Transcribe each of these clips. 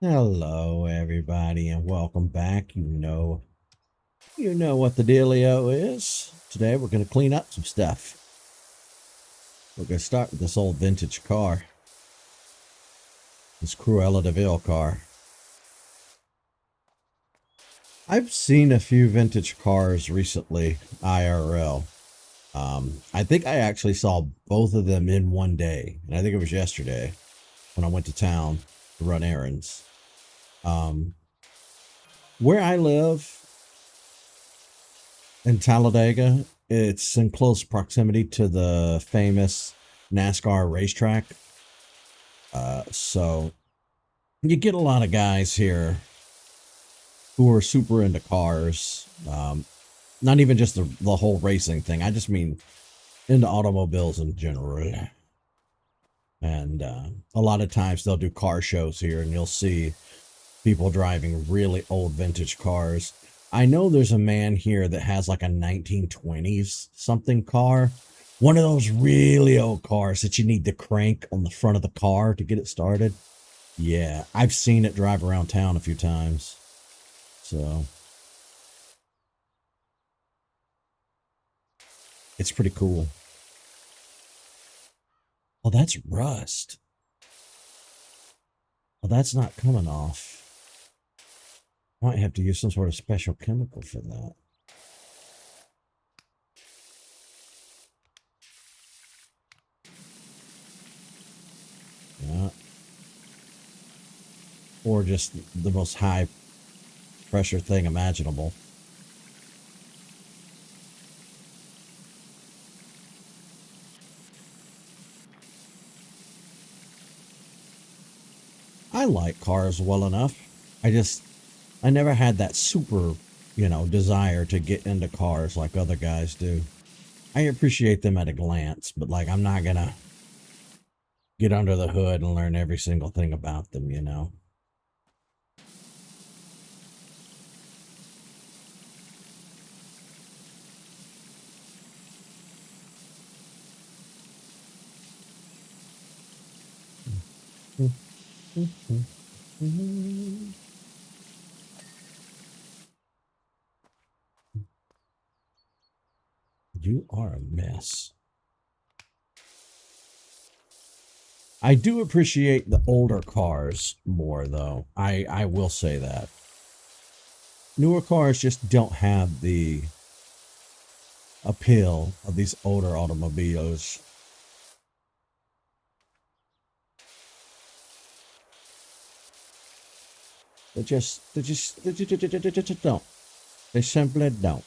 Hello, everybody, and welcome back. You know what the dealio is. Today, we're going to clean up some stuff. We're going to start with this old vintage car, this Cruella de Vil car. I've seen a few vintage cars recently, IRL. I think I actually saw both of them in one day, and I think it was yesterday when I went to town to run errands. Where I live, in Talladega, it's in close proximity to the famous NASCAR racetrack. So you get a lot of guys here who are super into cars. Not even just the whole racing thing. I just mean into automobiles in general. And a lot of times they'll do car shows here, and you'll see people driving really old vintage cars. I know there's a man here that has like a 1920s something car. One of those really old cars that you need to crank on the front of the car to get it started. Yeah, I've seen it drive around town a few times. So it's pretty cool. Oh, that's rust. Well, that's not coming off. Might have to use some sort of special chemical for that. Yeah. Or just the most high pressure thing imaginable. I like cars well enough. I never had that super, desire to get into cars like other guys do. I appreciate them at a glance, but like I'm not gonna get under the hood and learn every single thing about them. You are a mess. I do appreciate the older cars more though. I will say that. Newer cars just don't have the appeal of these older automobiles. They just don't. They simply don't.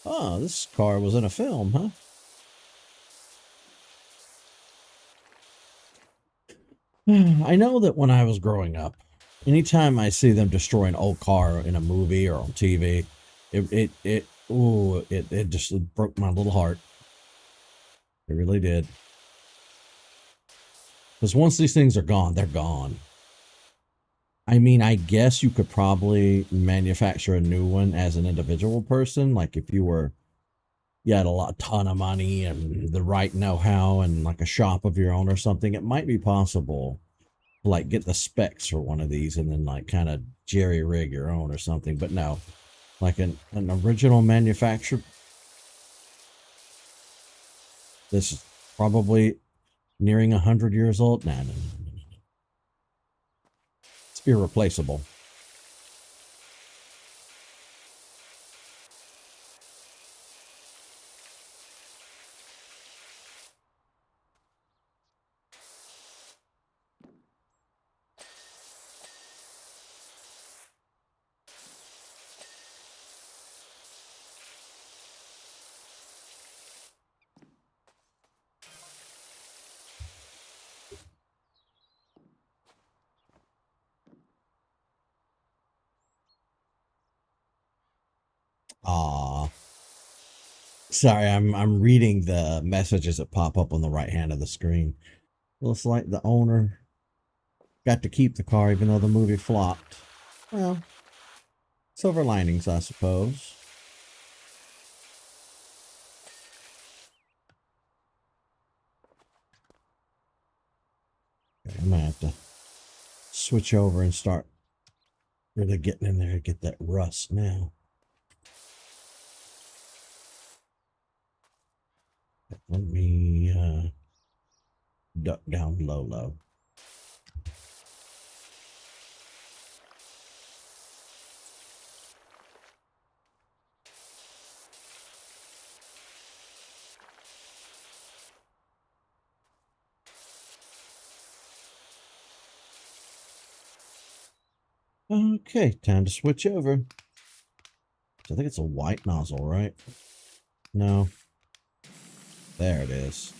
Oh, this car was in a film, huh? I know that when I was growing up, anytime I see them destroy an old car in a movie or on TV, it just it broke my little heart. It really did. Because once these things are gone, they're gone. I mean, I guess you could probably manufacture a new one as an individual person. Like if you had ton of money and the right know-how and like a shop of your own or something, it might be possible to like get the specs for one of these and then like kind of jerry rig your own or something. But no, like an original manufacturer, this is probably nearing 100 years old. Nah, no, no, no, no. It's irreplaceable. Sorry, I'm reading the messages that pop up on the right hand of the screen. Looks like the owner got to keep the car even though the movie flopped. Well, silver linings, I suppose. Okay, I'm gonna have to switch over and start really getting in there to get that rust now. Let me duck down low. Okay, time to switch over. I think it's a white nozzle, right? No. There it is.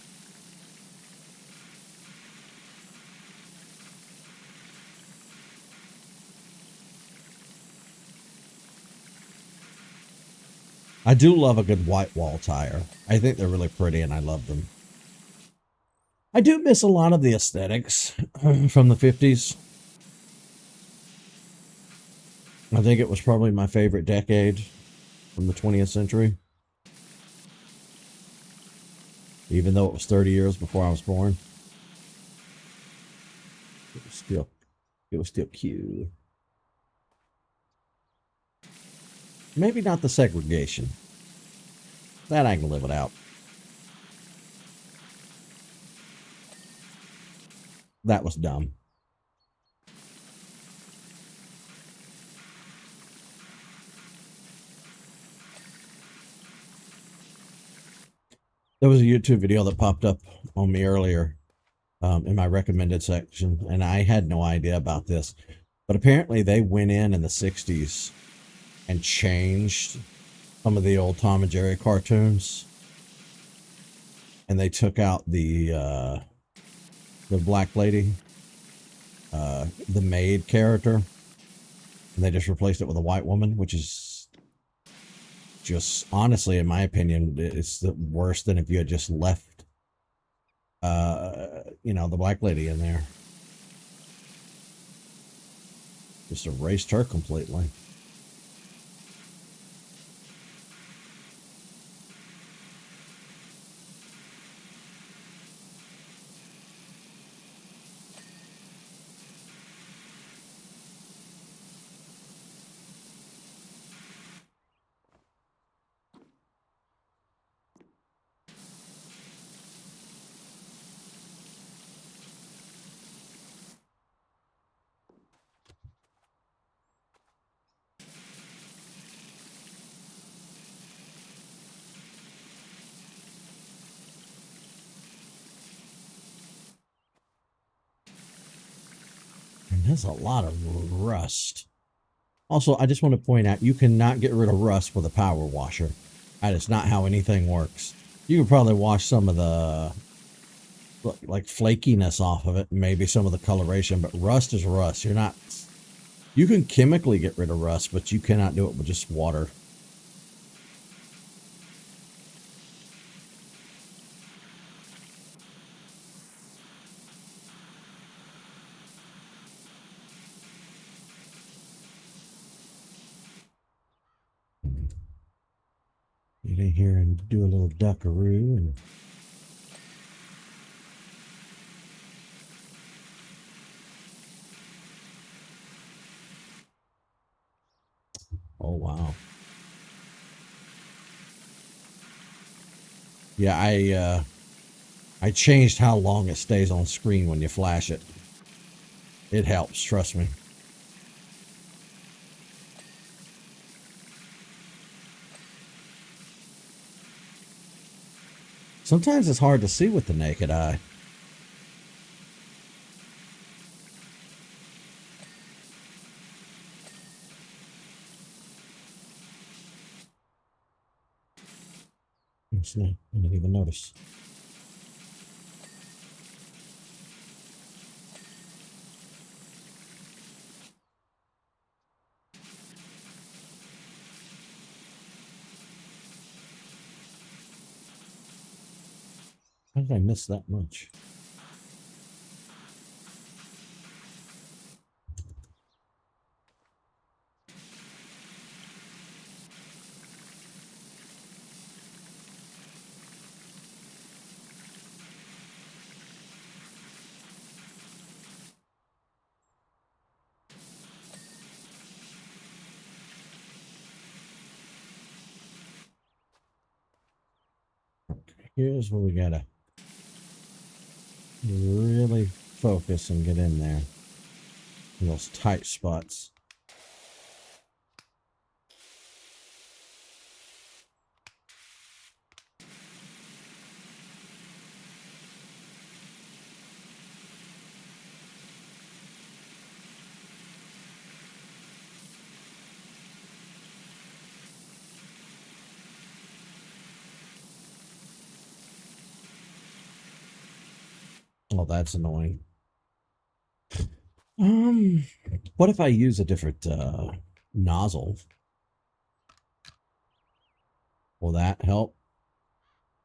I do love a good white wall tire. I think they're really pretty and I love them. I do miss a lot of the aesthetics from the 50s. I think it was probably my favorite decade from the 20th century. Even though it was 30 years before I was born. It was still cute. Maybe not the segregation. That I can live without. That was dumb. There was a YouTube video that popped up on me earlier in my recommended section, and I had no idea about this. But apparently, they went in the 60s and changed some of the old Tom and Jerry cartoons, and they took out the black lady, the maid character, and they just replaced it with a white woman, which is just honestly, in my opinion, it's the worse than if you had just left, the black lady in there. Just erased her completely. And there's a lot of rust. Also, I just want to point out, you cannot get rid of rust with a power washer. That is not how anything works. You could probably wash some of the like flakiness off of it, and maybe some of the coloration, but rust is rust. You can chemically get rid of rust, but you cannot do it with just water. Get in here and do a little duckaroo and oh wow. Yeah, I changed how long it stays on screen when you flash it. It helps, trust me. Sometimes it's hard to see with the naked eye. I didn't even notice. did I miss that much? Okay, here's where we gotta really focus and get in there. In those tight spots. Oh, that's annoying. What if I use a different nozzle? Will that help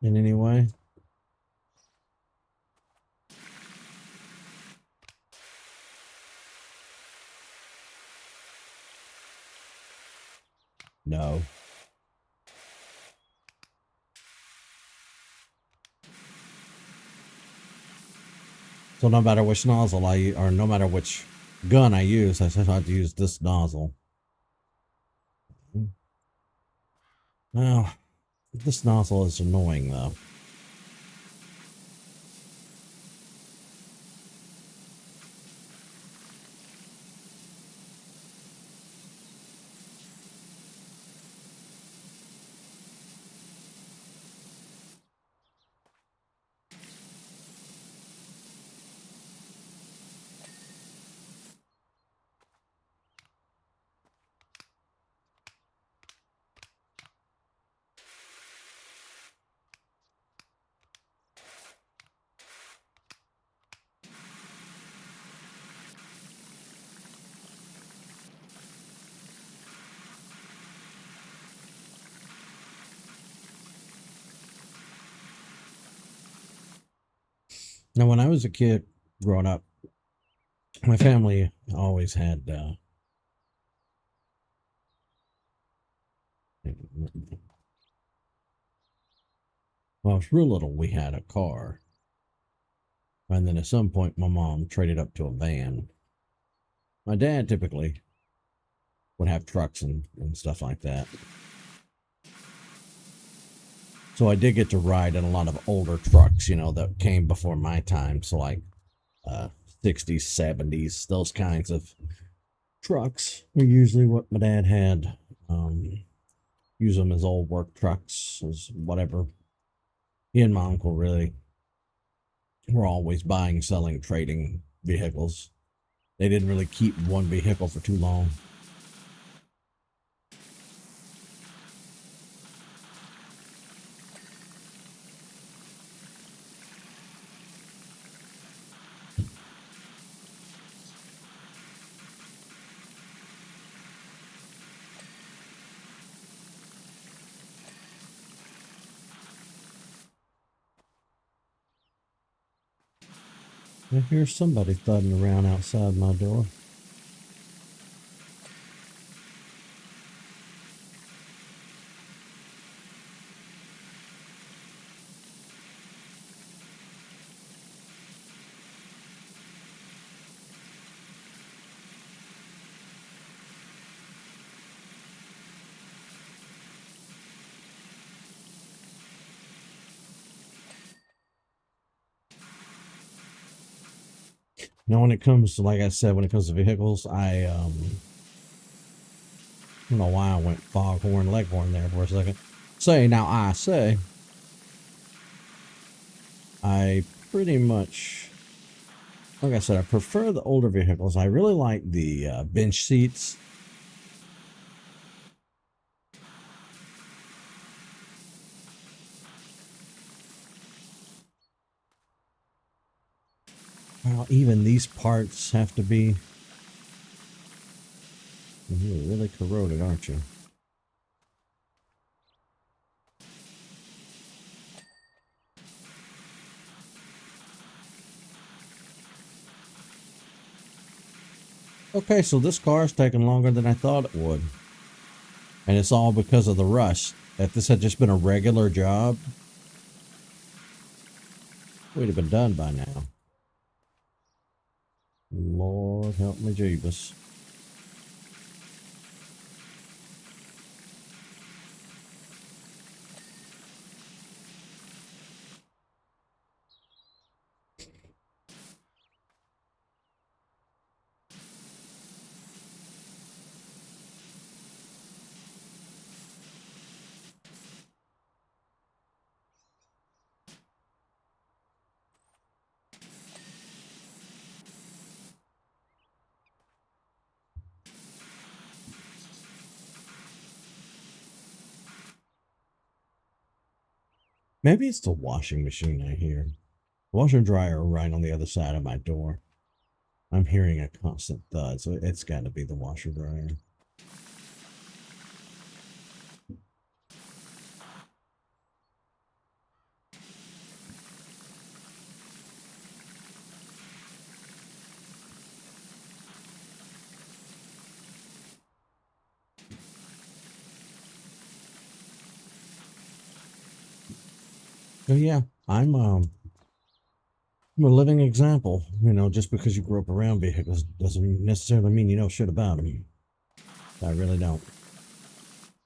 in any way? No. So no matter which nozzle I use, or no matter which gun I use, I still have to use this nozzle. Well, this nozzle is annoying though. Now, when I was a kid growing up, my family always had. When I was real little, we had a car, and then at some point, my mom traded up to a van. My dad typically would have trucks and stuff like that. So I did get to ride in a lot of older trucks, you know, that came before my time. So like uh, 60s, 70s, those kinds of trucks were usually what my dad had. Use them as old work trucks, as whatever. He and my uncle really were always buying, selling, trading vehicles. They didn't really keep one vehicle for too long. I hear somebody thudding around outside my door. Now, when it comes to, like I said, when it comes to vehicles, I don't know why I went foghorn leghorn there for a second. I pretty much, like I said, I prefer the older vehicles. I really like the bench seats. Well, even these parts have to be. You're really corroded, aren't you? Okay, so this car is taking longer than I thought it would. And it's all because of the rush. If this had just been a regular job, we'd have been done by now. Lord help me, Jeebus. Maybe it's the washing machine I hear. Washer and dryer are right on the other side of my door. I'm hearing a constant thud, so it's got to be the washer dryer. So yeah, I'm a living example. You know, just because you grew up around vehicles doesn't necessarily mean you know shit about them. I really don't.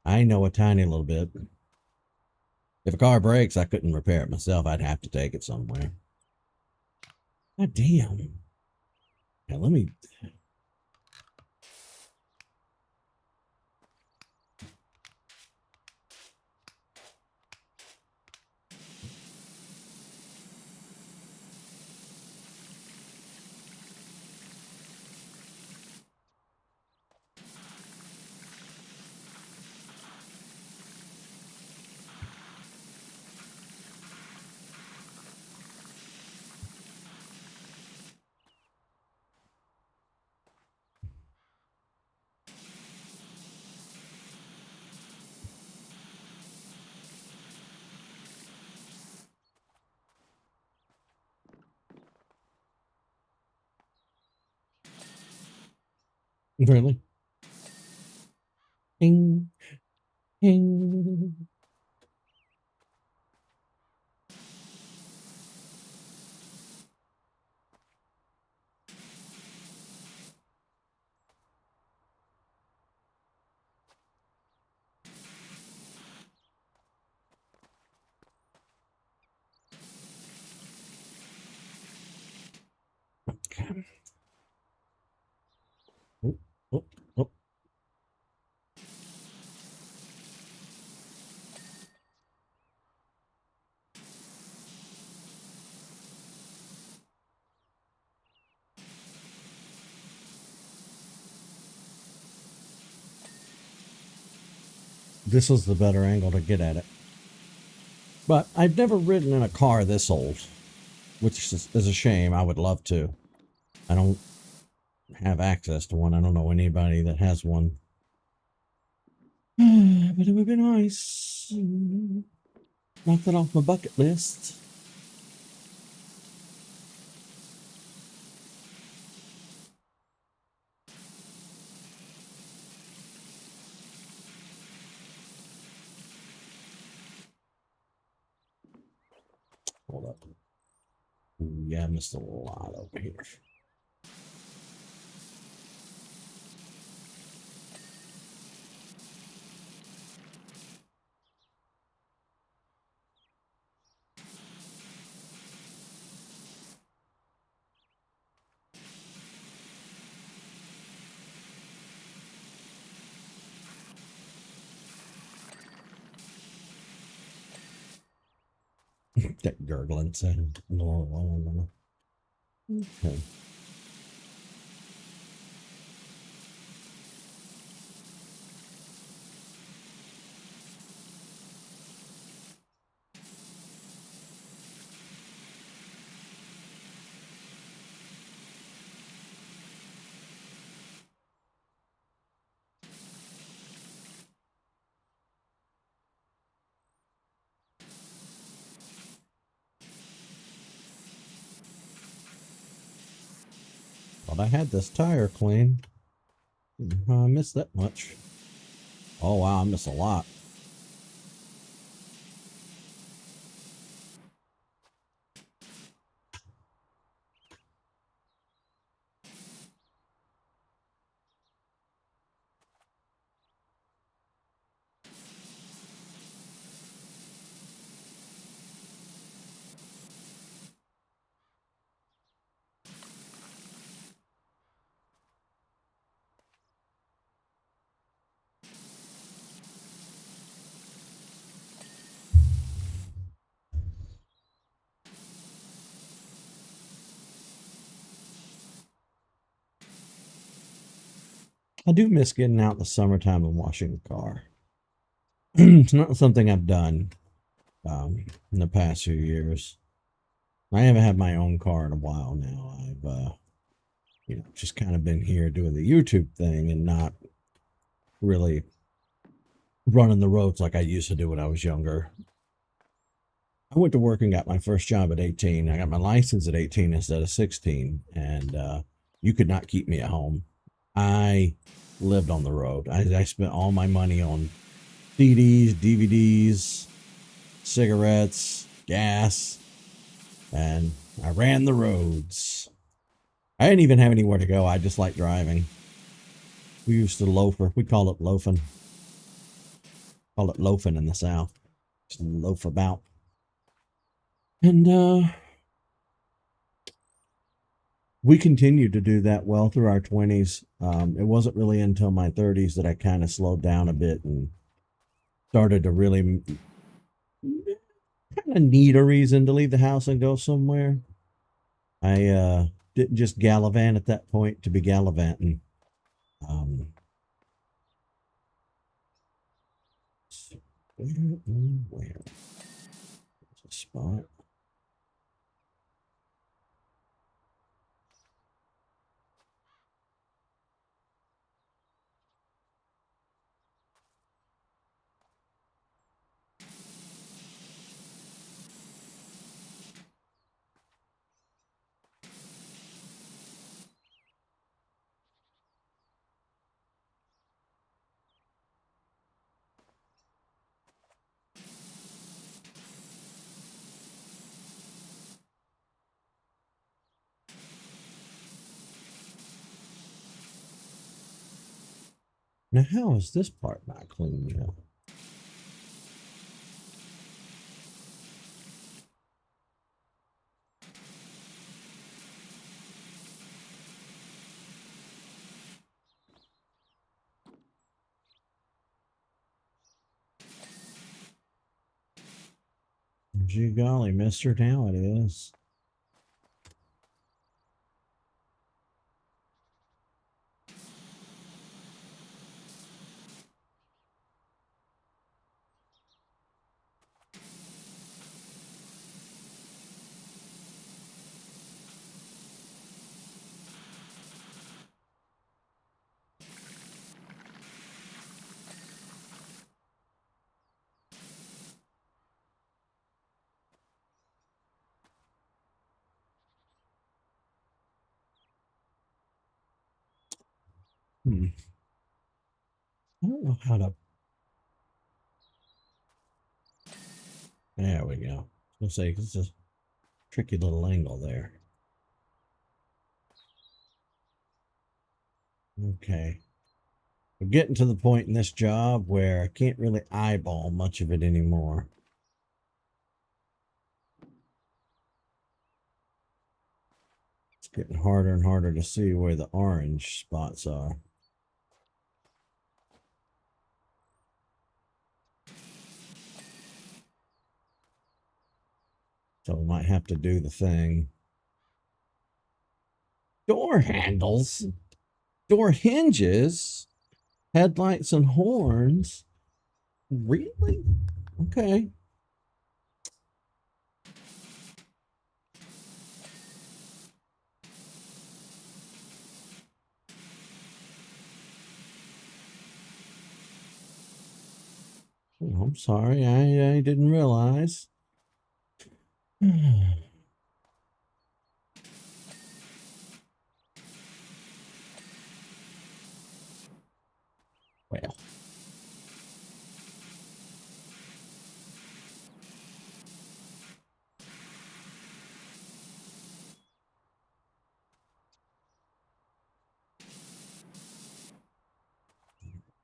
I know a tiny little bit. If a car breaks, I couldn't repair it myself. I'd have to take it somewhere. God damn. Now let me. Really? Ding, ding. Okay. Oh, oh, oh. This was the better angle to get at it. But I've never ridden in a car this old, which is a shame. I would love to. I don't have access to one. I don't know anybody that has one. But it would be nice. Knock that off my bucket list. Hold up. Ooh, yeah, I missed a lot over here. That gurgling sound. No. Okay. Thought I had this tire clean. I missed that much. Oh wow, I missed a lot. I do miss getting out in the summertime and washing the car. It's not something I've done in the past few years. I haven't had my own car in a while now. I've just kind of been here doing the YouTube thing and not really running the roads like I used to do when I was younger. I went to work and got my first job at 18. I got my license at 18 instead of 16, and you could not keep me at home. I lived on the road. I spent all my money on CDs, DVDs, cigarettes, gas, and I ran the roads. I didn't even have anywhere to go. I just liked driving. We used to loafer. We call it loafing. Call it loafing in the South. Just loaf about. And we continued to do that well through our 20s. It wasn't really until my 30s that I kind of slowed down a bit and started to really kind of need a reason to leave the house and go somewhere. I didn't just gallivant at that point to be gallivanting. Um, where's a spot? Now, how is this part not cleaned up? Gee golly, mister, now it is. Hmm. I don't know how to. There we go. I was gonna say, it's a tricky little angle there. Okay. We're getting to the point in this job where I can't really eyeball much of it anymore. It's getting harder and harder to see where the orange spots are. So we might have to do the thing. Door handles, door hinges, headlights and horns. Really? Okay. Oh, I'm sorry. I didn't realize. Well.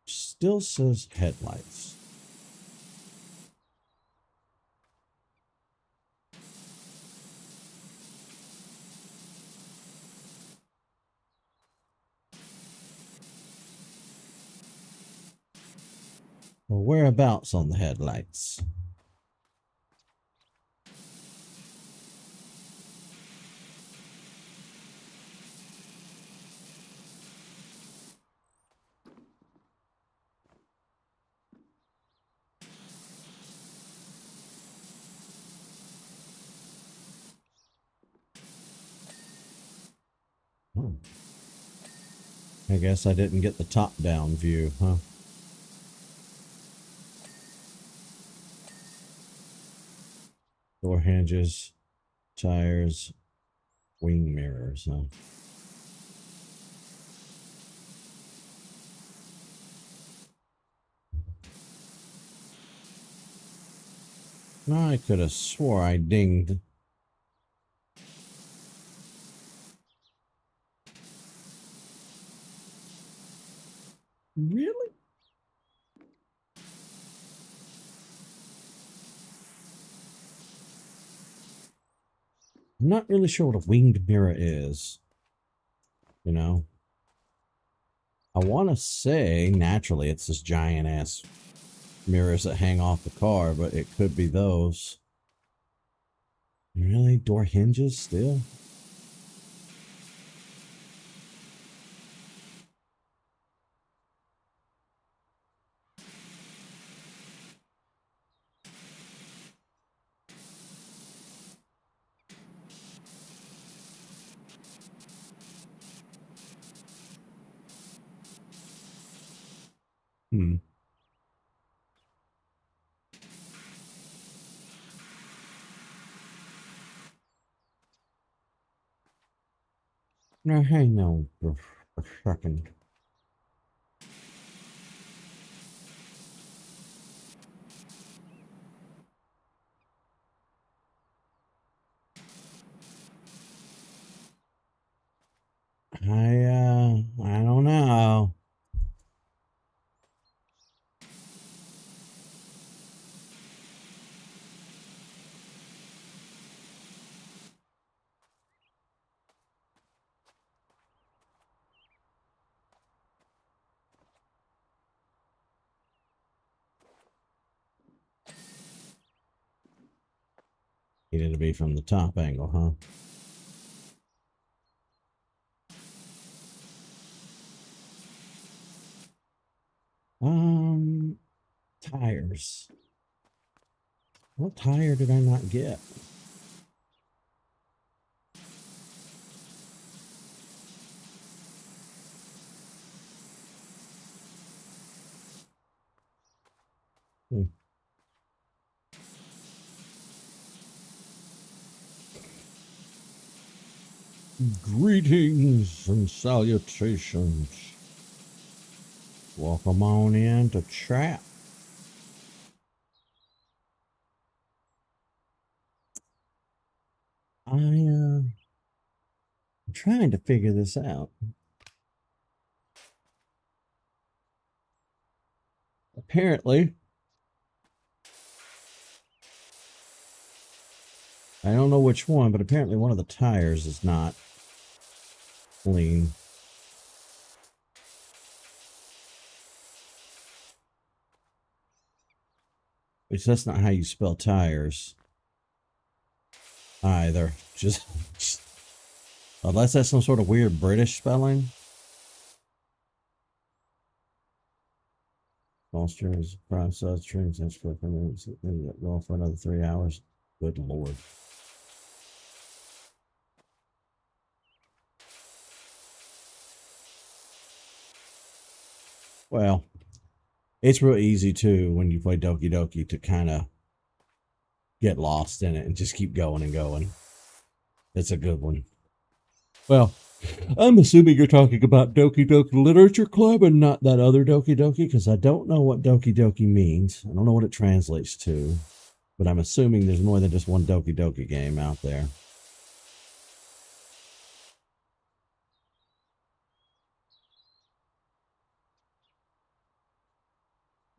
Still says headlights. Well, whereabouts on the headlights? Hmm. I guess I didn't get the top-down view, huh? Door hinges, tires, wing mirrors, huh? I could have swore I dinged. Really? I'm not really sure what a winged mirror is. You know? I want to say, naturally, it's this giant-ass mirrors that hang off the car, but it could be those. Really? Door hinges still? Hmm. Now, hang on for a second. I don't know. Needed to be from the top angle, huh? Tires. What tire did I not get? Hmm. Greetings and salutations. Welcome on in to chat. I'm trying to figure this out. Apparently, I don't know which one, but apparently one of the tires is not clean. Which that's not how you spell tires either. Just unless that's some sort of weird British spelling. Monsters, process, trains, that's for minutes. Go for another 3 hours. Good lord. Well, it's real easy too when you play Doki Doki to kind of get lost in it and just keep going and going. It's a good one. Well, I'm assuming you're talking about Doki Doki Literature Club and not that other Doki Doki, because I don't know what Doki Doki means. I don't know what it translates to, but I'm assuming there's more than just one Doki Doki game out there.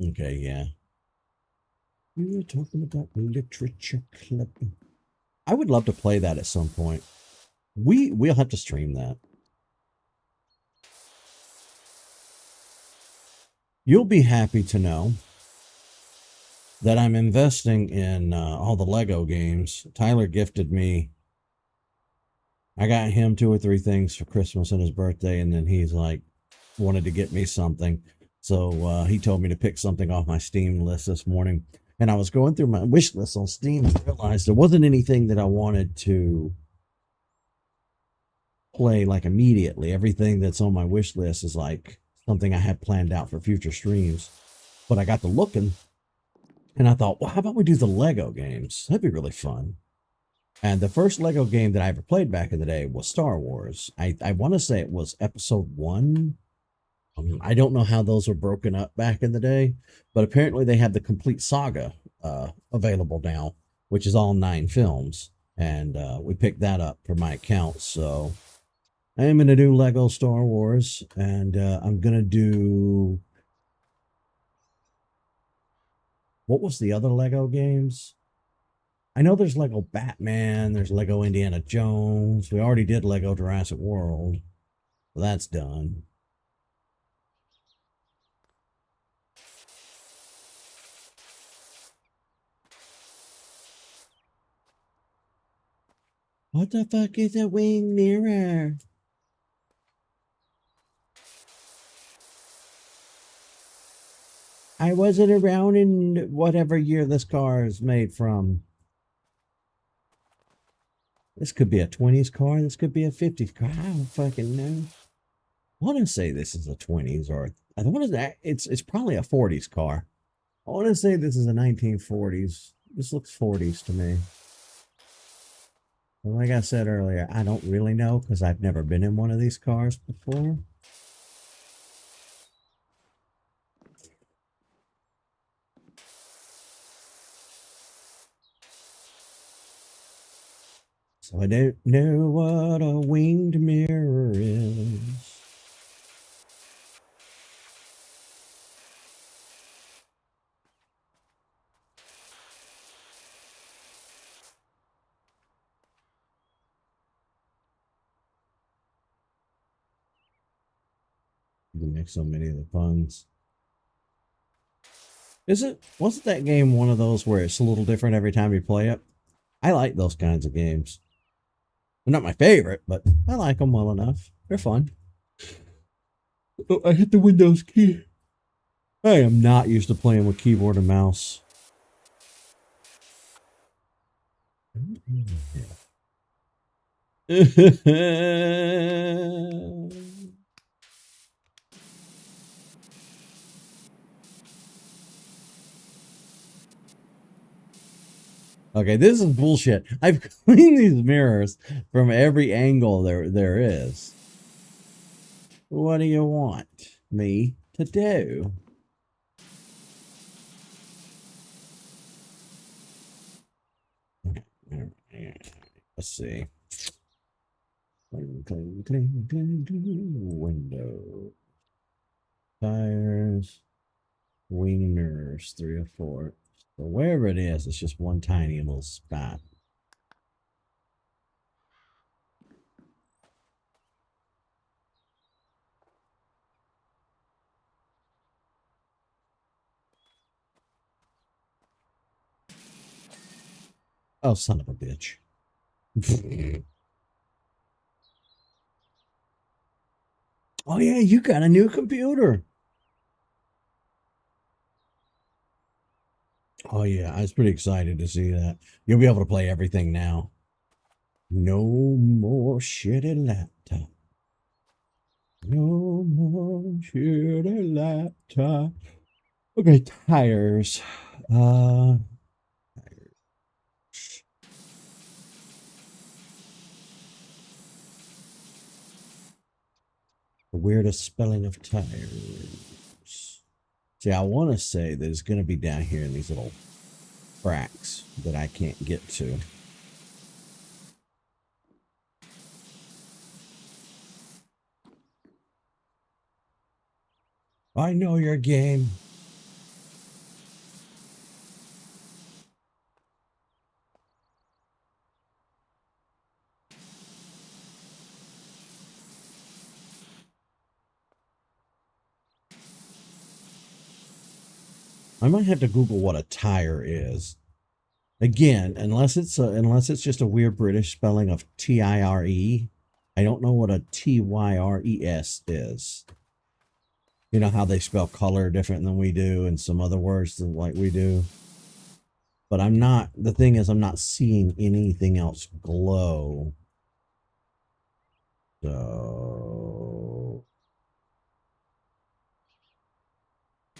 Okay, yeah. We were talking about Literature Club. I would love to play that at some point. We'll have to stream that. You'll be happy to know that I'm investing in all the Lego games. Tyler gifted me. I got him two or three things for Christmas and his birthday, and then he's like wanted to get me something. So he told me to pick something off my Steam list this morning. And I was going through my wish list on Steam and realized there wasn't anything that I wanted to play like immediately. Everything that's on my wish list is like something I had planned out for future streams. But I got to looking and I thought, well, how about we do the Lego games? That'd be really fun. And the first Lego game that I ever played back in the day was Star Wars. I want to say it was episode one. I don't know how those were broken up back in the day, but apparently they have the complete saga available now, which is all 9 films. And we picked that up for my account. So I am going to do Lego Star Wars, and I'm going to do. What was the other Lego games? I know there's Lego Batman, there's Lego Indiana Jones. We already did Lego Jurassic World. So that's done. What the fuck is a wing mirror? I wasn't around in whatever year this car is made from. This could be a 20s car. This could be a 50s car. I don't fucking know. I want to say this is a 20s or I want to. It's probably a 40s car. I want to say this is a 1940s. This looks 40s to me. But like I said earlier, I don't really know because I've never been in one of these cars before. So I don't know what a winged mirror is. You make so many of the puns. Wasn't that game one of those where it's a little different every time you play it? I like those kinds of games. They're not my favorite, but I like them well enough. They're fun. Oh, I hit the Windows key. I am not used to playing with keyboard and mouse. Okay, this is bullshit. I've cleaned these mirrors from every angle there is. What do you want me to do? Let's see. Clean, clean, clean, clean, clean. Window. Tires. Wing mirrors, 3 or 4. So wherever it is, it's just one tiny little spot. Oh, son of a bitch. Oh, yeah, you got a new computer. Oh, yeah, I was pretty excited to see that. You'll be able to play everything now. No more shitty laptop. No more shitty laptop. Okay, tires. Uh, weirdest spelling of tires. See, I want to say that it's going to be down here in these little cracks that I can't get to. I know your game. I might have to Google what a tire is. Again, unless it's just a weird British spelling of Tire. I don't know what a Tyres is. You know how they spell color different than we do, and some other words like we do. But I'm not. The thing is, I'm not seeing anything else glow. So,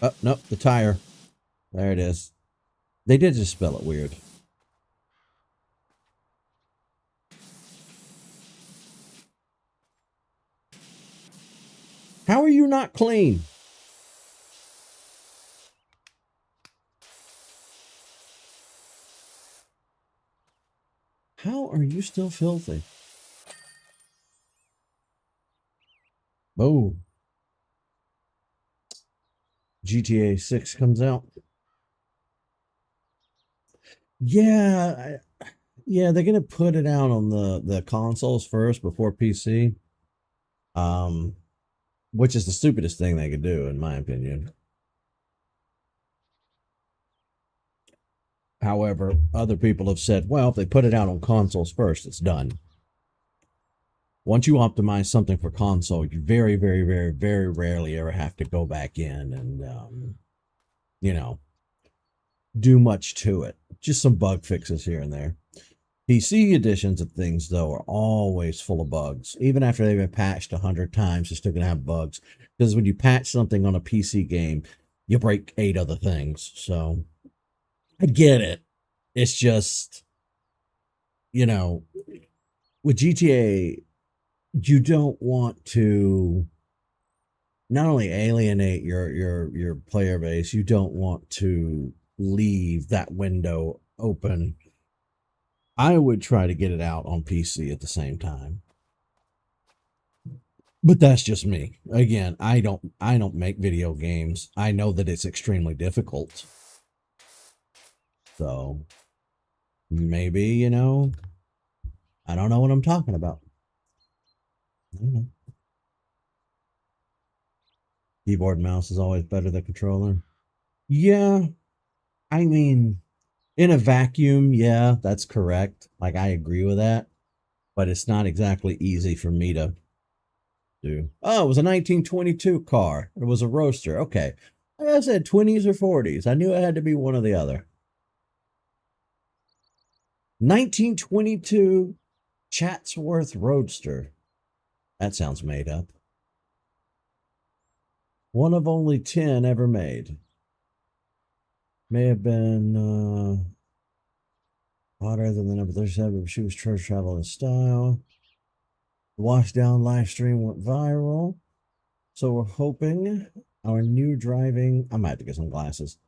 oh nope, the tire. There it is. They did just spell it weird. How are you not clean? How are you still filthy? Oh, GTA 6 comes out. Yeah, yeah, they're gonna put it out on the consoles first before PC. Um, which is the stupidest thing they could do, in my opinion. However, other people have said, well, if they put it out on consoles first, it's done. Once you optimize something for console, you very, very, very, very rarely ever have to go back in and, you know, do much to it. Just some bug fixes here and there. PC editions of things, though, are always full of bugs. Even after they've been patched 100 times, they're still going to have bugs. Because when you patch something on a PC game, you break 8 other things. So I get it. It's just, you know, with GTA, you don't want to not only alienate your player base, you don't want to leave that window open. I would try to get it out on PC at the same time. But that's just me. Again, I don't make video games. I know that it's extremely difficult. So maybe, I don't know what I'm talking about. I don't know. Keyboard and mouse is always better than controller. Yeah, I mean, in a vacuum, yeah, that's correct. Like I agree with that, but it's not exactly easy for me to do. Oh, it was a 1922 car. It was a roadster. Okay. I said 20s or 40s. I knew it had to be one or the other. 1922 Chatsworth Roadster. That sounds made up. One of only 10 ever made. May have been hotter than the number 37, but she was church travel in style. The wash down live stream went viral. So we're hoping our new driving, I might have to get some glasses.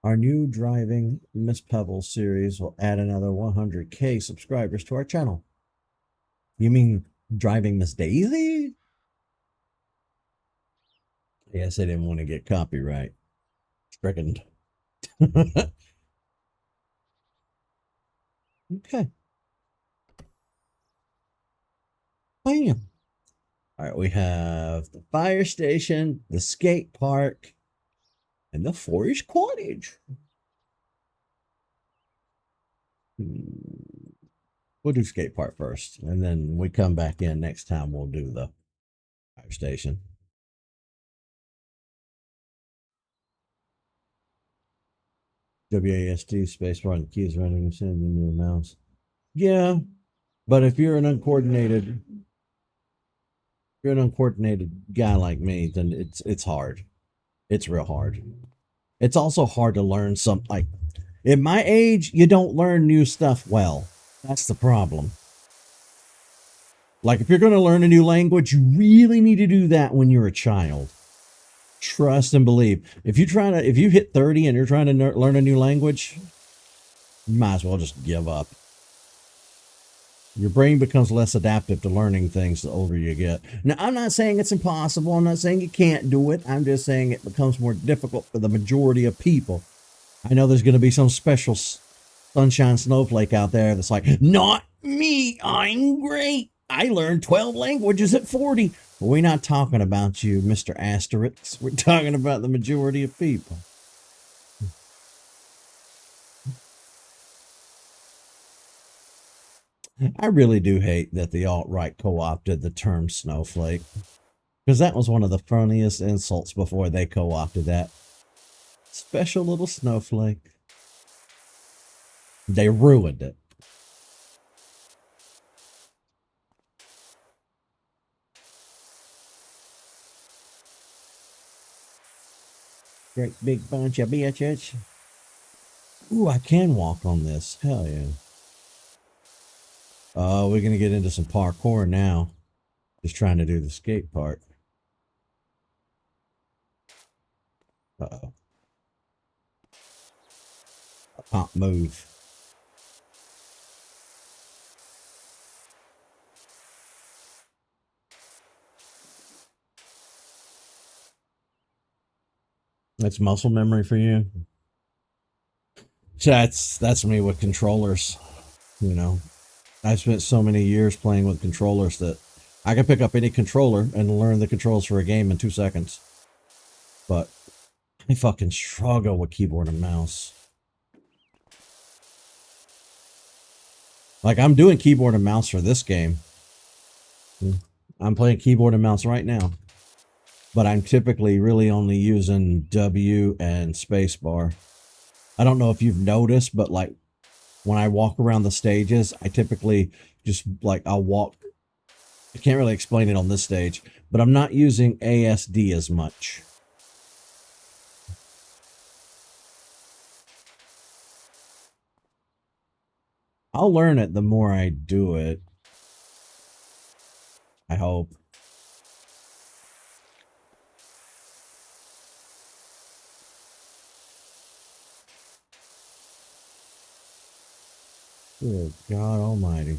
Our new driving Miss Pebbles series will add another 100K subscribers to our channel. You mean driving Miss Daisy? I guess I didn't want to get copyright stricken. Okay. Bam. All right, we have the fire station, the skate park, and the forest cottage. We'll do skate park first, and then when we come back in next time, we'll do the fire station. WASD spacebar and the keys running and sending you a mouse. Yeah, but if you're an uncoordinated guy like me, then it's hard. It's real hard. It's also hard to learn some like at my age, you don't learn new stuff well. That's the problem. Like if you're going to learn a new language, you really need to do that when you're a child. Trust and believe. If you hit 30 and you're trying to learn a new language, you might as well just give up. Your brain becomes less adaptive to learning things the older you get. Now, I'm not saying it's impossible. I'm not saying you can't do it. I'm just saying it becomes more difficult for the majority of people. I know there's going to be some special sunshine snowflake out there that's like, not me. I'm great. I learned 12 languages at 40. But we're not talking about you, Mr. Asterix. We're talking about the majority of people. I really do hate that the alt-right co-opted the term snowflake, because that was one of the funniest insults before they co-opted that. Special little snowflake. They ruined it. Great big bunch of bitches. Ooh, I can walk on this. Hell yeah. Oh, we're going to get into some parkour now. Just trying to do the skate part. Uh-oh. I can't move. That's muscle memory for you. That's me with controllers. You know, I've spent so many years playing with controllers that I can pick up any controller and learn the controls for a game in 2 seconds. But I fucking struggle with keyboard and mouse. Like I'm doing keyboard and mouse for this game. I'm playing keyboard and mouse right now. But I'm typically really only using W and spacebar. I don't know if you've noticed, but like when I walk around the stages, I typically just like I'll walk. I can't really explain it on this stage, but I'm not using ASD as much. I'll learn it the more I do it. I hope. Good God Almighty.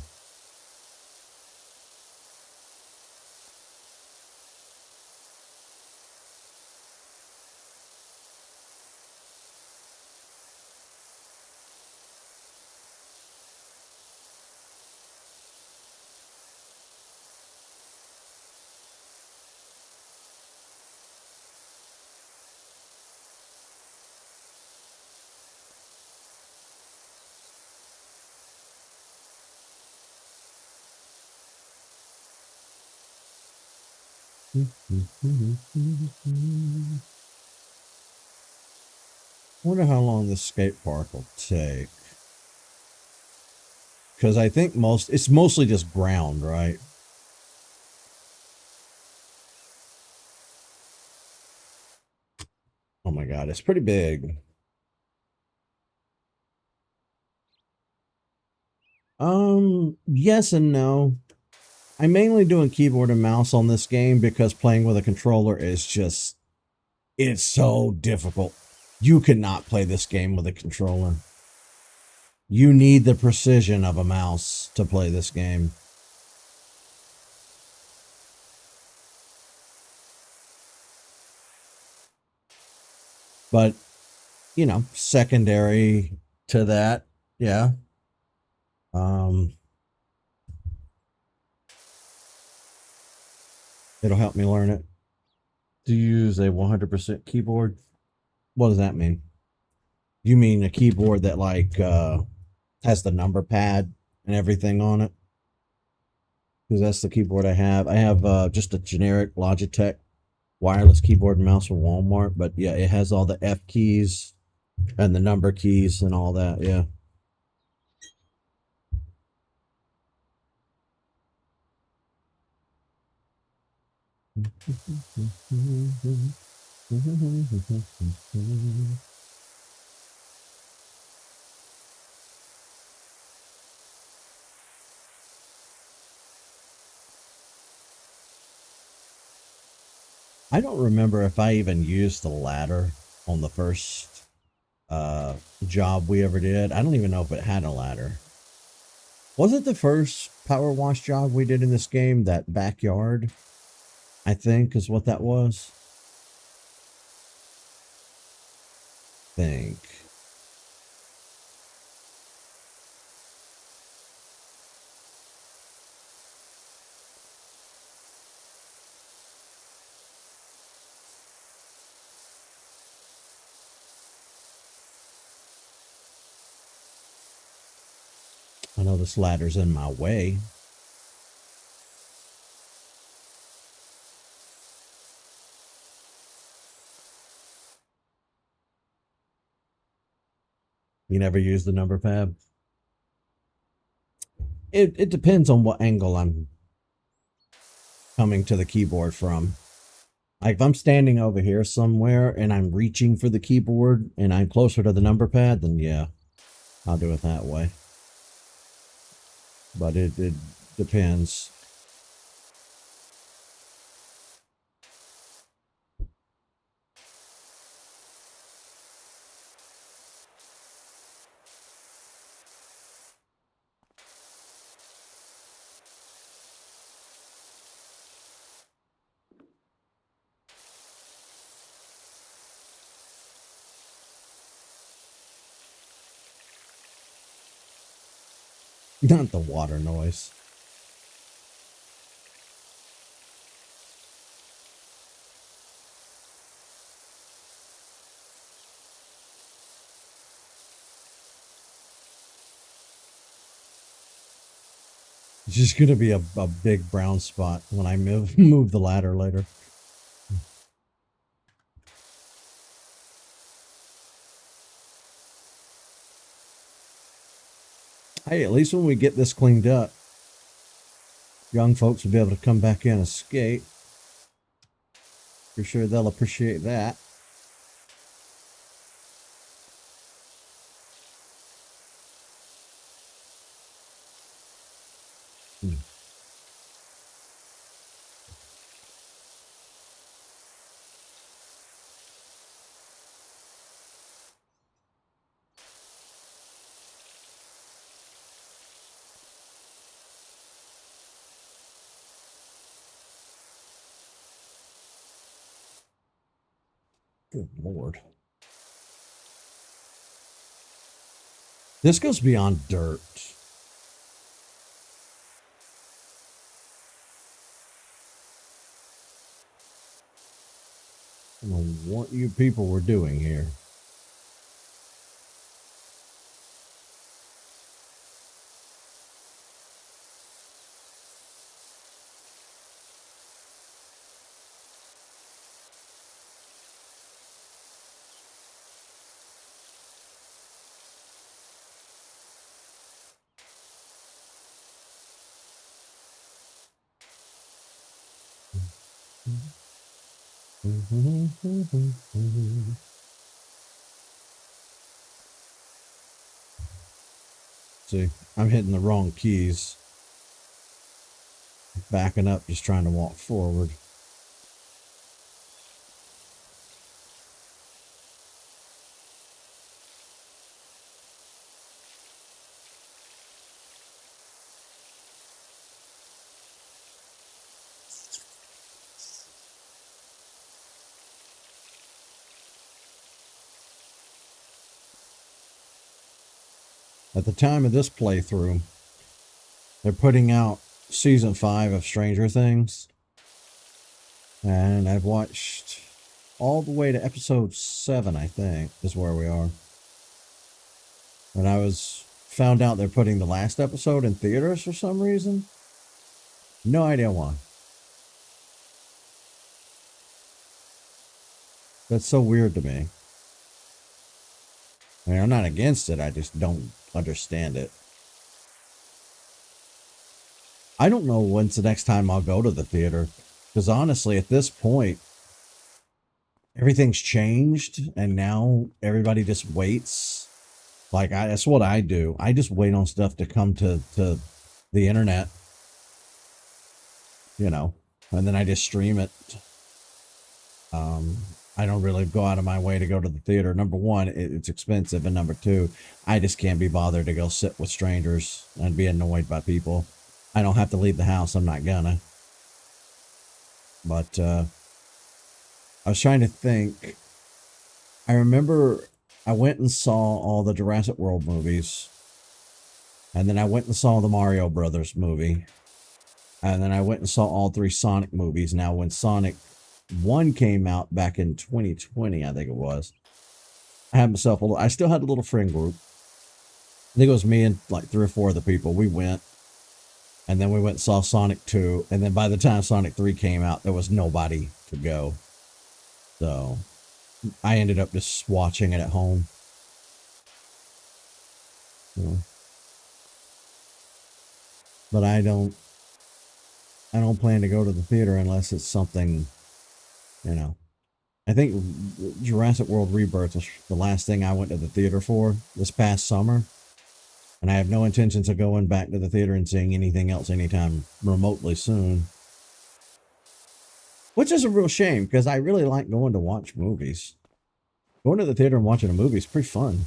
Wonder how long this skate park will take. Because I think it's mostly just ground, right? Oh my God, it's pretty big. Yes and no. I'm mainly doing keyboard and mouse on this game because playing with a controller is just, it's so difficult. You cannot play this game with a controller. You need the precision of a mouse to play this game. But, you know, secondary to that, yeah. It'll help me learn it. Do you use a 100% keyboard? What does that mean? You mean a keyboard that like has the number pad and everything on it? Because that's the keyboard I have. I have just a generic Logitech wireless keyboard and mouse from Walmart, but yeah, it has all the F keys and the number keys and all that. Yeah. I don't remember if I even used the ladder on the first job we ever did. I don't even know if it had a ladder. Was it the first power wash job we did in this game? That backyard, I think, is what that was. Think. I know this ladder's in my way. You never use the number pad? It depends on what angle I'm coming to the keyboard from. Like if I'm standing over here somewhere and I'm reaching for the keyboard and I'm closer to the number pad, then yeah, I'll do it that way. But it depends. Not the water noise. It's just gonna be a big brown spot when I move the ladder later. Hey, at least when we get this cleaned up, young folks will be able to come back in and skate. For sure they'll appreciate that. Good Lord. This goes beyond dirt. I don't know what you people were doing here. See, I'm hitting the wrong keys. Backing up, just trying to walk forward. At the time of this playthrough, they're putting out season 5 of Stranger Things. And I've watched all the way to episode 7, I think, is where we are. And I found out they're putting the last episode in theaters for some reason. No idea why. That's so weird to me. I mean, I'm not against it. I just don't understand it. I don't know when's the next time I'll go to the theater. Because honestly, at this point, everything's changed. And now everybody just waits. Like, that's what I do. I just wait on stuff to come to the internet. You know. And then I just stream it. Um, I don't really go out of my way to go to the theater. Number one, it's expensive, and number two, I just can't be bothered to go sit with strangers and be annoyed by people. I don't have to leave the house. I'm not gonna. But I was trying to think. I remember I went and saw all the Jurassic World movies, and then I went and saw the Mario Brothers movie, and then I went and saw all three Sonic movies. Now, when Sonic 1 came out back in 2020, I think it was, I had myself a little, I still had a little friend group. I think it was me and like three or four other people. We went, and then we went and saw Sonic 2, and then by the time Sonic 3 came out, there was nobody to go. So I ended up just watching it at home. You know. But I don't plan to go to the theater unless it's something, you know. I think Jurassic World Rebirth was the last thing I went to the theater for this past summer. And I have no intentions of going back to the theater and seeing anything else anytime remotely soon. Which is a real shame because I really like going to watch movies. Going to the theater and watching a movie is pretty fun.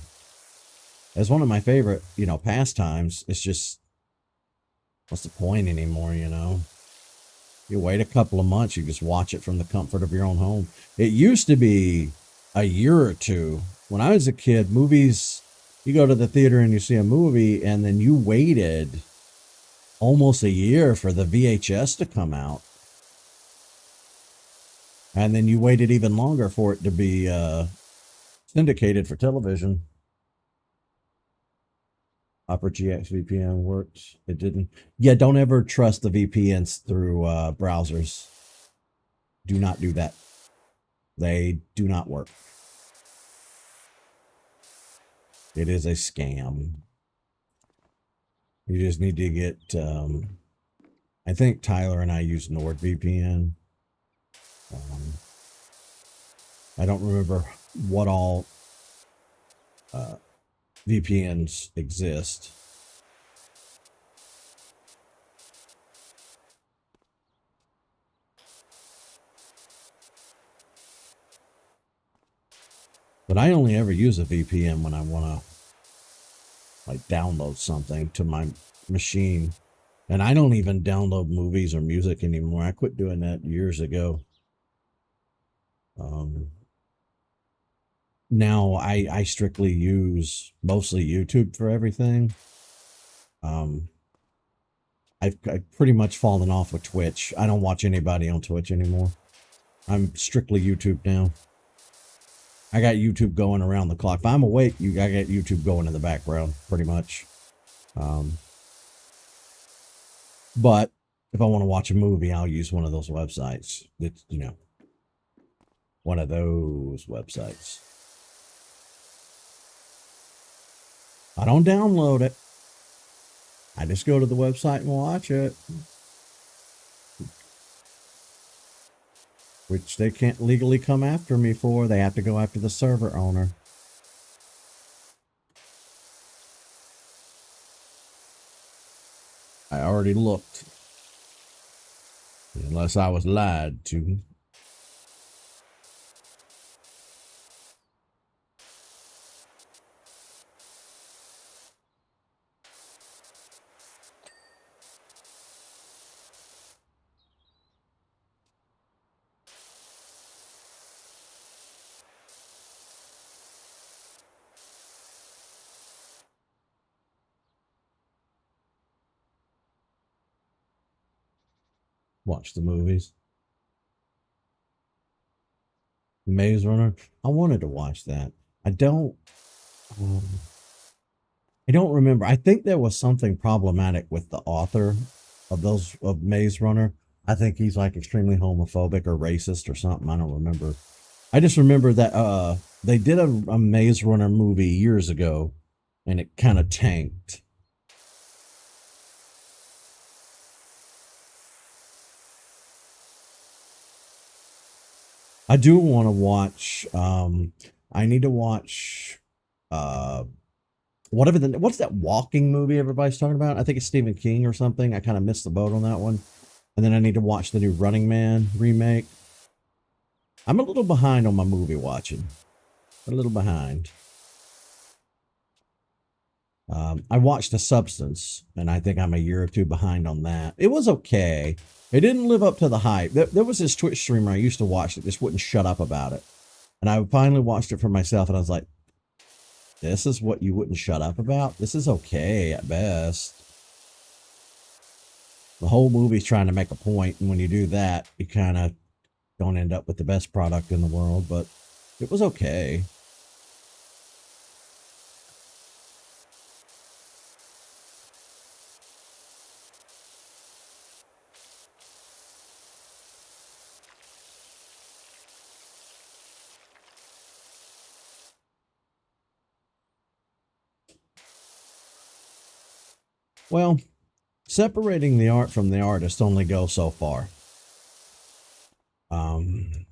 It's one of my favorite, pastimes. It's just, what's the point anymore, You wait a couple of months, you just watch it from the comfort of your own home. It used to be a year or two. When I was a kid, movies, you go to the theater and you see a movie, and then you waited almost a year for the VHS to come out. And then you waited even longer for it to be syndicated for television. Opera GX VPN works. It didn't. Yeah, don't ever trust the VPNs through browsers. Do not do that. They do not work. It is a scam. You just need to get. I think Tyler and I use NordVPN. I don't remember what all VPNs exist. But I only ever use a VPN when I want to download something to my machine. And I don't even download movies or music anymore. I quit doing that years ago. Now I strictly use mostly YouTube for everything. I've pretty much fallen off with Twitch. I don't watch anybody on Twitch anymore. I'm strictly YouTube now. I got YouTube going around the clock. If I'm awake, I got YouTube going in the background, pretty much. But if I want to watch a movie, I'll use one of those websites. It's, one of those websites. I don't download it. I just go to the website and watch it. Which they can't legally come after me for. They have to go after the server owner. I already looked. Unless I was lied to. Watch the movies. Maze Runner. I wanted to watch that. I don't remember. I think there was something problematic with the author of Maze Runner. I think he's like extremely homophobic or racist or something. I don't remember. I just remember that they did a Maze Runner movie years ago, and it kind of tanked. I do want to watch. I need to watch. What's that walking movie everybody's talking about? I think it's Stephen King or something. I kind of missed the boat on that one. And then I need to watch the new Running Man remake. I'm a little behind on my movie watching. A little behind. I watched The Substance, and I think I'm a year or two behind on that. It was okay. It didn't live up to the hype. There was this Twitch streamer I used to watch that just wouldn't shut up about it. And I finally watched it for myself, and I was like, this is what you wouldn't shut up about? This is okay at best. The whole movie's trying to make a point, and when you do that, you kind of don't end up with the best product in the world, but it was okay. Well, separating the art from the artist only goes so far. Um,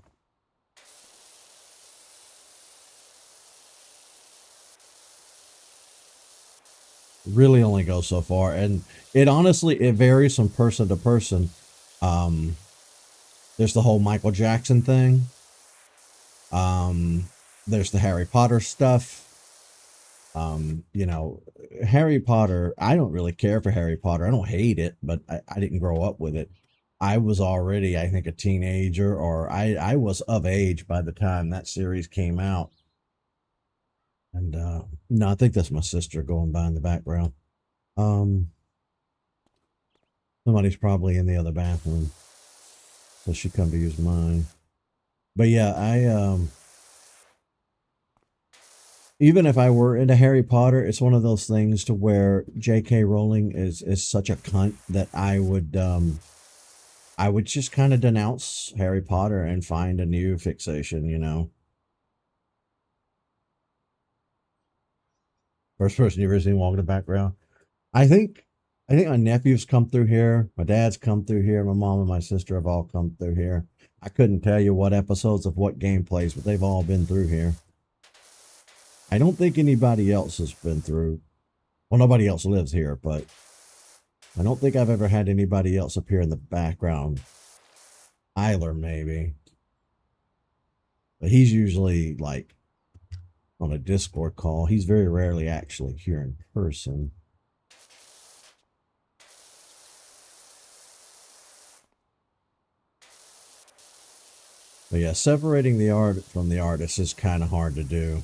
really only goes so far, and it honestly it varies from person to person. Um, there's the whole Michael Jackson thing. There's the Harry Potter stuff. You know, Harry Potter, I don't really care for Harry Potter. I don't hate it, but I didn't grow up with it. I was already, I think, a teenager, or I was of age by the time that series came out. And no, I think that's my sister going by in the background. Um, somebody's probably in the other bathroom, so she come to use mine. But yeah, I even if I were into Harry Potter, it's one of those things to where J.K. Rowling is such a cunt that I would just kind of denounce Harry Potter and find a new fixation, you know. First person you've ever seen walk in the background. I think I think my nephews come through here, my dad's come through here, my mom and my sister have all come through here. I couldn't tell you what episodes of what gameplays, but they've all been through here. I don't think anybody else has been through. Well, nobody else lives here, but I don't think I've ever had anybody else appear in the background. Eiler, maybe. But he's usually like on a Discord call. He's very rarely actually here in person. But yeah, separating the art from the artist is kind of hard to do.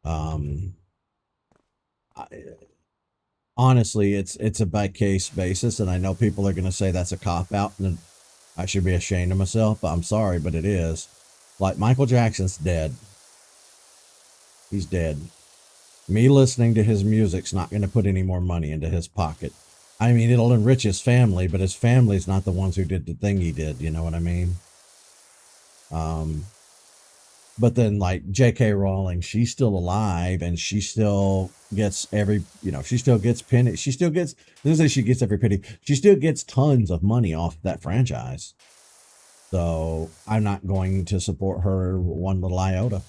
Um, I, honestly, it's a by case basis, and I know people are going to say that's a cop out, and I should be ashamed of myself. But I'm sorry, but it is. Like Michael Jackson's dead. He's dead. Me listening to his music's not going to put any more money into his pocket. I mean, it'll enrich his family, but his family's not the ones who did the thing he did. You know what I mean? Um, but then like J.K. Rowling, she's still alive and she still gets every, you know, she still gets penny. She still gets, this is she gets every penny. She still gets tons of money off that franchise. So I'm not going to support her one little iota.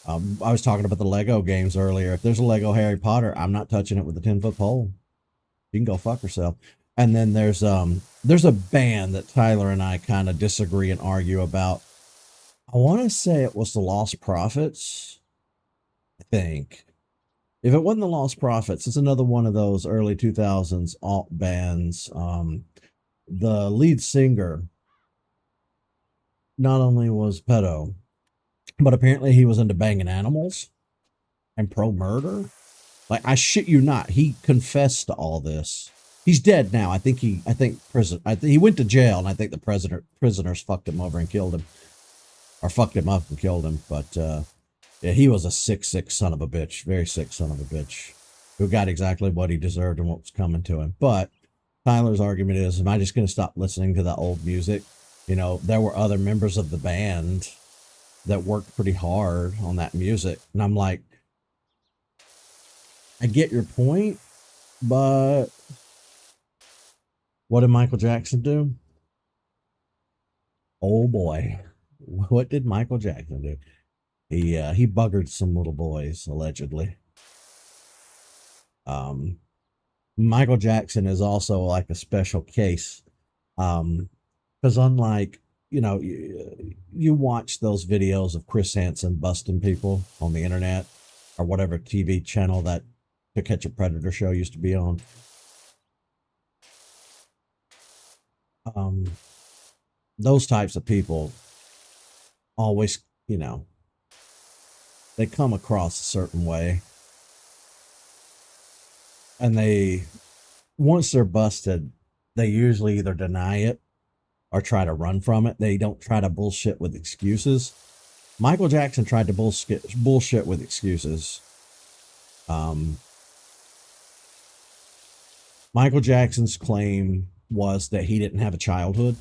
I was talking about the Lego games earlier. If there's a Lego Harry Potter, I'm not touching it with a 10-foot pole. You can go fuck herself. And then there's a band that Tyler and I kind of disagree and argue about. I want to say it was the Lost Prophets. I think. If it wasn't the Lost Prophets, it's another one of those early 2000s alt bands. The lead singer not only was pedo, but apparently he was into banging animals and pro murder. Like I shit you not, he confessed to all this. He's dead now. I think he went to jail, and I think the prisoners fucked him over and killed him, or fucked him up and killed him. But yeah, he was a sick son of a bitch, very sick son of a bitch, who got exactly what he deserved and what was coming to him. But Tyler's argument is, am I just going to stop listening to that old music? You know, there were other members of the band that worked pretty hard on that music. And I'm like, I get your point, but what did Michael Jackson do? Oh boy. What did Michael Jackson do? He buggered some little boys, allegedly. Um, Michael Jackson is also like a special case. Because unlike you know, you watch those videos of Chris Hansen busting people on the internet or whatever TV channel that To Catch a Predator show used to be on. Um, those types of people always, they come across a certain way, and once they're busted, they usually either deny it or try to run from it. They don't try to bullshit with excuses. Michael Jackson tried to bullshit with excuses. Um, Michael Jackson's claim was that he didn't have a childhood.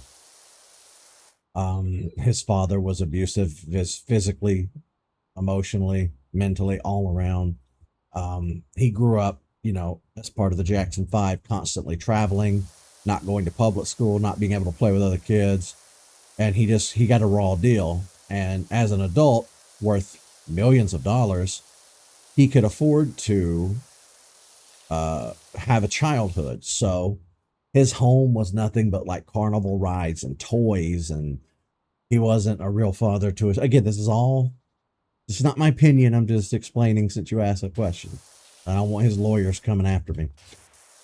His father was abusive, physically, emotionally, mentally, all around. He grew up, as part of the Jackson Five, constantly traveling, not going to public school, not being able to play with other kids, and he got a raw deal. And as an adult worth millions of dollars, he could afford to have a childhood. So his home was nothing but like carnival rides and toys, and he wasn't a real father to us. Again, this is not my opinion. I'm just explaining since you asked a question. I don't want his lawyers coming after me.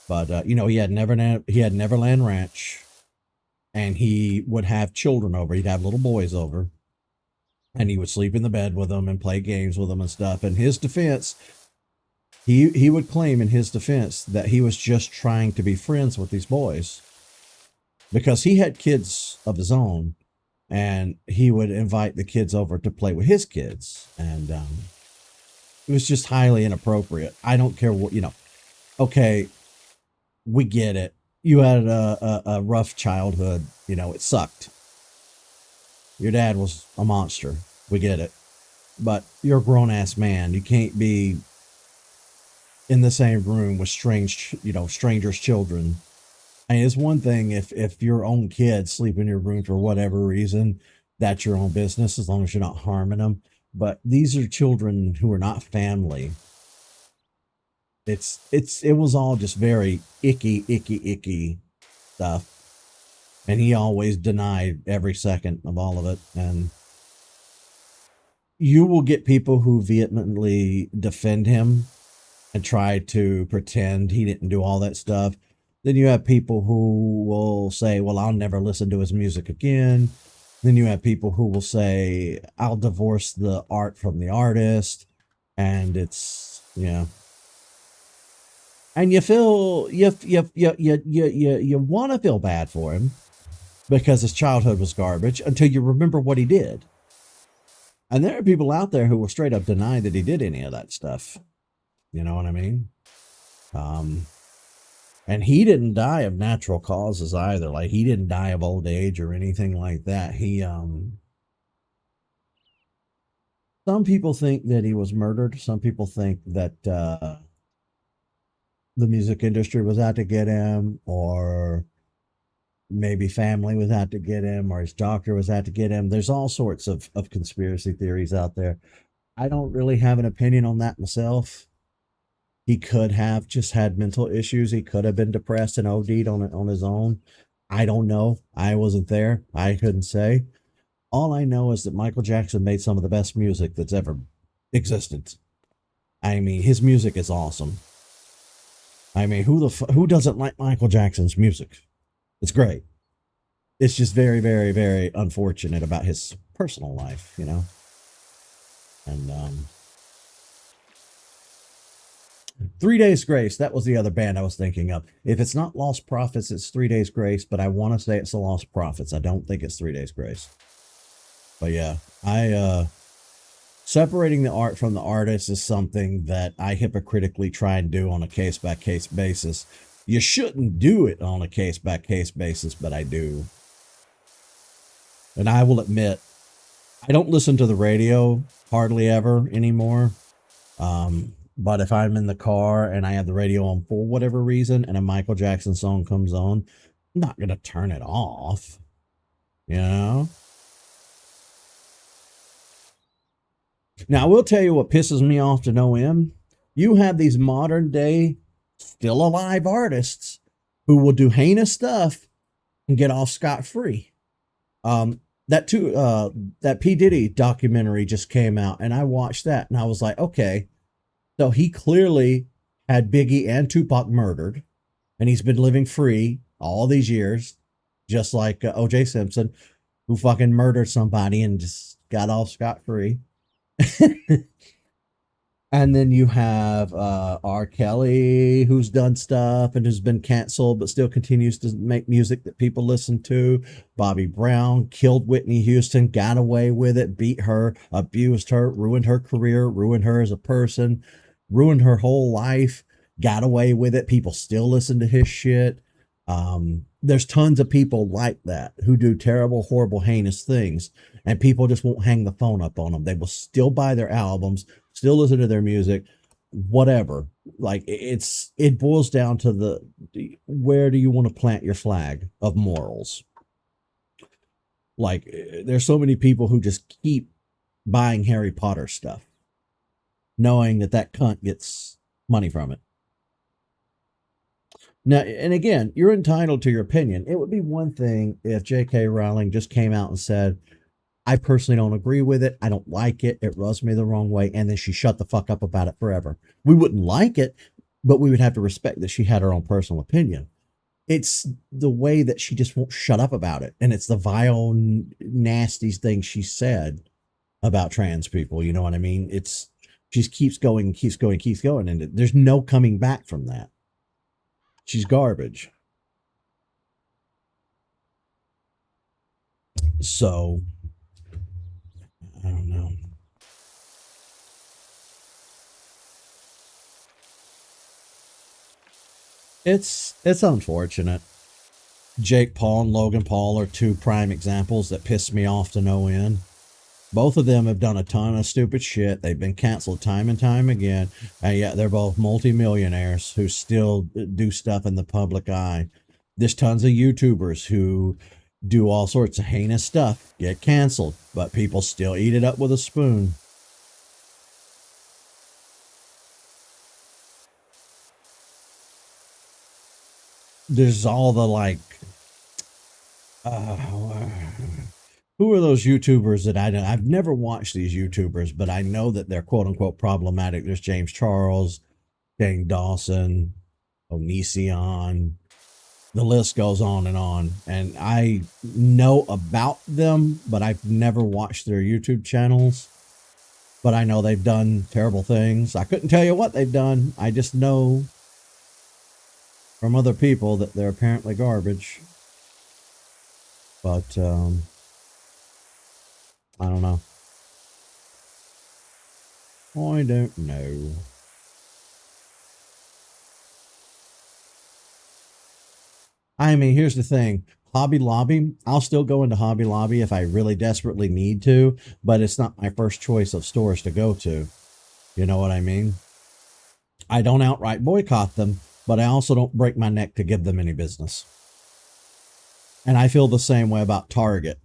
But he had Neverland Ranch, and he would have children over. He'd have little boys over, and he would sleep in the bed with them and play games with them and stuff. In his defense, he would claim in his defense that he was just trying to be friends with these boys because he had kids of his own, and he would invite the kids over to play with his kids, and it was just highly inappropriate. I don't care what, okay, we get it. You had a rough childhood, it sucked. Your dad was a monster. We get it. But you're a grown ass man. You can't be in the same room with strangers' children. I mean, it's one thing if your own kids sleep in your room for whatever reason, that's your own business as long as you're not harming them. But these are children who are not family. It was all just very icky stuff. And he always denied every second of all of it. And you will get people who vehemently defend him and try to pretend he didn't do all that stuff. Then you have people who will say, well, I'll never listen to his music again. Then you have people who will say, I'll divorce the art from the artist. And it's, and you feel, you want to feel bad for him because his childhood was garbage until you remember what he did. And there are people out there who will straight up deny that he did any of that stuff. You know what I mean? And he didn't die of natural causes either. Like, he didn't die of old age or anything like that. Some people think that he was murdered. Some people think that the music industry was out to get him, or maybe family was out to get him, or his doctor was out to get him. There's all sorts of conspiracy theories out there. I don't really have an opinion on that myself. He could have just had mental issues. He could have been depressed and OD'd on his own. I don't know. I wasn't there. I couldn't say. All I know is that Michael Jackson made some of the best music that's ever existed. I mean, his music is awesome. I mean, who doesn't like Michael Jackson's music? It's great. It's just very, very, very unfortunate about his personal life, And 3 Days Grace, that was the other band I was thinking of. If it's not Lost Prophets, it's 3 Days Grace, but I want to say it's the Lost Prophets. I don't think it's 3 Days Grace. But yeah, separating the art from the artist is something that I hypocritically try and do on a case-by-case basis. You shouldn't do it on a case-by-case basis, but I do. And I will admit, I don't listen to the radio hardly ever anymore. But if I'm in the car and I have the radio on for whatever reason and a Michael Jackson song comes on, I'm not going to turn it off. Now, I will tell you what pisses me off to no end. You have these modern day, still alive artists who will do heinous stuff and get off scot free. that too. That P Diddy documentary just came out, and I watched that, and I was like, okay, so he clearly had Biggie and Tupac murdered, and he's been living free all these years, just like O.J. Simpson, who fucking murdered somebody and just got off scot free. And then you have R. Kelly, who's done stuff and has been canceled, but still continues to make music that people listen to. Bobby Brown killed Whitney Houston, got away with it, beat her, abused her, ruined her career, ruined her as a person, ruined her whole life, got away with it. People still listen to his shit. There's tons of people like that who do terrible, horrible, heinous things, and people just won't hang the phone up on them. They will still buy their albums, still listen to their music, whatever. Like it boils down to where do you want to plant your flag of morals? Like there's so many people who just keep buying Harry Potter stuff, knowing that cunt gets money from it. Now, and again, you're entitled to your opinion. It would be one thing if J.K. Rowling just came out and said, I personally don't agree with it. I don't like it. It rubs me the wrong way. And then she shut the fuck up about it forever. We wouldn't like it, but we would have to respect that she had her own personal opinion. It's the way that she just won't shut up about it. And it's the vile, nasty things she said about trans people. You know what I mean? She keeps going, keeps going, keeps going. And there's no coming back from that. She's garbage. So, I don't know. It's unfortunate. Jake Paul and Logan Paul are two prime examples that piss me off to no end. Both of them have done a ton of stupid shit. They've been canceled time and time again. And yet they're both multimillionaires who still do stuff in the public eye. There's tons of YouTubers who do all sorts of heinous stuff, get canceled, but people still eat it up with a spoon. There's all the like, uh, who are those YouTubers that I don't? I've never watched these YouTubers, but I know that they're quote unquote problematic. There's James Charles, Dane Dawson, Onision. The list goes on and on. And I know about them, but I've never watched their YouTube channels. But I know they've done terrible things. I couldn't tell you what they've done. I just know from other people that they're apparently garbage. But I don't know. I don't know. I mean, here's the thing. Hobby Lobby, I'll still go into Hobby Lobby if I really desperately need to, but it's not my first choice of stores to go to. You know what I mean? I don't outright boycott them, but I also don't break my neck to give them any business. And I feel the same way about Target.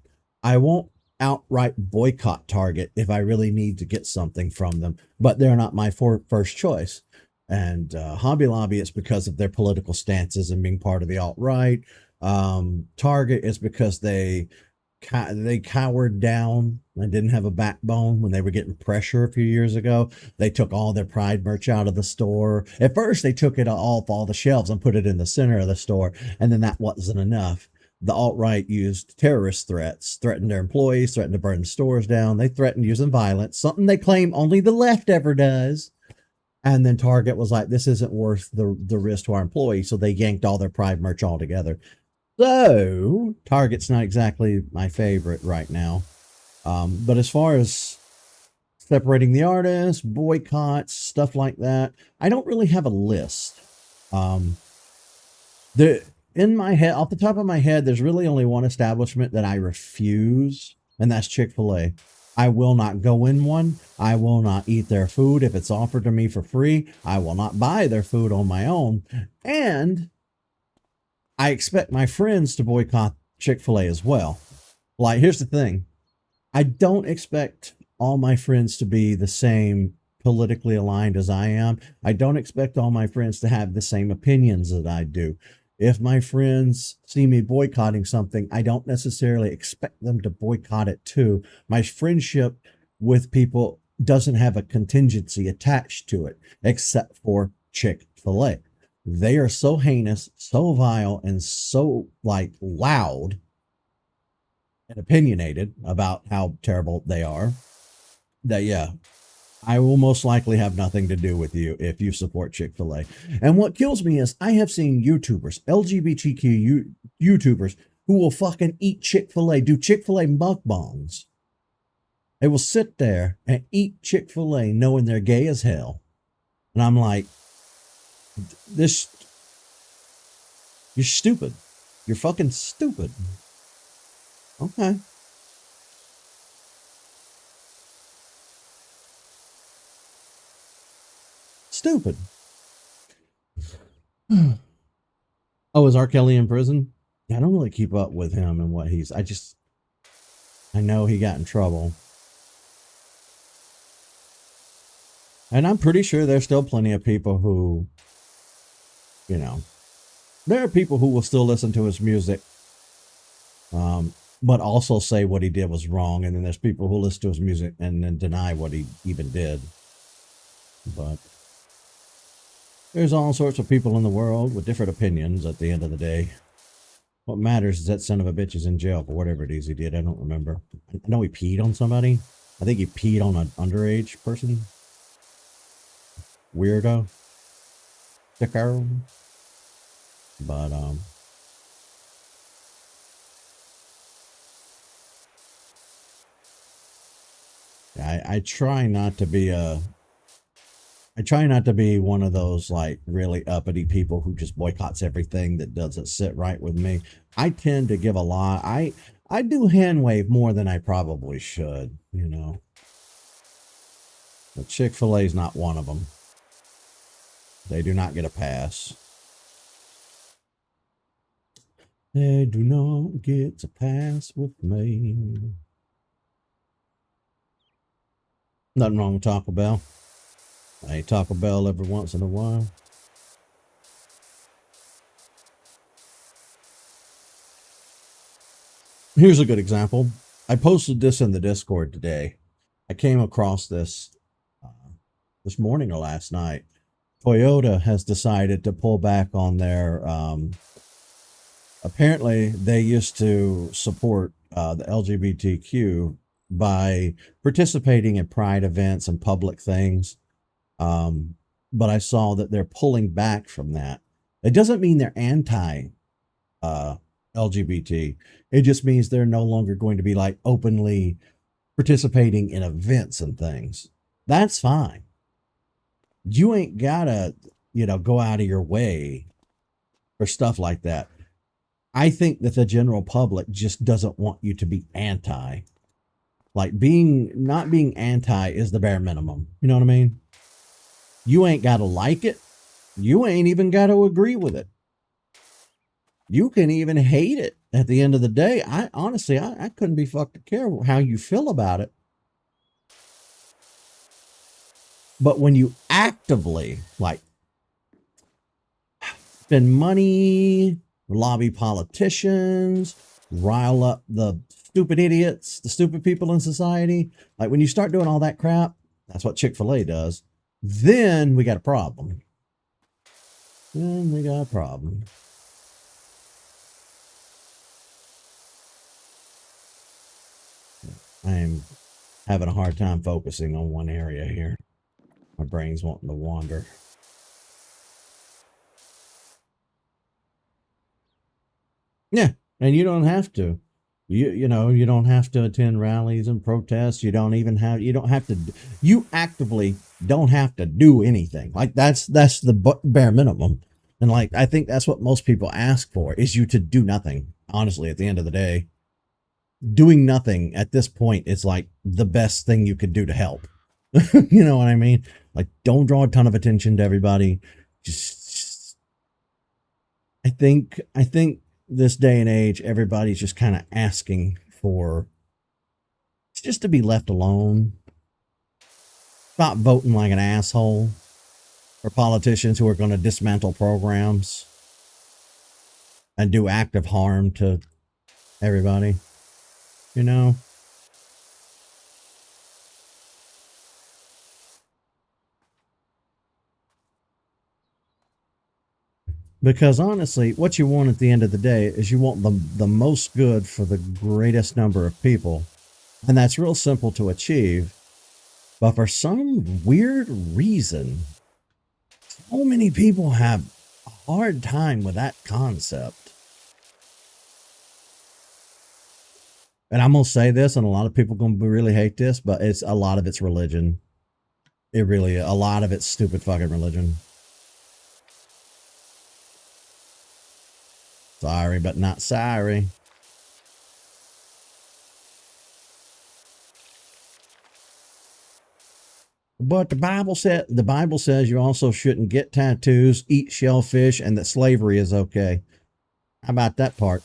I won't outright boycott Target if I really need to get something from them, but they're not my first choice. And Hobby Lobby is because of their political stances and being part of the alt-right. Target is because they cowered down and didn't have a backbone when they were getting pressure a few years ago. They took all their Pride merch out of the store. At first, they took it off all the shelves and put it in the center of the store, and then that wasn't enough. The alt-right used terrorist threats, threatened their employees, threatened to burn the stores down. They threatened using violence, something they claim only the left ever does. And then Target was like, this isn't worth the risk to our employees. So they yanked all their Pride merch altogether. So Target's not exactly my favorite right now. But as far as separating the artists, boycotts, stuff like that, I don't really have a list. In my head, off the top of my head, there's really only one establishment that I refuse, and that's Chick-fil-A. I will not go in one. I will not eat their food if it's offered to me for free. I will not buy their food on my own. And I expect my friends to boycott Chick-fil-A as well. Like, here's the thing. I don't expect all my friends to be the same politically aligned as I am. I don't expect all my friends to have the same opinions that I do. If my friends see me boycotting something, I don't necessarily expect them to boycott it too. My friendship with people doesn't have a contingency attached to it, except for Chick-fil-A. They are so heinous, so vile, and so like loud and opinionated about how terrible they are that, yeah, I will most likely have nothing to do with you if you support Chick-fil-A. And what kills me is I have seen YouTubers, LGBTQ YouTubers, who will fucking eat Chick-fil-A, do Chick-fil-A mukbangs. They will sit there and eat Chick-fil-A knowing they're gay as hell. And I'm like, this, you're stupid. You're fucking stupid. Okay. Stupid. Oh, is R. Kelly in prison? I don't really keep up with him and what he's. I know he got in trouble. And I'm pretty sure there's still plenty of people who, you know, there are people who will still listen to his music, but also say what he did was wrong. And then there's people who listen to his music and then deny what he even did. But there's all sorts of people in the world with different opinions at the end of the day. What matters is that son of a bitch is in jail for whatever it is he did. I don't remember. I know he peed on somebody. I think he peed on an underage person. Weirdo. Sicko. But, I try not to be I try not to be one of those like really uppity people who just boycotts everything that doesn't sit right with me. I tend to give a lot. I do hand wave more than I probably should, you know. But Chick-fil-A is not one of them. They do not get a pass. They do not get a pass with me. Nothing wrong with Taco Bell. I eat Taco Bell every once in a while. Here's a good example. I posted this in the Discord today. I came across this this morning or last night. Toyota has decided to pull back on their. Apparently, they used to support the LGBTQ by participating in pride events and public things. But I saw that they're pulling back from that. It doesn't mean they're anti LGBT. It just means they're no longer going to be like openly participating in events and things. That's fine. You ain't gotta, go out of your way for stuff like that. I think that the general public just doesn't want you to be anti. Like not being anti is the bare minimum. You know what I mean? You ain't got to like it. You ain't even got to agree with it. You can even hate it at the end of the day. I honestly, I couldn't be fucked to care how you feel about it. But when you actively like spend money, lobby politicians, rile up the stupid idiots, the stupid people in society, like when you start doing all that crap, that's what Chick-fil-A does. Then we got a problem. Then we got a problem. I'm having a hard time focusing on one area here. My brain's wanting to wander. Yeah, and you don't have to. You don't have to attend rallies and protests. You don't have to. You actively don't have to do anything. Like that's the bare minimum. And like I think that's what most people ask for is you to do nothing. Honestly, at the end of the day, doing nothing at this point is like the best thing you could do to help. You know what I mean? Like don't draw a ton of attention to everybody. Just I think this day and age, everybody's just kind of asking for just to be left alone. Stop voting like an asshole for politicians who are going to dismantle programs. and do active harm to everybody, you know? Because honestly, what you want at the end of the day is you want the most good for the greatest number of people. And that's real simple to achieve. But for some weird reason, so many people have a hard time with that concept. And I'm gonna say this, and a lot of people gonna really hate this, but it's a lot of it's religion. It really, a lot of it's stupid fucking religion. Sorry, but not sorry. But the Bible says you also shouldn't get tattoos, eat shellfish, and that slavery is okay. How about that part?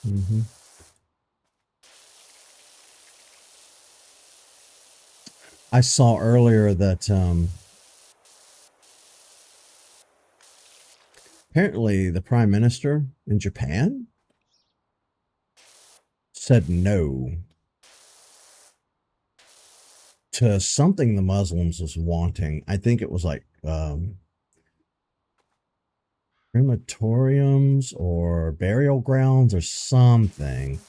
hmm I saw earlier that apparently the prime minister in Japan said no to something the Muslims was wanting. I think it was like crematoriums or burial grounds or something.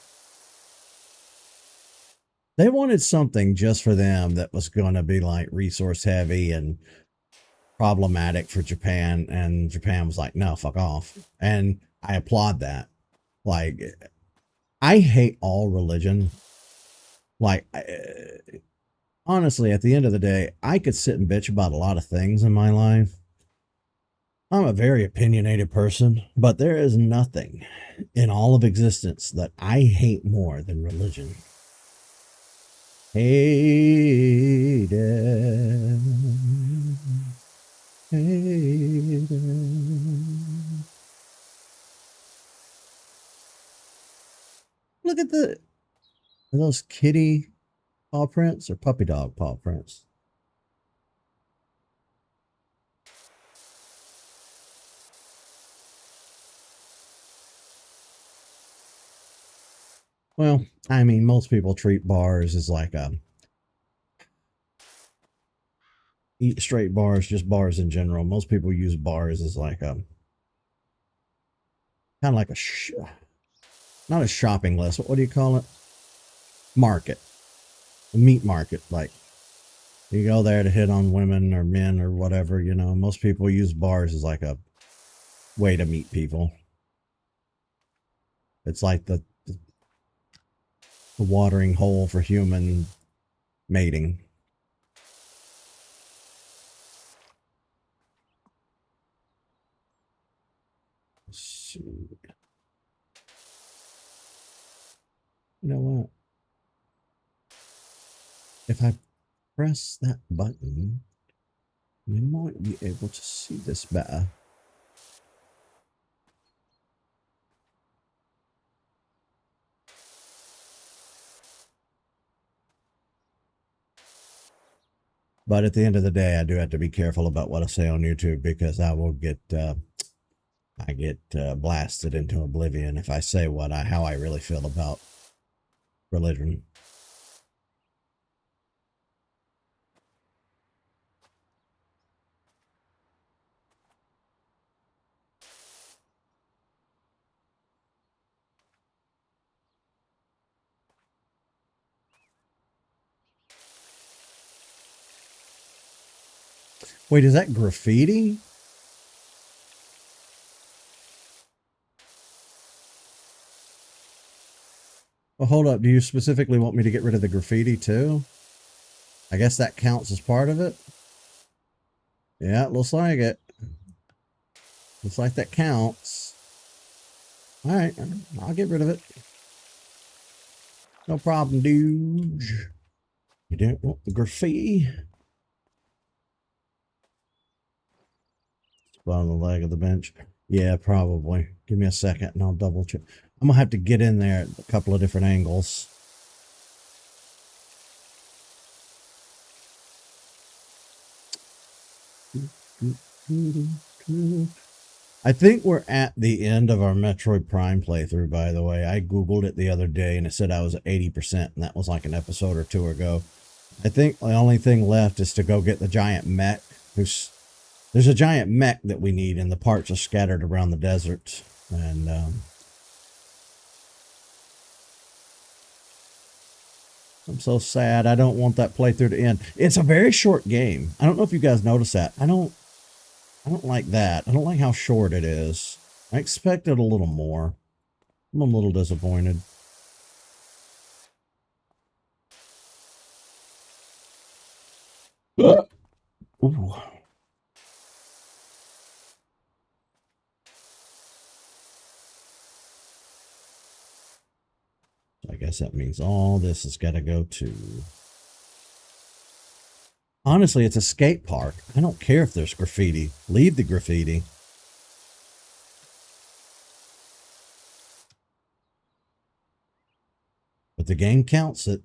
They wanted something just for them that was going to be like resource heavy and problematic for Japan. And Japan was like, no, fuck off. And I applaud that. Like, I hate all religion. Like, honestly, at the end of the day, I could sit and bitch about a lot of things in my life. I'm a very opinionated person, but there is nothing in all of existence that I hate more than religion. Hate it. Hate it. Look at are those kitty paw prints or puppy dog paw prints? Well, I mean, most people treat bars as like eat straight bars, just bars in general. Most people use bars as like a kind of like not a shopping list. What do you call it? Market, a meat market. Like you go there to hit on women or men or whatever. Most people use bars as like a way to meet people. It's like the watering hole for human mating. You know what? If I press that button, we might be able to see this better. But at the end of the day, I do have to be careful about what I say on YouTube because I get blasted into oblivion if I say how I really feel about religion. Wait, is that graffiti? Well, hold up. Do you specifically want me to get rid of the graffiti too? I guess that counts as part of it. Yeah, it looks like it. Looks like that counts. All right, I'll get rid of it. No problem, dude. You don't want the graffiti? On the leg of the bench. Yeah, probably. Give me a second and I'll double check. I'm gonna have to get in there at a couple of different angles. I think we're at the end of our Metroid Prime playthrough, by the way. I Googled it the other day and it said I was at 80%, and that was like an episode or two ago. I think the only thing left is to go get the giant mech. There's a giant mech that we need, and the parts are scattered around the desert. And I'm so sad. I don't want that playthrough to end. It's a very short game. I don't know if you guys noticed that. I don't like that. I don't like how short it is. I expected a little more. I'm a little disappointed. Ooh. I guess that means all this has got to go to... Honestly, it's a skate park. I don't care if there's graffiti. Leave the graffiti. But the game counts it.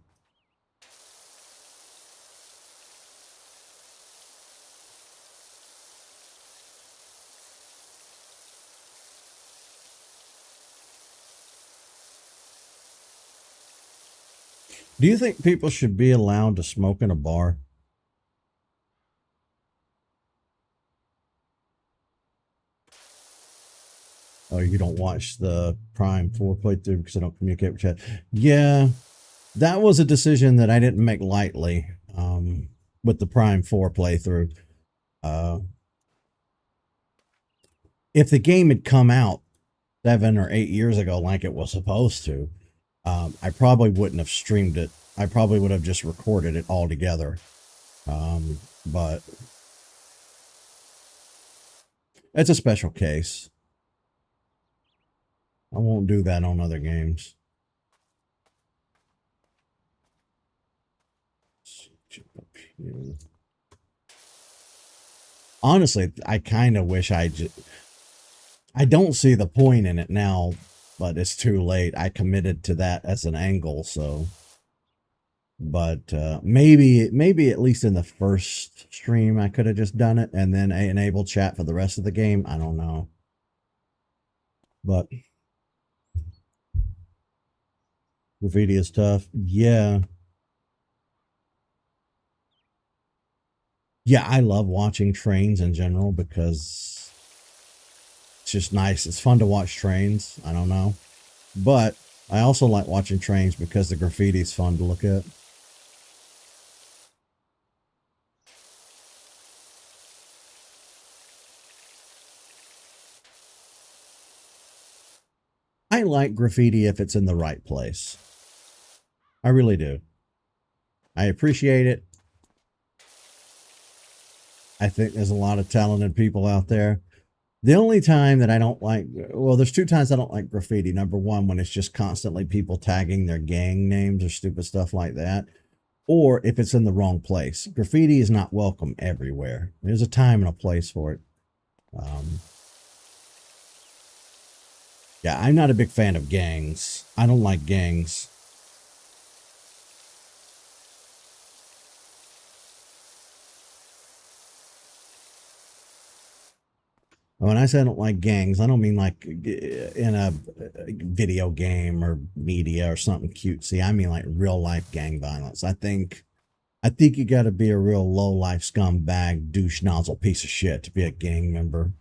Do you think people should be allowed to smoke in a bar? Oh, you don't watch the Prime 4 playthrough because I don't communicate with chat. Yeah, that was a decision that I didn't make lightly with the Prime 4 playthrough. If the game had come out 7 or 8 years ago like it was supposed to, I probably wouldn't have streamed it. I probably would have just recorded it all together. But it's a special case. I won't do that on other games. Honestly, I kind of wish I don't see the point in it now, but it's too late. I committed to that as an angle, so. But maybe at least in the first stream I could have just done it and then enable chat for the rest of the game. I don't know. But graffiti is tough. Yeah. Yeah, I love watching trains in general because it's just nice. It's fun to watch trains. I don't know. But I also like watching trains because the graffiti is fun to look at. I like graffiti if it's in the right place. I really do. I appreciate it. I think there's a lot of talented people out there. The only time that I don't like, well, there's 2 times I don't like graffiti. Number one, when it's just constantly people tagging their gang names or stupid stuff like that, or if it's in the wrong place. Graffiti is not welcome everywhere. There's a time and a place for it. Yeah, I'm not a big fan of gangs. I don't like gangs. When I say I don't like gangs, I don't mean like in a video game or media or something cutesy. I mean like real life gang violence. I think you got to be a real low life scumbag, douche nozzle piece of shit to be a gang member.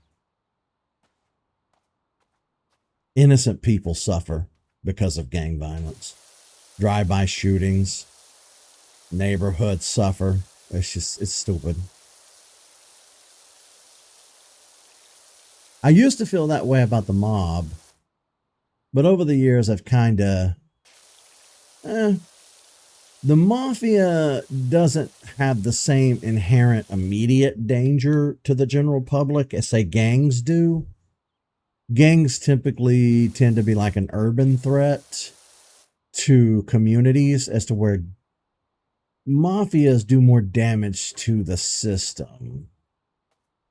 Innocent people suffer because of gang violence. Drive-by shootings, neighborhoods suffer. It's stupid. I used to feel that way about the mob, but over the years I've kind of... the mafia doesn't have the same inherent immediate danger to the general public as, say, gangs do. Gangs typically tend to be like an urban threat to communities, as to where mafias do more damage to the system,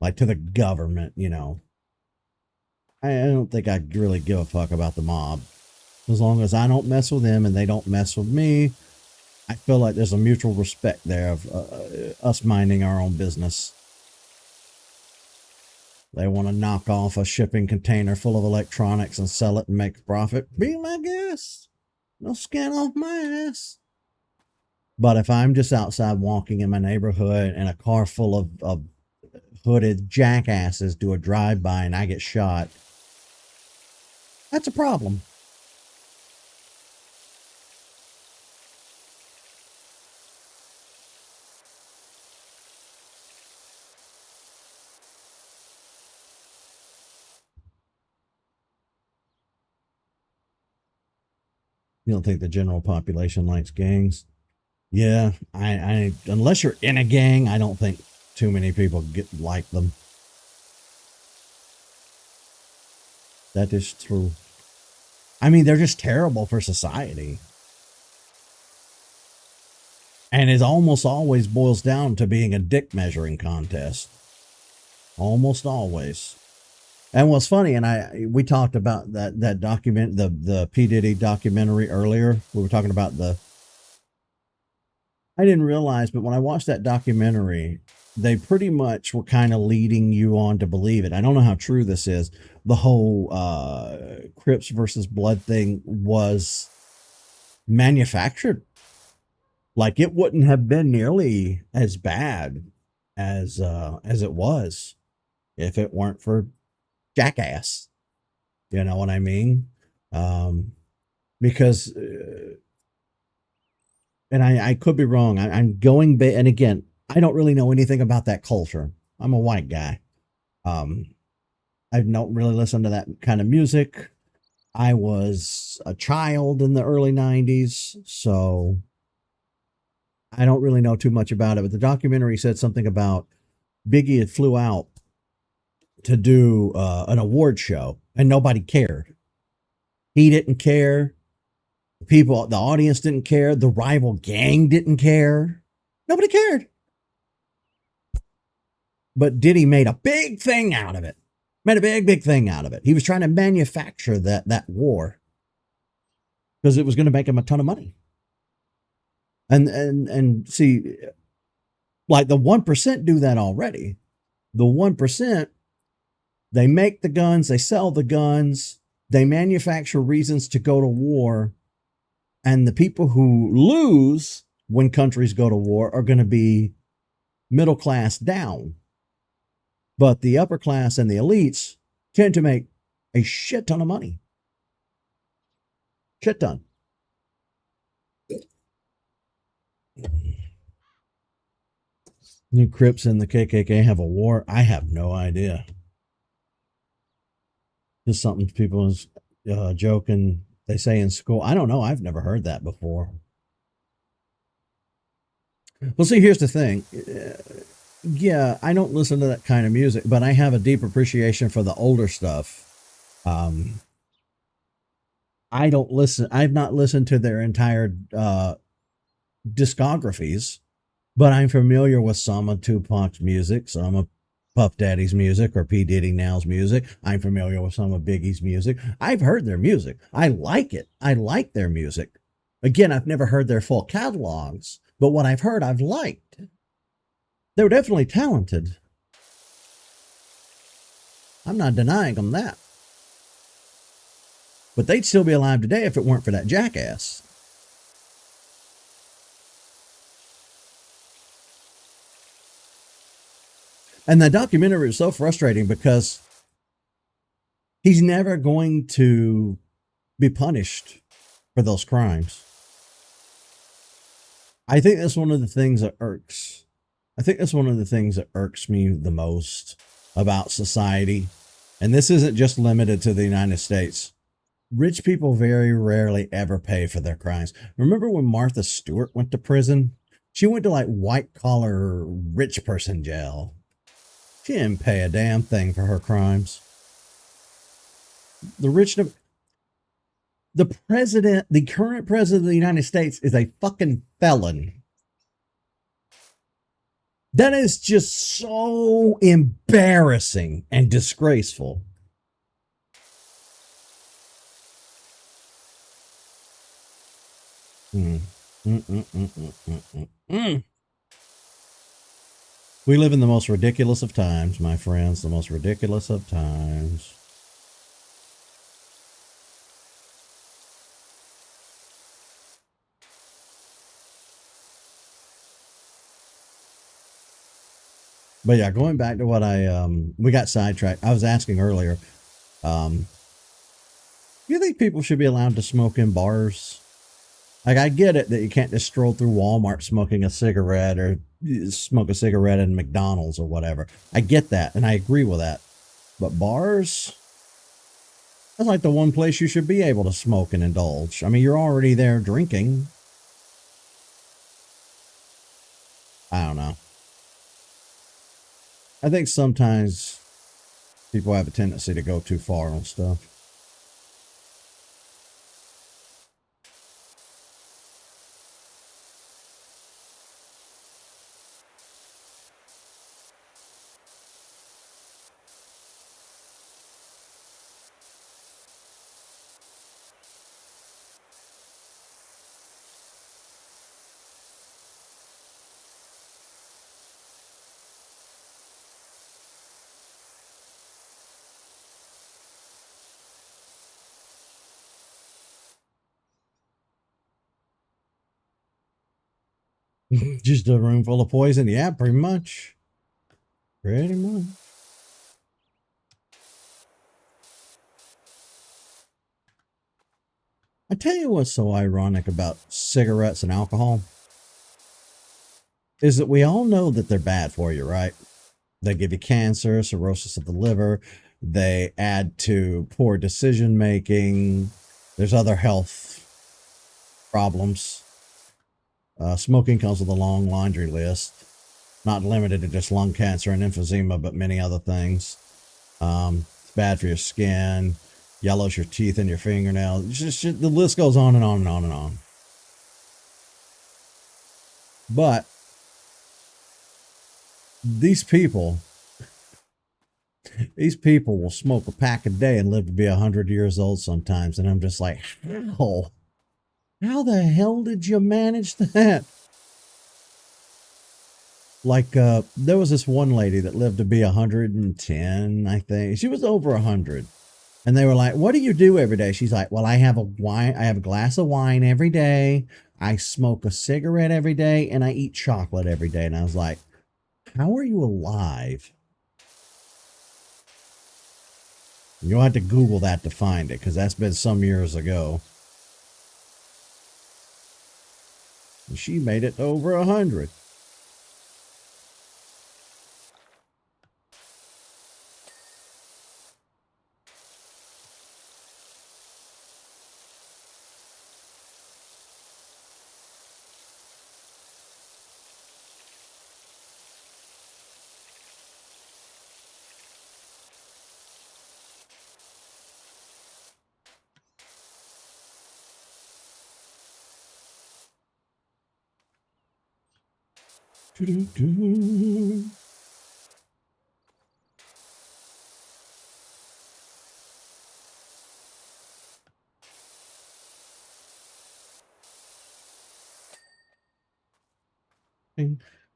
like to the government, you know. I don't think I really give a fuck about the mob. As long as I don't mess with them and they don't mess with me, I feel like there's a mutual respect there of us minding our own business. They want to knock off a shipping container full of electronics and sell it and make a profit. Be my guest. No skin off my ass. But if I'm just outside walking in my neighborhood and a car full of hooded jackasses do a drive-by and I get shot, that's a problem. You don't think the general population likes gangs? Yeah, I unless you're in a gang, I don't think too many people like them. That is true. I mean, they're just terrible for society. And it almost always boils down to being a dick measuring contest. Almost always. And what's funny, and we talked about that document, the P Diddy documentary earlier. We were talking about I didn't realize, but when I watched that documentary, they pretty much were kind of leading you on to believe it. I don't know how true this is. The whole Crips versus Blood thing was manufactured. Like it wouldn't have been nearly as bad as it was if it weren't for Jackass. You know what I mean? Because and I could be wrong. I'm going and again, I don't really know anything about that culture. I'm a white guy. Um, I don't really listen to that kind of music. I was a child in the early 90s, so I don't really know too much about it. But the documentary said something about Biggie had flew out to do an award show and nobody cared. He didn't care. People, the audience didn't care. The rival gang didn't care. Nobody cared. But Diddy made a big thing out of it. Made a big thing out of it. He was trying to manufacture that war because it was going to make him a ton of money. And see, like the 1% do that already. The 1%, they make the guns, they sell the guns, they manufacture reasons to go to war. And the people who lose when countries go to war are going to be middle class down. But the upper class and the elites tend to make a shit ton of money. Shit ton. New Crips and the KKK have a war? I have no idea. Just something people is joking. They say in school. I don't know. I've never heard that before. Well, see, here's the thing. Yeah, I don't listen to that kind of music, but I have a deep appreciation for the older stuff. I don't listen. I've not listened to their entire discographies, but I'm familiar with some of Tupac's music, some of Puff Daddy's music, or P. Diddy Now's music. I'm familiar with some of Biggie's music. I've heard their music. I like it. I like their music. Again, I've never heard their full catalogs, but what I've heard, I've liked. They were definitely talented. I'm not denying them that. But they'd still be alive today if it weren't for that jackass. And the documentary is so frustrating because he's never going to be punished for those crimes. I think that's one of the things that irks. I think that's one of the things that irks me the most about society. And this isn't just limited to the United States. Rich people very rarely ever pay for their crimes. Remember when Martha Stewart went to prison? She went to like white collar rich person jail. She didn't pay a damn thing for her crimes. The rich, the president, the current president of the United States is a fucking felon. That is just so embarrassing and disgraceful. Mm. We live in the most ridiculous of times, my friends. The most ridiculous of times. But yeah, going back to what we got sidetracked. I was asking earlier, do you think people should be allowed to smoke in bars? Like, I get it that you can't just stroll through Walmart smoking a cigarette or smoke a cigarette in McDonald's or whatever. I get that, and I agree with that. But bars, that's like the one place you should be able to smoke and indulge. I mean, you're already there drinking. I don't know. I think sometimes people have a tendency to go too far on stuff. Just a room full of poison. Yeah, pretty much. Pretty much. I tell you what's so ironic about cigarettes and alcohol is that we all know that they're bad for you, right? They give you cancer, cirrhosis of the liver. They add to poor decision making. There's other health problems. Smoking comes with a long laundry list, not limited to just lung cancer and emphysema, but many other things. It's bad for your skin, yellows your teeth and your fingernails. The list goes on and on and on and on. But these people, these people will smoke a pack a day and live to be 100 years old sometimes. And I'm just like, how? How the hell did you manage that? Like, there was this one lady that lived to be 110, I think. She was over 100. And they were like, "What do you do every day?" She's like, "Well, I have a glass of wine every day. I smoke a cigarette every day, and I eat chocolate every day." And I was like, "How are you alive?" You'll have to Google that to find it, because that's been some years ago. And she made it over 100.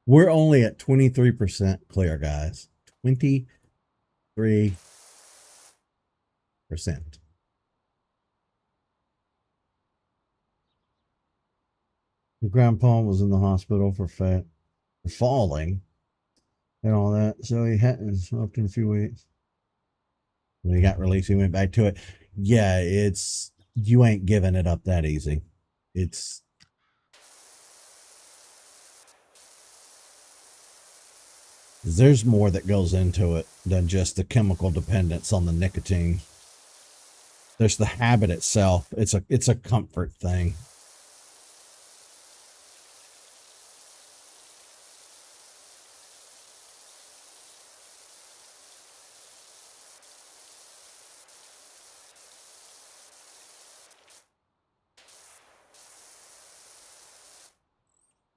We're only at 23% clear, guys. 23%. Grandpa was in the hospital for falling and all that, so he hadn't smoked in a few weeks. When he got released, he went back to it. Yeah, it's you ain't giving it up that easy. It's there's more that goes into it than just the chemical dependence on the nicotine. There's the habit itself. It's a comfort thing.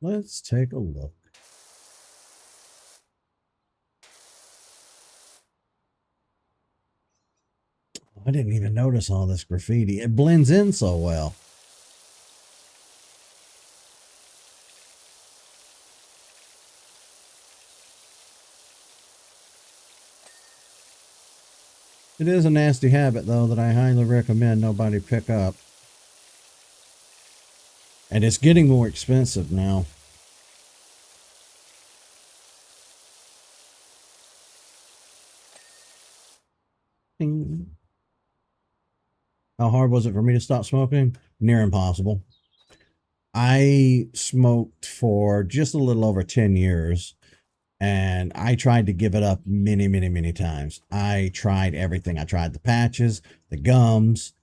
Let's take a look. I didn't even notice all this graffiti. It blends in so well. It is a nasty habit, though, that I highly recommend nobody pick up. And it's getting more expensive now. Ding. How hard was it for me to stop smoking? Near impossible. I smoked for just a little over 10 years and I tried to give it up many, many, many times. I tried everything. I tried the patches, the gums,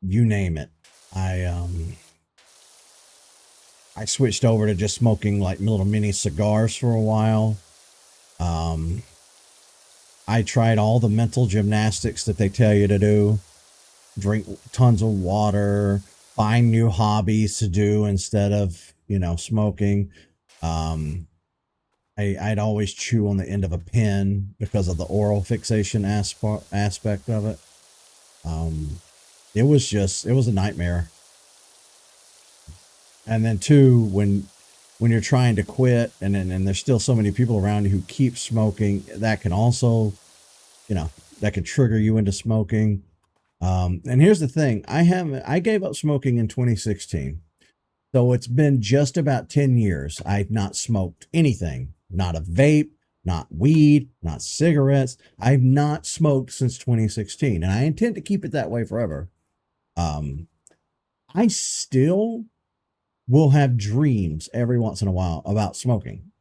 you name it. I switched over to just smoking like little mini cigars for a while. Um, I tried all the mental gymnastics that they tell you to do. Drink tons of water, find new hobbies to do instead of, smoking. Um, I'd always chew on the end of a pen because of the oral fixation aspect of it. Um, it was a nightmare. And then two, when you're trying to quit and there's still so many people around you who keep smoking, that can also, you know, that can trigger you into smoking. And here's the thing, I gave up smoking in 2016. So it's been just about 10 years. I've not smoked anything, not a vape, not weed, not cigarettes. I've not smoked since 2016, and I intend to keep it that way forever. Um, I still will have dreams every once in a while about smoking.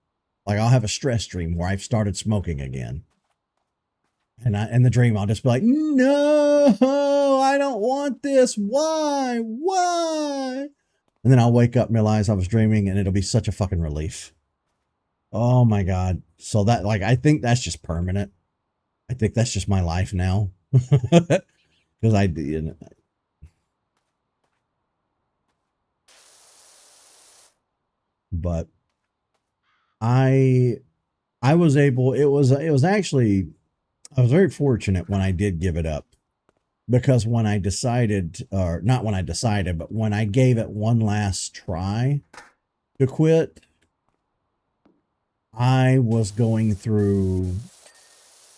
Like I'll have a stress dream where I've started smoking again. And in the dream, I'll just be like, no, I don't want this. Why? Why? And then I'll wake up and realize I was dreaming and it'll be such a fucking relief. Oh my God. So that, like, I think that's just permanent. I think that's just my life now. Because but I, I was able, it was actually, I was very fortunate when I did give it up because when I decided, or not when I decided, but when I gave it one last try to quit, I was going through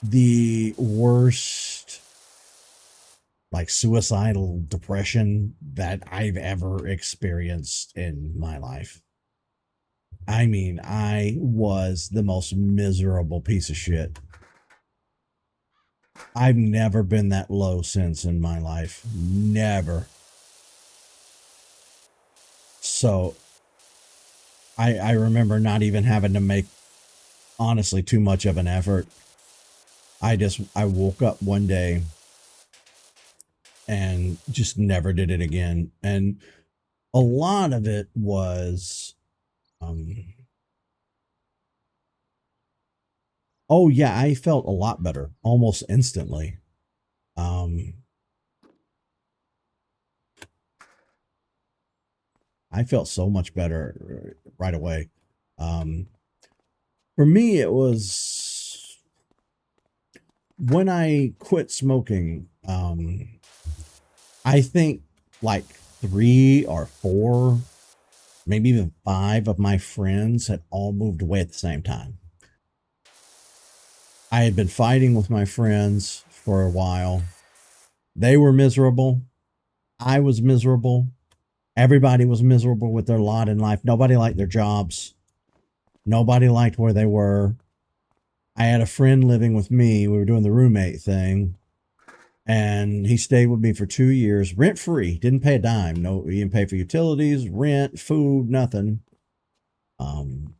the worst, like, suicidal depression that I've ever experienced in my life. I mean, I was the most miserable piece of shit. I've never been that low since in my life. Never. So I remember not even having to make, honestly, too much of an effort. I woke up one day and just never did it again. And a lot of it was, um, oh yeah, I felt a lot better almost instantly. Um, I felt so much better right away. Um, for me, it was when I quit smoking. I think like three or four, maybe even five of my friends had all moved away at the same time. I had been fighting with my friends for a while. They were miserable. I was miserable. Everybody was miserable with their lot in life. Nobody liked their jobs. Nobody liked where they were. I had a friend living with me. We were doing the roommate thing. And he stayed with me for 2 years, rent free. Didn't pay a dime. No, he didn't pay for utilities, rent, food, nothing. Um,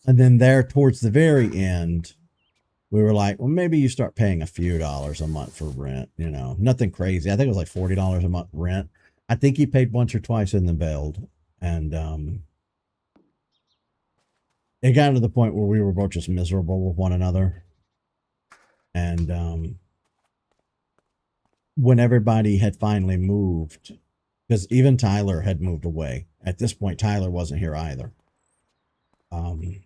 and then there towards the very end, we were like, well, maybe you start paying a few dollars a month for rent. Nothing crazy. I think it was like $40 a month rent. I think he paid once or twice and then bailed. And it got to the point where we were both just miserable with one another. And when everybody had finally moved, because even Tyler had moved away. At this point, Tyler wasn't here either. Um,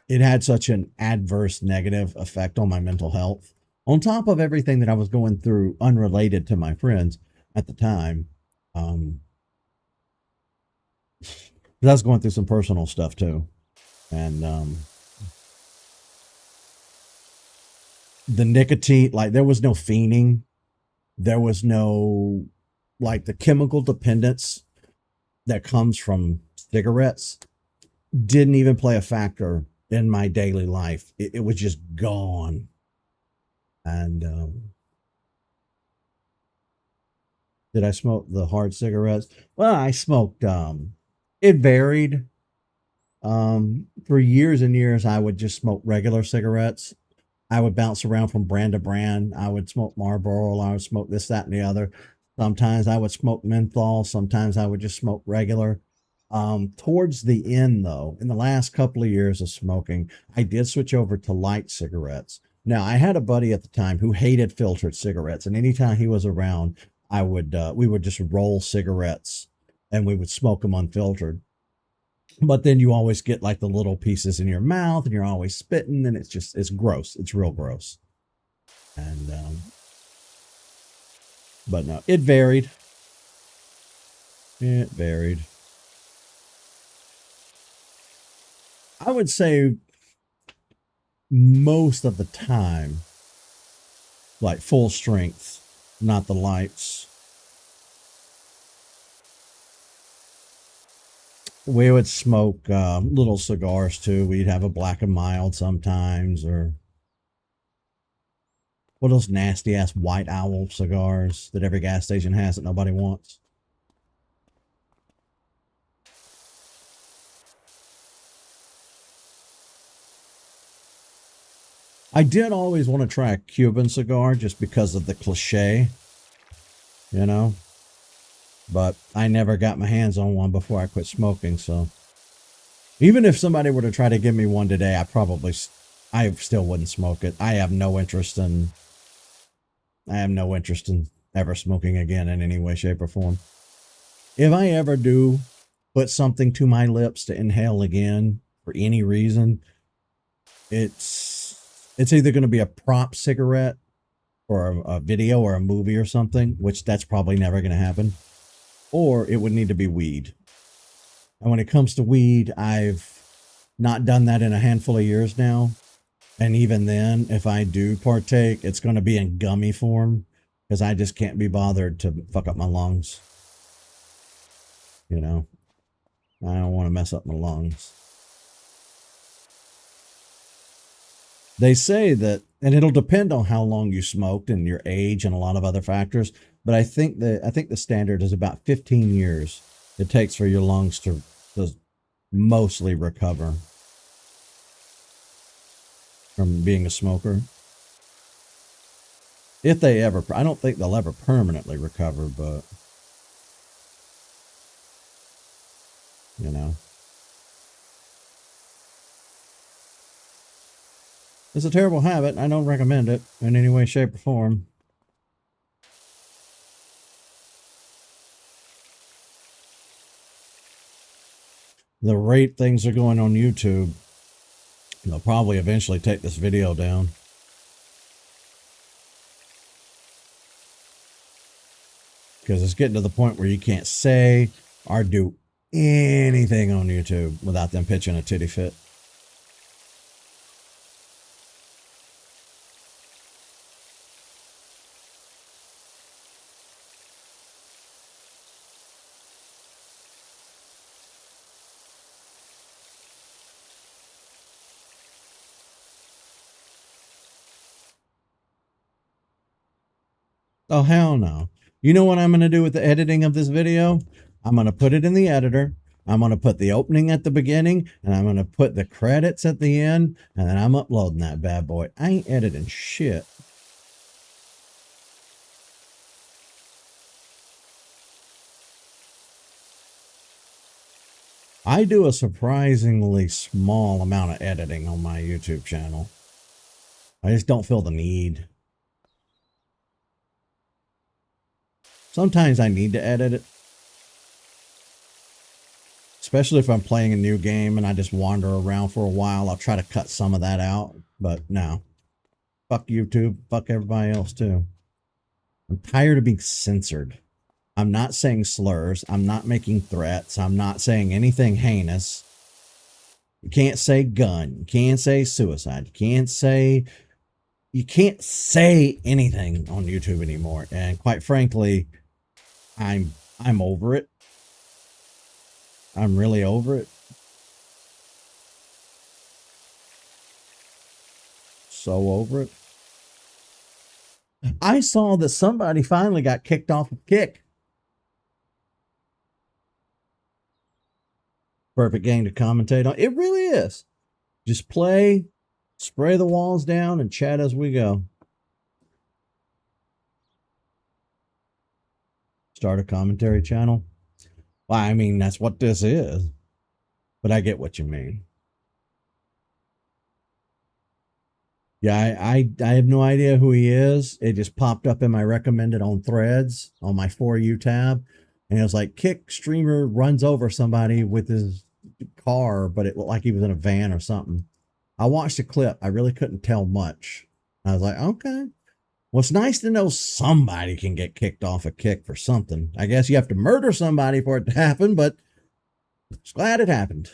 it had such an adverse negative effect on my mental health. On top of everything that I was going through unrelated to my friends at the time, um, I was going through some personal stuff, too. And the nicotine, like there was no fiending, there was no like the chemical dependence that comes from cigarettes didn't even play a factor in my daily life. It was just gone. And did I smoke the hard cigarettes? Well, I smoked. It varied. For years and years, I would just smoke regular cigarettes. I would bounce around from brand to brand. I would smoke Marlboro. I would smoke this, that, and the other. Sometimes I would smoke menthol. Sometimes I would just smoke regular. Towards the end, though, in the last couple of years of smoking, I did switch over to light cigarettes. Now, I had a buddy at the time who hated filtered cigarettes, and anytime he was around, I would we would just roll cigarettes and we would smoke them unfiltered. But then you always get like the little pieces in your mouth, and you're always spitting, and it's gross. It's real gross. And but no, it varied. It varied. I would say most of the time, like full strength, not the lights. We would smoke little cigars too. We'd have a black and mild sometimes, or what those nasty ass white owl cigars that every gas station has that nobody wants. I did always want to try a Cuban cigar just because of the cliche, you know, but I never got my hands on one before I quit smoking. So even if somebody were to try to give me one today, I still wouldn't smoke it. I have no interest in ever smoking again in any way, shape, or form. If I ever do put something to my lips to inhale again for any reason, it's either going to be a prop cigarette or a video or a movie or something, which that's probably never going to happen, or it would need to be weed. And when it comes to weed, I've not done that in a handful of years now. And even then, if I do partake, it's going to be in gummy form because I just can't be bothered to fuck up my lungs. You know, I don't want to mess up my lungs. They say that, and it'll depend on how long you smoked and your age and a lot of other factors. But I think the standard is about 15 years it takes for your lungs to mostly recover from being a smoker. If they ever, I don't think they'll ever permanently recover, but you know, it's a terrible habit. I don't recommend it in any way, shape, or form. The rate things are going on YouTube, they'll probably eventually take this video down. Because it's getting to the point where you can't say or do anything on YouTube without them pitching a titty fit. Oh, hell no. You know what I'm going to do with the editing of this video? I'm going to put it in the editor. I'm going to put the opening at the beginning, and I'm going to put the credits at the end, and then I'm uploading that bad boy. I ain't editing shit. I do a surprisingly small amount of editing on my YouTube channel. I just don't feel the need. Sometimes I need to edit it, especially if I'm playing a new game and I just wander around for a while. I'll try to cut some of that out, but no. Fuck YouTube. Fuck everybody else too. I'm tired of being censored. I'm not saying slurs. I'm not making threats. I'm not saying anything heinous. You can't say gun. You can't say suicide. You can't say, you can't say anything on YouTube anymore. And quite frankly, I'm over it. I'm really over it. So over it. I saw that somebody finally got kicked off of Kick. Perfect game to commentate on. It really is. Just play, spray the walls down, and chat as we go. Start a commentary channel. Well, I mean, that's what this is. But I get what you mean. Yeah, I have no idea who he is. It just popped up in my recommended on Threads on my For You tab. And it was like, Kick streamer runs over somebody with his car, but it looked like he was in a van or something. I watched the clip. I really couldn't tell much. I was like, okay. Well, it's nice to know somebody can get kicked off a Kick for something. I guess you have to murder somebody for it to happen, but it's glad it happened.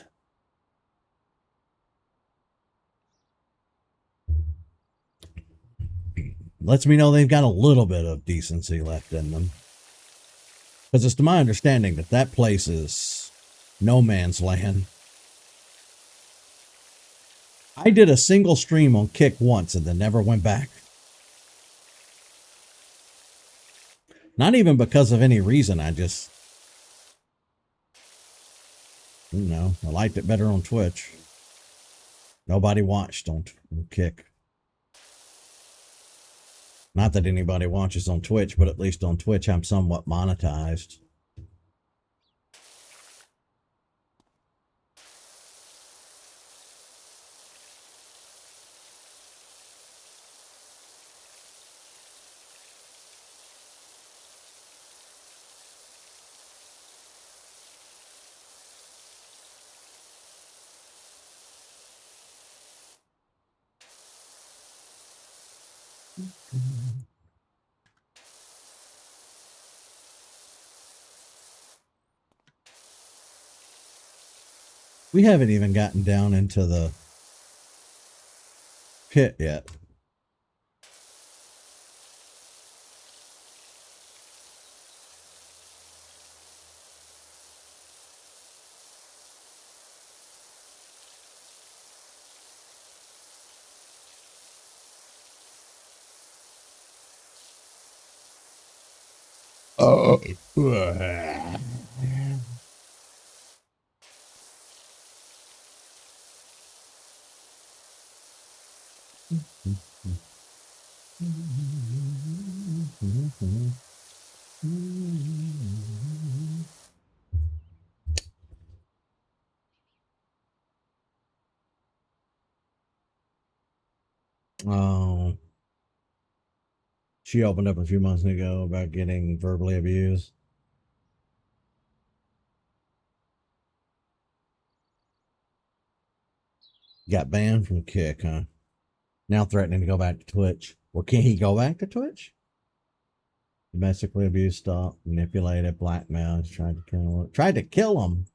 Lets me know they've got a little bit of decency left in them. Because it's to my understanding that that place is no man's land. I did a single stream on Kick once and then never went back. Not even because of any reason. I just, you know, I liked it better on Twitch. Nobody watched on Kick. Not that anybody watches on Twitch, but at least on Twitch, I'm somewhat monetized. We haven't even gotten down into the pit yet. Oh. Oh. She opened up a few months ago about getting verbally abused. Got banned from Kick, huh? Now threatening to go back to Twitch. Well, can he go back to Twitch? Domestically abused, stalked, manipulated, blackmailed. Tried to kill him. Tried to kill him.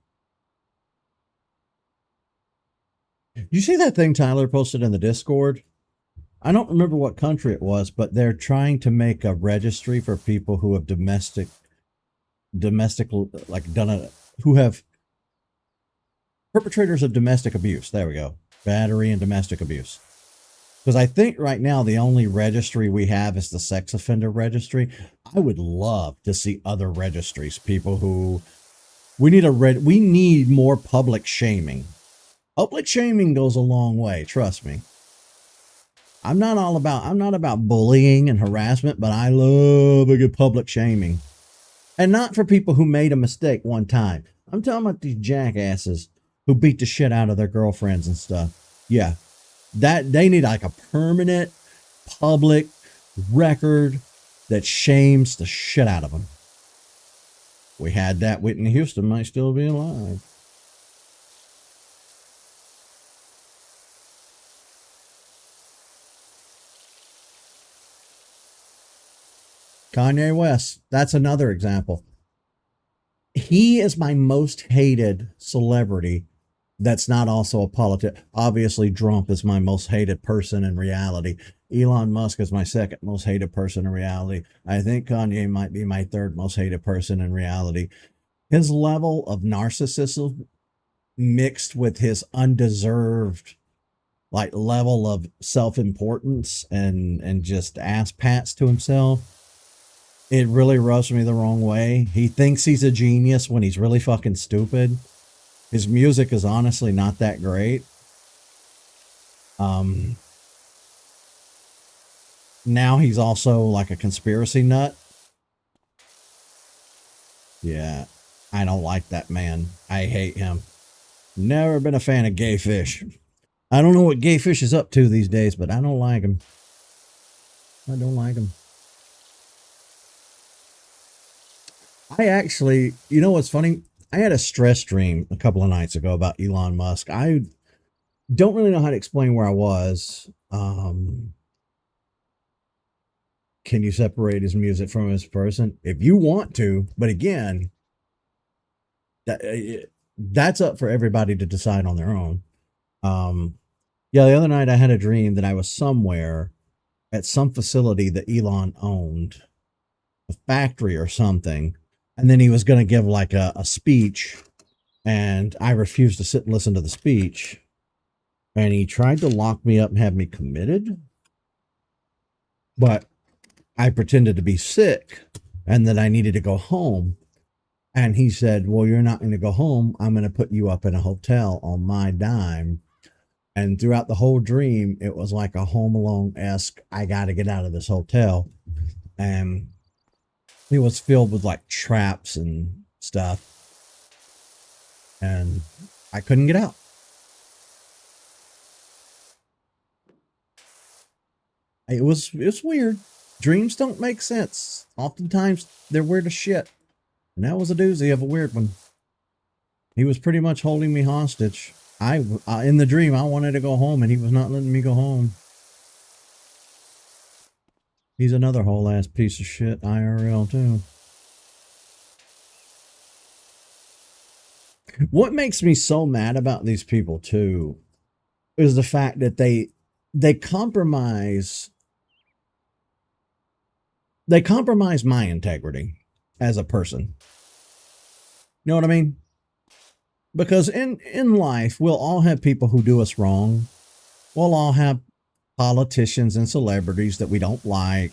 You see that thing Tyler posted in the Discord? I don't remember what country it was, but they're trying to make a registry for people who have domestic, like done a, who have perpetrators of domestic abuse. There we go. Battery and domestic abuse. Because I think right now the only registry we have is the sex offender registry. I would love to see other registries. People who we need more public shaming. Public shaming goes a long way. Trust me. I'm not about bullying and harassment, but I love a good public shaming. And not for people who made a mistake one time. I'm talking about these jackasses who beat the shit out of their girlfriends and stuff. Yeah. That they need like a permanent public record that shames the shit out of them. We had that. Whitney Houston might still be alive. Kanye West, that's another example. He is my most hated celebrity that's not also a politic. Obviously, Trump is my most hated person in reality. Elon Musk is my second most hated person in reality. I think Kanye might be my third most hated person in reality. His level of narcissism mixed with his undeserved like level of self-importance and just ass pats to himself, it really rubs me the wrong way. He thinks he's a genius when he's really fucking stupid. His music is honestly not that great. Um, Now he's also like a conspiracy nut. Yeah, I don't like that man. I hate him. Never been a fan of Gay Fish. I don't know what Gay Fish is up to these days, but I don't like him. I don't like him. I actually, you know what's funny? I had a stress dream a couple of nights ago about Elon Musk. I don't really know how to explain where I was. Can you separate his music from his person? If you want to, but again, that's up for everybody to decide on their own. Um, yeah, the other night I had a dream that I was somewhere at some facility that Elon owned, a factory or something, and then he was going to give like a speech, and I refused to sit and listen to the speech, and he tried to lock me up and have me committed, but I pretended to be sick and that I needed to go home. And he said, well, you're not going to go home. I'm going to put you up in a hotel on my dime. And throughout the whole dream, it was like a Home Alone-esque, I got to get out of this hotel. And it was filled with like traps and stuff. And I couldn't get out. It's weird. Dreams don't make sense. Oftentimes they're weird as shit. And that was a doozy of a weird one. He was pretty much holding me hostage. In the dream, I wanted to go home and he was not letting me go home. He's another whole ass piece of shit IRL too. What makes me so mad about these people too is the fact that they compromise my integrity as a person. You know what I mean? Because in life, we'll all have people who do us wrong. We'll all have politicians and celebrities that we don't like.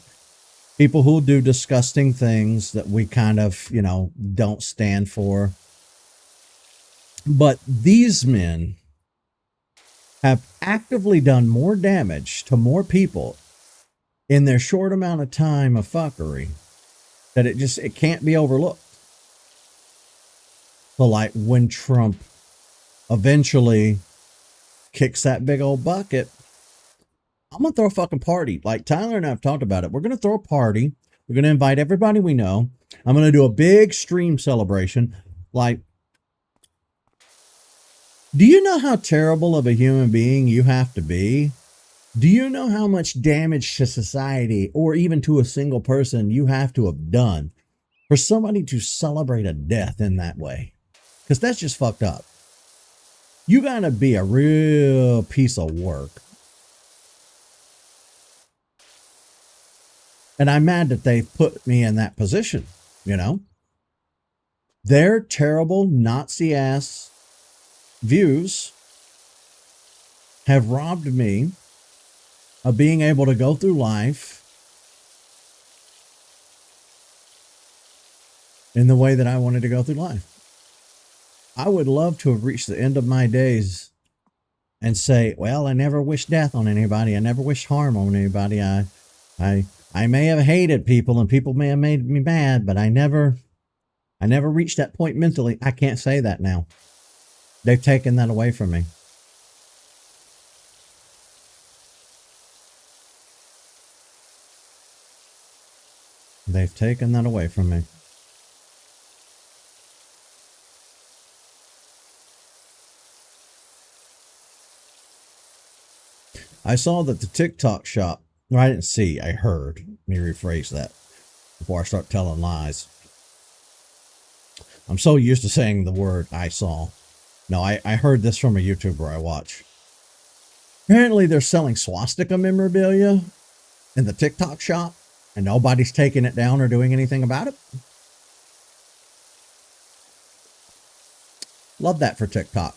People who do disgusting things that we kind of, don't stand for. But these men have actively done more damage to more people in their short amount of time of fuckery that it can't be overlooked. So like when Trump eventually kicks that big old bucket, I'm going to throw a fucking party. Like Tyler and I have talked about it. We're going to throw a party. We're going to invite everybody we know. I'm going to do a big stream celebration. Like, do you know how terrible of a human being you have to be? Do you know how much damage to society or even to a single person you have to have done for somebody to celebrate a death in that way? Because that's just fucked up. You got to be a real piece of work. And I'm mad that they've put me in that position, Their terrible Nazi-ass views have robbed me of being able to go through life in the way that I wanted to go through life. I would love to have reached the end of my days and say, well, I never wished death on anybody. I never wished harm on anybody. I may have hated people and people may have made me mad, but I never reached that point mentally. I can't say that now. They've taken that away from me. They've taken that away from me. I saw that the TikTok shop, no, I didn't see, I heard. Let me rephrase that before I start telling lies. I'm so used to saying the word I saw. No, I heard this from a YouTuber I watch. Apparently, they're selling swastika memorabilia in the TikTok shop, and nobody's taking it down or doing anything about it. Love that for TikTok.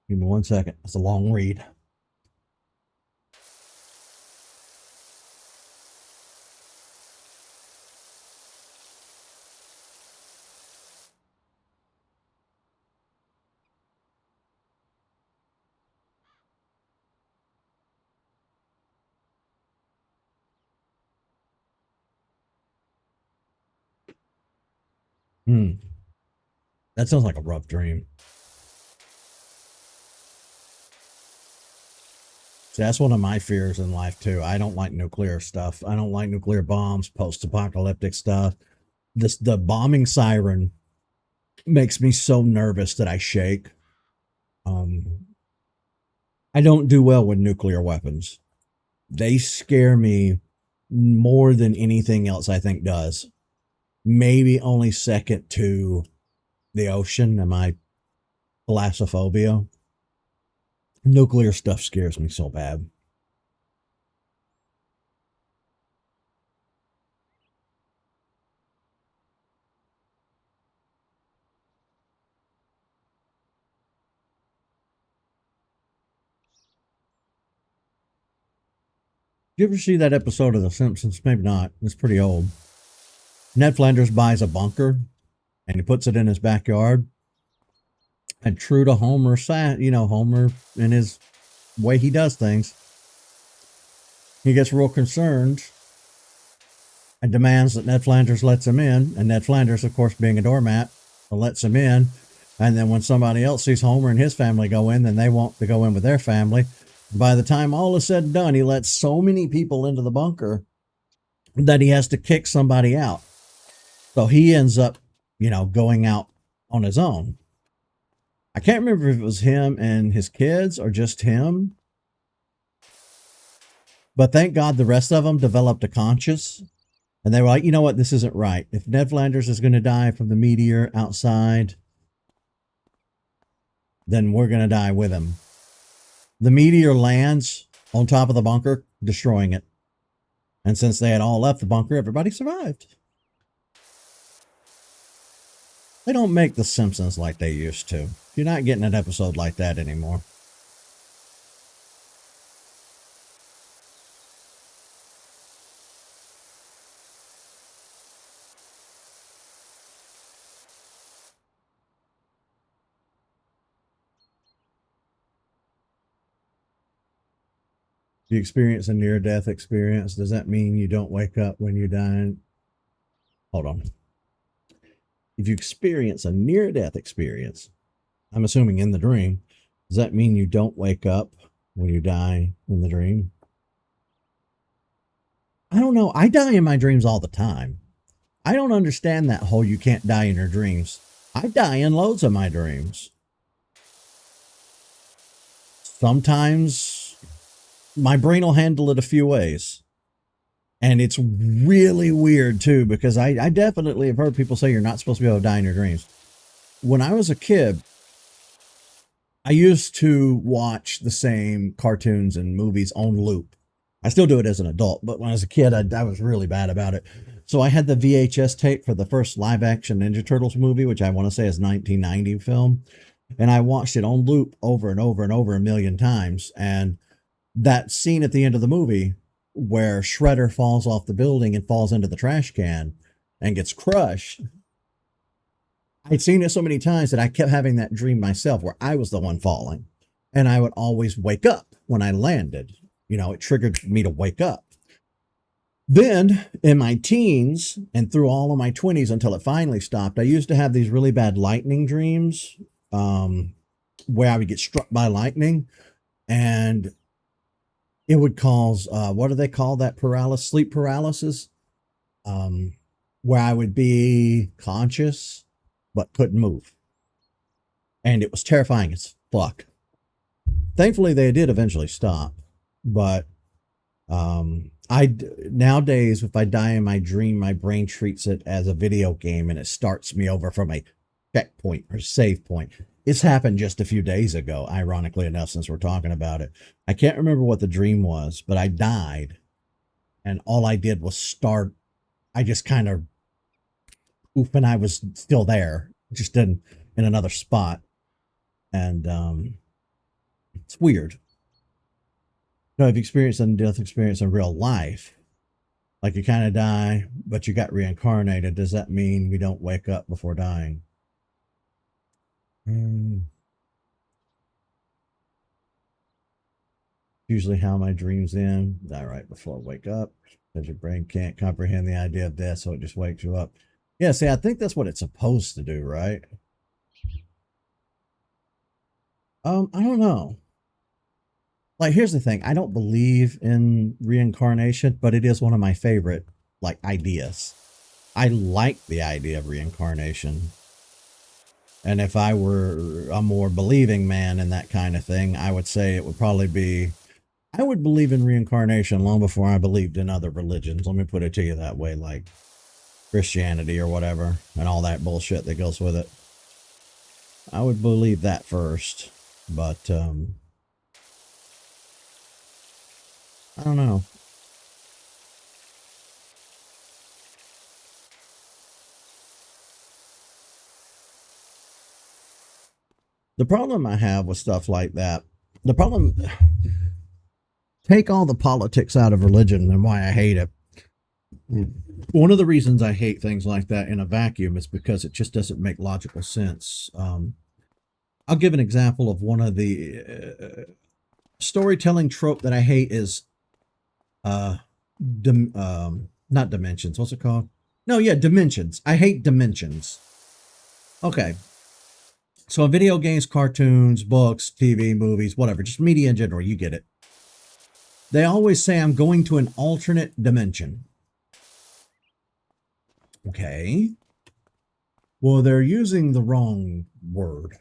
Give me 1 second. It's a long read. Hmm. That sounds like a rough dream. See, that's one of my fears in life too. I don't like nuclear stuff. I don't like nuclear bombs, post-apocalyptic stuff. The bombing siren makes me so nervous that I shake. Um, I don't do well with nuclear weapons. They scare me more than anything else I think does. Maybe only second to the ocean and my thalassophobia. Nuclear stuff scares me so bad. Did you ever see that episode of The Simpsons? Maybe not. It's pretty old. Ned Flanders buys a bunker and he puts it in his backyard. And true to Homer, Homer in his way he does things, he gets real concerned and demands that Ned Flanders lets him in. And Ned Flanders, of course, being a doormat, lets him in. And then when somebody else sees Homer and his family go in, then they want to go in with their family. By the time all is said and done, he lets so many people into the bunker that he has to kick somebody out. So he ends up, going out on his own. I can't remember if it was him and his kids or just him, but thank God the rest of them developed a conscience. And they were like, you know what? This isn't right. If Ned Flanders is going to die from the meteor outside, then we're going to die with him. The meteor lands on top of the bunker, destroying it. And since they had all left the bunker, everybody survived. They don't make The Simpsons like they used to. You're not getting an episode like that anymore. If you experience a near-death experience, does that mean you don't wake up when you die? Hold on. If you experience a near-death experience, I'm assuming in the dream, does that mean you don't wake up when you die in the dream? I don't know. I die in my dreams all the time. I don't understand that whole you can't die in your dreams. I die in loads of my dreams. Sometimes my brain will handle it a few ways. And it's really weird too, because I definitely have heard people say you're not supposed to be able to die in your dreams. When I was a kid, I used to watch the same cartoons and movies on loop. I still do it as an adult, but when I was a kid, I was really bad about it. So I had the VHS tape for the first live action Ninja Turtles movie, which I want to say is 1990 film. And I watched it on loop over and over and over a million times. And that scene at the end of the movie where Shredder falls off the building and falls into the trash can and gets crushed. I'd seen it so many times that I kept having that dream myself where I was the one falling. And I would always wake up when I landed. It triggered me to wake up. Then in my teens and through all of my 20s until it finally stopped, I used to have these really bad lightning dreams where I would get struck by lightning and it would cause, what do they call that paralysis? Sleep paralysis, um, where I would be conscious but couldn't move. And it was terrifying as fuck. Thankfully, they did eventually stop, but Nowadays, if I die in my dream, my brain treats it as a video game and it starts me over from a checkpoint or save point. It's happened just a few days ago, ironically enough, since we're talking about it. I can't remember what the dream was, but I died and all I did was start. I just kind of oof, and I was still there, just in another spot. And it's weird. No, I've experienced a death experience in real life. Like you kind of die, but you got reincarnated. Does that mean we don't wake up before dying? Usually how my dreams end. Die right before I wake up. Because your brain can't comprehend the idea of death, so it just wakes you up. Yeah, see, I think that's what it's supposed to do, right? I don't know. Like, here's the thing. I don't believe in reincarnation, but it is one of my favorite, like, ideas. I like the idea of reincarnation. And if I were a more believing man in that kind of thing, I would say it would probably be, I would believe in reincarnation long before I believed in other religions. Let me put it to you that way, like Christianity or whatever, and all that bullshit that goes with it. I would believe that first, but I don't know. The problem I have with stuff like that, the problem, take all the politics out of religion and why I hate it. One of the reasons I hate things like that in a vacuum is because it just doesn't make logical sense. I'll give an example of one of the storytelling trope that I hate is uh, not dimensions. What's it called? No, yeah, dimensions. I hate dimensions. Okay. So in video games, cartoons, books, TV, movies, whatever, just media in general, you get it. They always say I'm going to an alternate dimension. Okay. Well, they're using the wrong word,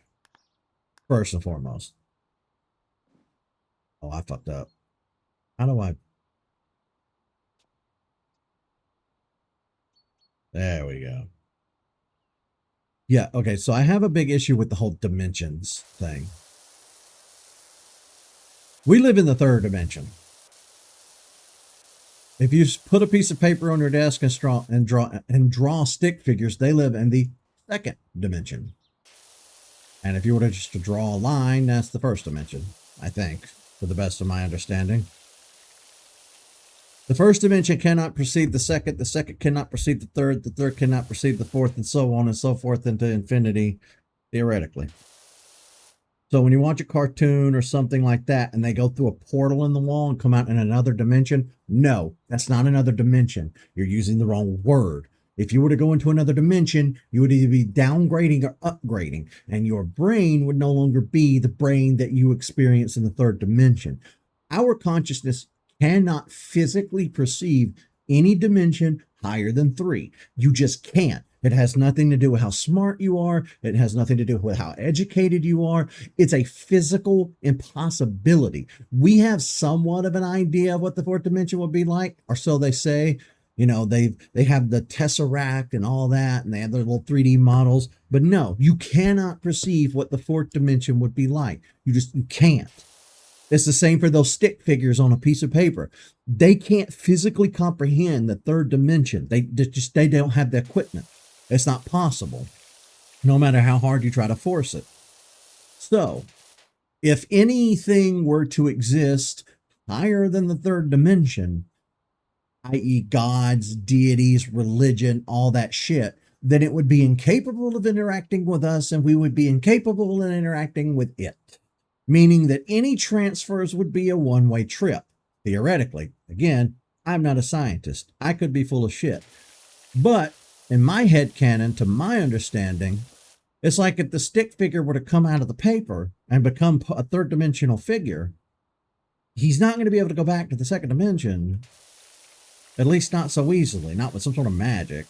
first and foremost. Oh, I fucked up. How do I? There we go. Yeah, okay, so I have a big issue with the whole dimensions thing. We live in the third dimension. If you put a piece of paper on your desk and draw stick figures, they live in the second dimension. And if you were to just to draw a line, that's the first dimension, I think, to the best of my understanding. The first dimension cannot precede the second cannot precede the third cannot precede the fourth, and so on and so forth into infinity, theoretically. So when you watch a cartoon or something like that and they go through a portal in the wall and come out in another dimension, no, that's not another dimension. You're using the wrong word. If you were to go into another dimension, you would either be downgrading or upgrading, and your brain would no longer be the brain that you experience in the third dimension. Our consciousness cannot physically perceive any dimension higher than 3. You just can't. It has nothing to do with how smart you are. It has nothing to do with how educated you are. It's a physical impossibility. We have somewhat of an idea of what the fourth dimension would be like, or so they say. You know, they have the tesseract and all that, and they have their little 3D models. But no, you cannot perceive what the fourth dimension would be like. You can't. It's the same for those stick figures on a piece of paper. They can't physically comprehend the third dimension. They don't have the equipment. It's not possible, no matter how hard you try to force it. So, if anything were to exist higher than the third dimension, i.e., gods, deities, religion, all that shit, then it would be incapable of interacting with us and we would be incapable of interacting with it. Meaning that any transfers would be a one-way trip, theoretically. Again, I'm not a scientist. I could be full of shit. But in my head canon, to my understanding, it's like if the stick figure were to come out of the paper and become a third dimensional figure, he's not going to be able to go back to the second dimension, at least not so easily, not with some sort of magic.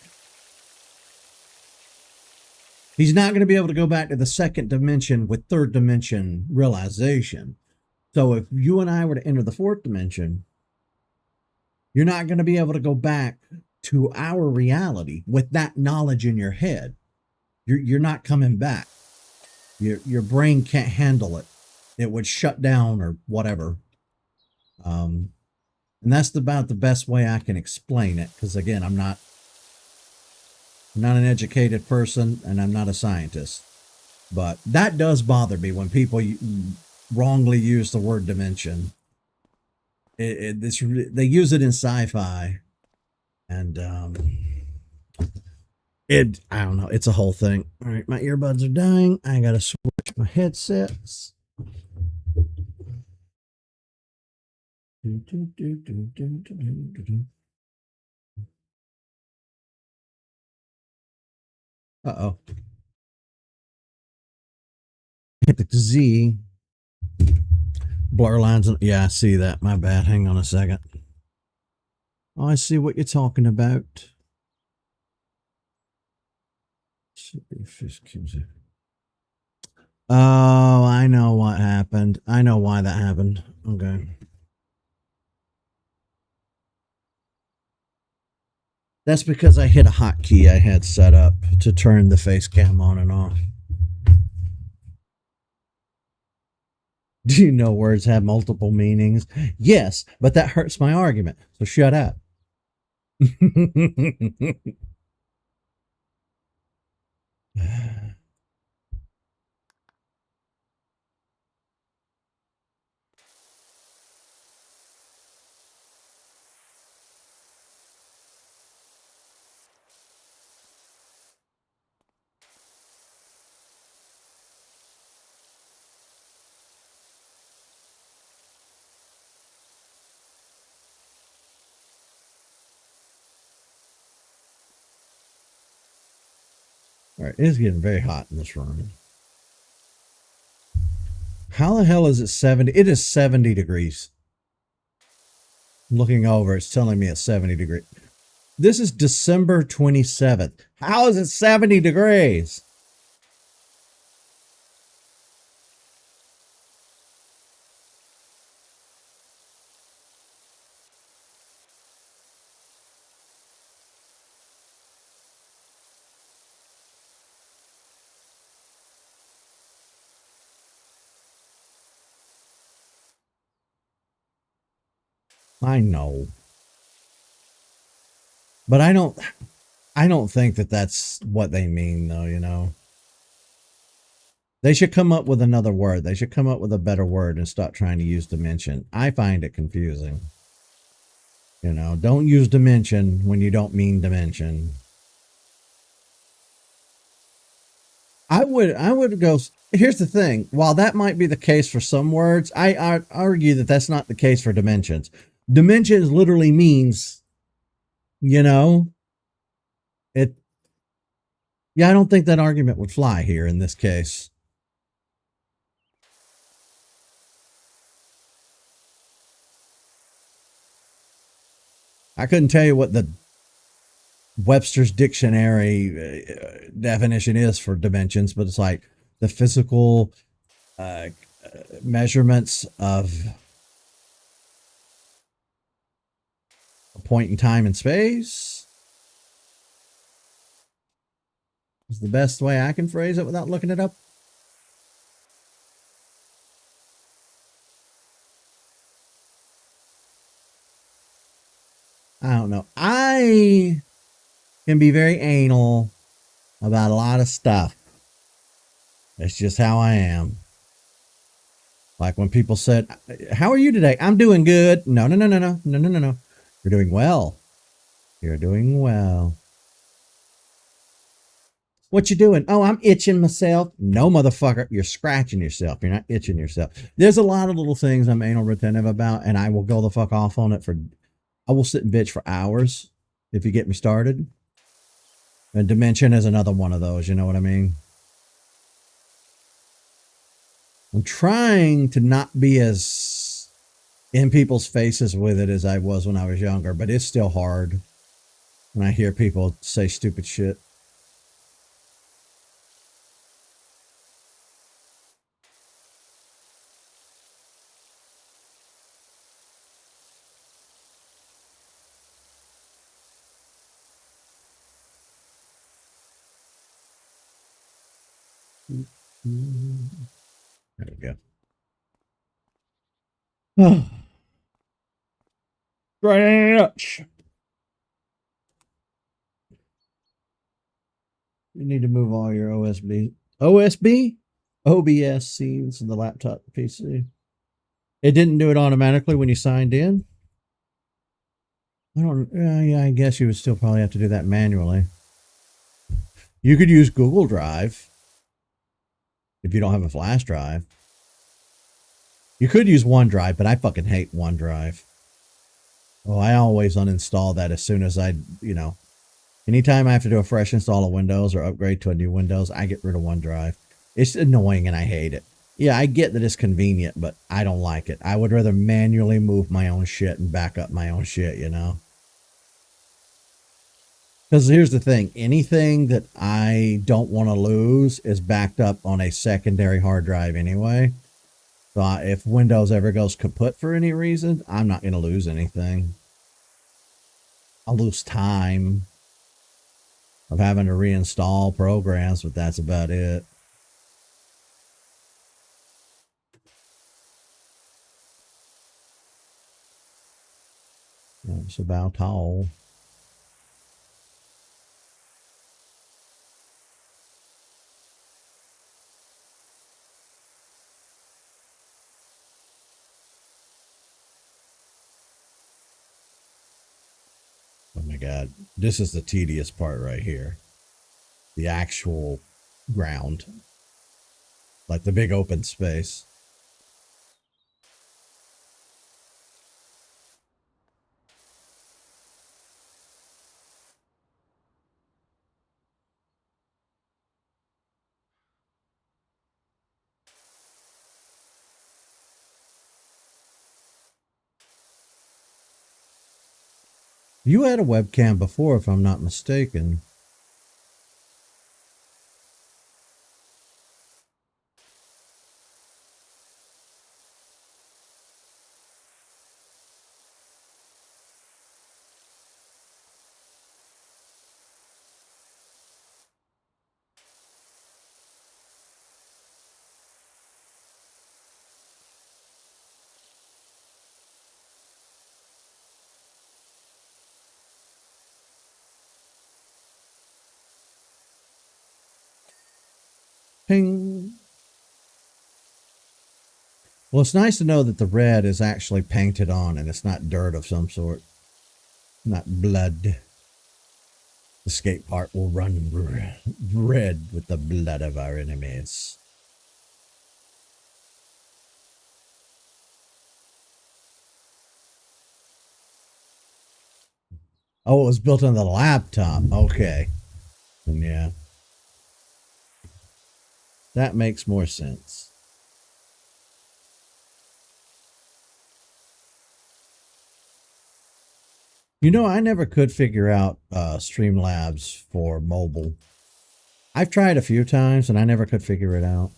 He's not going to be able to go back to the second dimension with third dimension realization. So if you and I were to enter the fourth dimension, You're not going to be able to go back to our reality with that knowledge in your head. You're not coming back. Your brain can't handle it. It would shut down or whatever. Um, and that's about the best way I can explain it. Because again, I'm not an educated person and I'm not a scientist. But that does bother me when people wrongly use the word dimension. They use it in sci-fi, and I don't know. It's a whole thing. All right, my earbuds are dying. I gotta switch my headsets. Uh-oh. Hit the Z. Blur lines. Yeah, I see that. My bad. Hang on a second. Oh, I see what you're talking about. Oh, I know what happened. I know why that happened. Okay. That's because I hit a hotkey I had set up to turn the face cam on and off. Do you know words have multiple meanings? Yes, but that hurts my argument. So shut up. All right, it is getting very hot in this room. How the hell is it 70? It is 70 degrees. I'm looking over, it's telling me it's 70 degrees. This is December 27th. How is it 70 degrees? I know. But I don't think that that's what they mean though, you know. They should come up with another word. They should come up with a better word and stop trying to use dimension. I find it confusing. You know, don't use dimension when you don't mean dimension. I would go. Here's the thing. While that might be the case for some words, I argue that that's not the case for dimensions. Dimensions literally means, you know, it. Yeah, I don't think that argument would fly here in this case. I couldn't tell you what the Webster's dictionary definition is for dimensions, but it's like the physical uh, measurements of a point in time and space is the best way I can phrase it without looking it up. I don't know. I can be very anal about a lot of stuff. That's just how I am. Like when people said, "How are you today?" "I'm doing good." No, no, no, no, no, no, no, no, no. You're doing well. You're doing well. What you doing? "Oh, I'm itching myself." No, motherfucker, you're scratching yourself. You're not itching yourself. There's a lot of little things I'm anal retentive about, and I will go the fuck off on it for. I will sit and bitch for hours if you get me started. And dimension is another one of those. You know what I mean? I'm trying to not be as in people's faces with it as I was when I was younger, but it's still hard when I hear people say stupid shit. There we go. Stretch. You need to move all your OBS scenes in the laptop PC. It didn't do it automatically when you signed in. I don't. Yeah, I guess you would still probably have to do that manually. You could use Google Drive if you don't have a flash drive. You could use OneDrive, but I fucking hate OneDrive. Oh, I always uninstall that as soon as anytime I have to do a fresh install of Windows or upgrade to a new Windows, I get rid of OneDrive. It's annoying and I hate it. Yeah, I get that it's convenient, but I don't like it. I would rather manually move my own shit and back up my own shit, Because here's the thing, anything that I don't want to lose is backed up on a secondary hard drive anyway. So if Windows ever goes kaput for any reason, I'm not going to lose anything. I'll lose time of having to reinstall programs, but that's about it. That's about all. Oh my God. This is the tedious part right here. The actual ground. Like the big open space. You had a webcam before, if I'm not mistaken. Ping. Well, it's nice to know that the red is actually painted on and it's not dirt of some sort. Not blood. The skate part will run red with the blood of our enemies. Oh, it was built on the laptop. Okay. And yeah. That makes more sense. I never could figure out Streamlabs for mobile. I've tried a few times and I never could figure it out.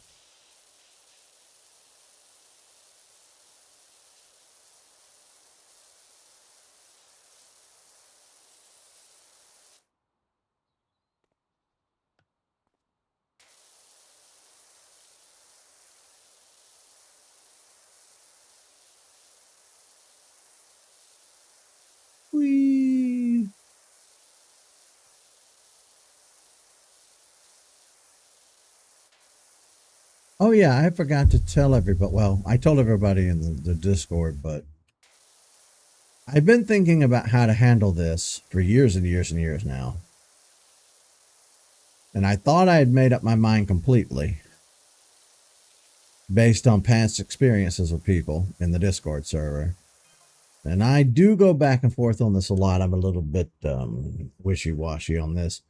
Whee! Oh yeah, I forgot to tell everybody. Well, I told everybody in the Discord, but I've been thinking about how to handle this for years and years and years now. And I thought I had made up my mind completely based on past experiences with people in the Discord server. And I do go back and forth on this a lot. I'm a little bit wishy-washy on this.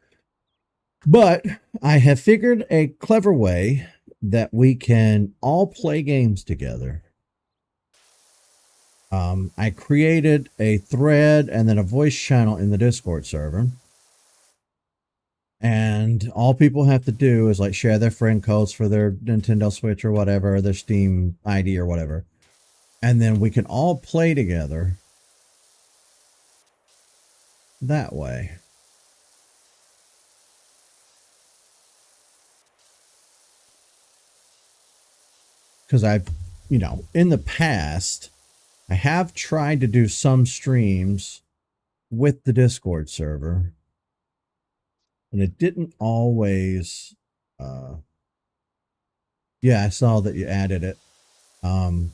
But I have figured a clever way that we can all play games together. I created a thread and then a voice channel in the Discord server. And all people have to do is like share their friend codes for their Nintendo Switch or whatever, their Steam ID or whatever. And then we can all play together that way. because I've, in the past, I have tried to do some streams with the Discord server, and it didn't always. Uh, yeah, I saw that you added it. Um,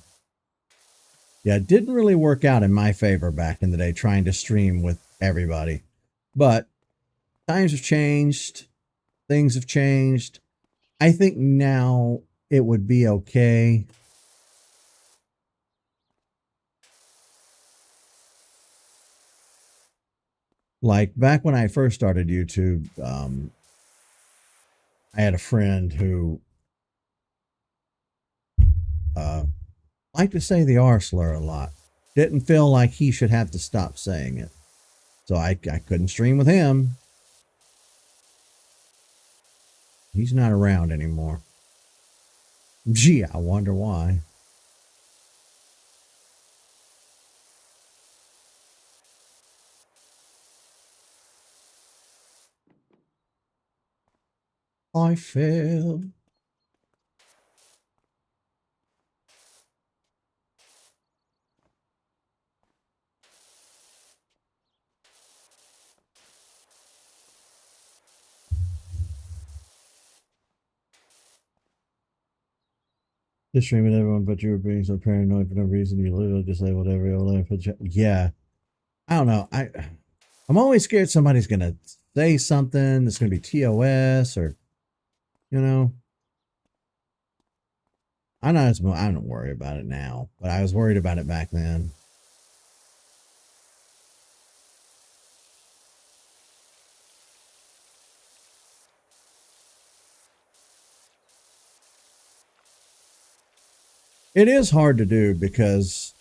yeah, it didn't really work out in my favor back in the day trying to stream with everybody, but times have changed, things have changed. I think now it would be okay. Like back when I first started YouTube, I had a friend who uh, liked to say the R slur a lot. Didn't feel like he should have to stop saying it. So I couldn't stream with him. He's not around anymore. Gee, I wonder why. I feel. Just streaming everyone, but you were being so paranoid for no reason. You literally just labeled every old life. Yeah, I don't know. I'm always scared somebody's gonna say something that's gonna be TOS or, you know. I don't worry about it now, but I was worried about it back then. It is hard to do because